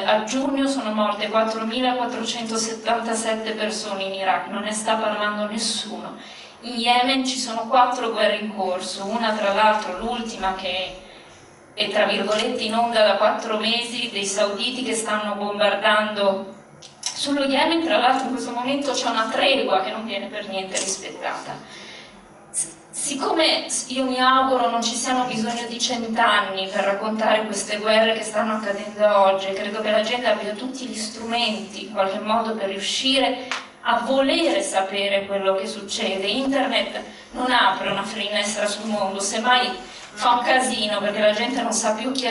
A giugno sono morte 4.477 persone in Iraq, non ne sta parlando nessuno. In Yemen ci sono 4 guerre in corso, una tra l'altro, l'ultima, che è tra virgolette in onda da 4 mesi, dei sauditi che stanno bombardando sullo Yemen. Tra l'altro in questo momento c'è una tregua che non viene per niente rispettata. Siccome io mi auguro non ci siano bisogno di 100 anni per raccontare queste guerre che stanno accadendo oggi, credo che la gente abbia tutti gli strumenti in qualche modo per riuscire a volere sapere quello che succede. Internet non apre una finestra sul mondo, semmai fa un casino, perché la gente non sa più chi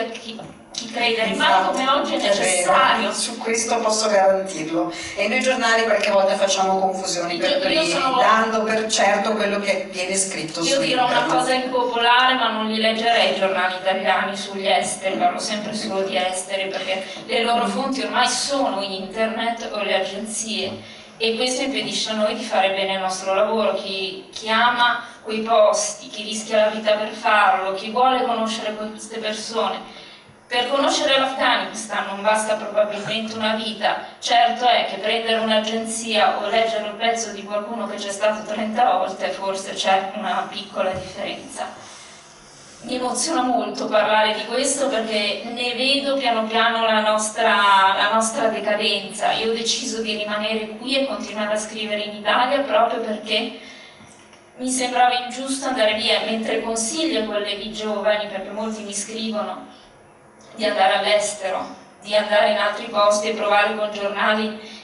credere, ma come oggi è necessario. Vero. Su questo posso garantirlo. E noi giornali qualche volta facciamo confusioni dando per certo quello che viene scritto. Io dirò una cosa impopolare, ma non li leggerei i giornali italiani sugli esteri, parlo sempre solo di esteri, perché le loro fonti ormai sono internet o le agenzie, e questo impedisce a noi di fare bene il nostro lavoro. Chi ama quei posti, chi rischia la vita per farlo, chi vuole conoscere queste persone. Per conoscere l'Afghanistan non basta probabilmente una vita. Certo è che prendere un'agenzia o leggere un pezzo di qualcuno che c'è stato 30 volte, forse c'è una piccola differenza. Mi emoziona molto parlare di questo, perché ne vedo piano piano la nostra decadenza. Io ho deciso di rimanere qui e continuare a scrivere in Italia proprio perché mi sembrava ingiusto andare via, mentre consiglio ai colleghi giovani, perché molti mi scrivono, di andare all'estero, di andare in altri posti e provare con giornali,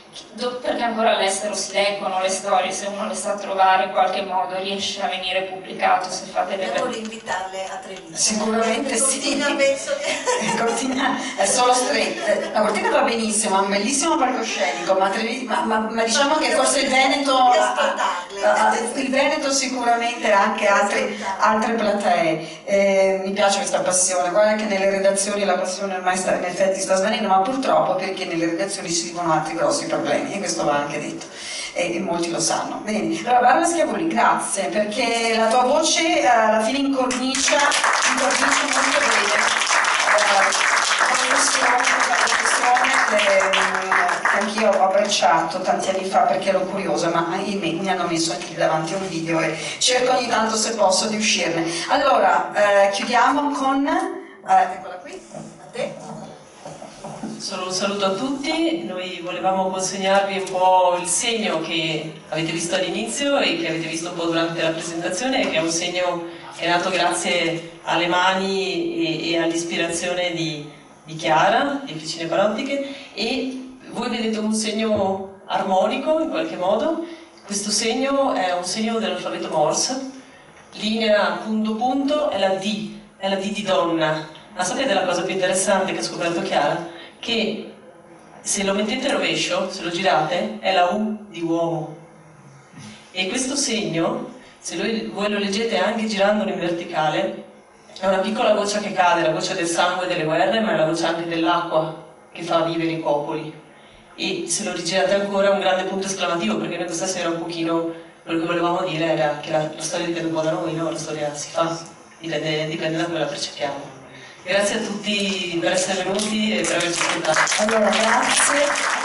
perché ancora all'estero si leggono le storie, se uno le sa trovare in qualche modo riesce a venire pubblicato, se fate le devo invitarle a Treviso. Sicuramente sì. Cortina penso che... Cortina è solo stretta. La Cortina va benissimo, ha un bellissimo palcoscenico, ma diciamo che forse il Veneto sicuramente ha anche altre platee. Mi piace questa passione, guarda che nelle redazioni la passione ormai in effetti sta svanendo, ma purtroppo perché nelle redazioni si vivono altri grossi problemi, e questo va anche detto, e molti lo sanno. Bene, allora Barbara Schiavulli, grazie, perché la tua voce alla fine incornicia molto bene che anch'io ho abbracciato tanti anni fa perché ero curiosa, ma mi hanno messo anche davanti a un video e cerco ogni tanto, se posso, di uscirne. Allora, chiudiamo con... eccola qui, a te. solo un saluto a tutti. Noi volevamo consegnarvi un po' il segno che avete visto all'inizio e che avete visto un po' durante la presentazione, che è un segno che è nato grazie alle mani e all'ispirazione di Chiara, di Officine Parottiche, e voi vedete un segno armonico in qualche modo. Questo segno è un segno dell'alfabeto Morse, linea punto punto è la D di donna. Ma sapete la cosa più interessante che ha scoperto Chiara? Che se lo mettete rovescio, se lo girate, è la U di uomo. E questo segno, se voi lo leggete anche girandolo in verticale, è una piccola goccia che cade, la goccia del sangue delle guerre, ma è la goccia anche dell'acqua che fa vivere i popoli. E se lo rigirate ancora è un grande punto esclamativo, perché noi questa sera un pochino quello che volevamo dire era che la storia dipende un po' da noi, no? La storia si fa, dipende da come la percepiamo. Grazie a tutti per essere venuti e per averci ascoltato. Allora, grazie.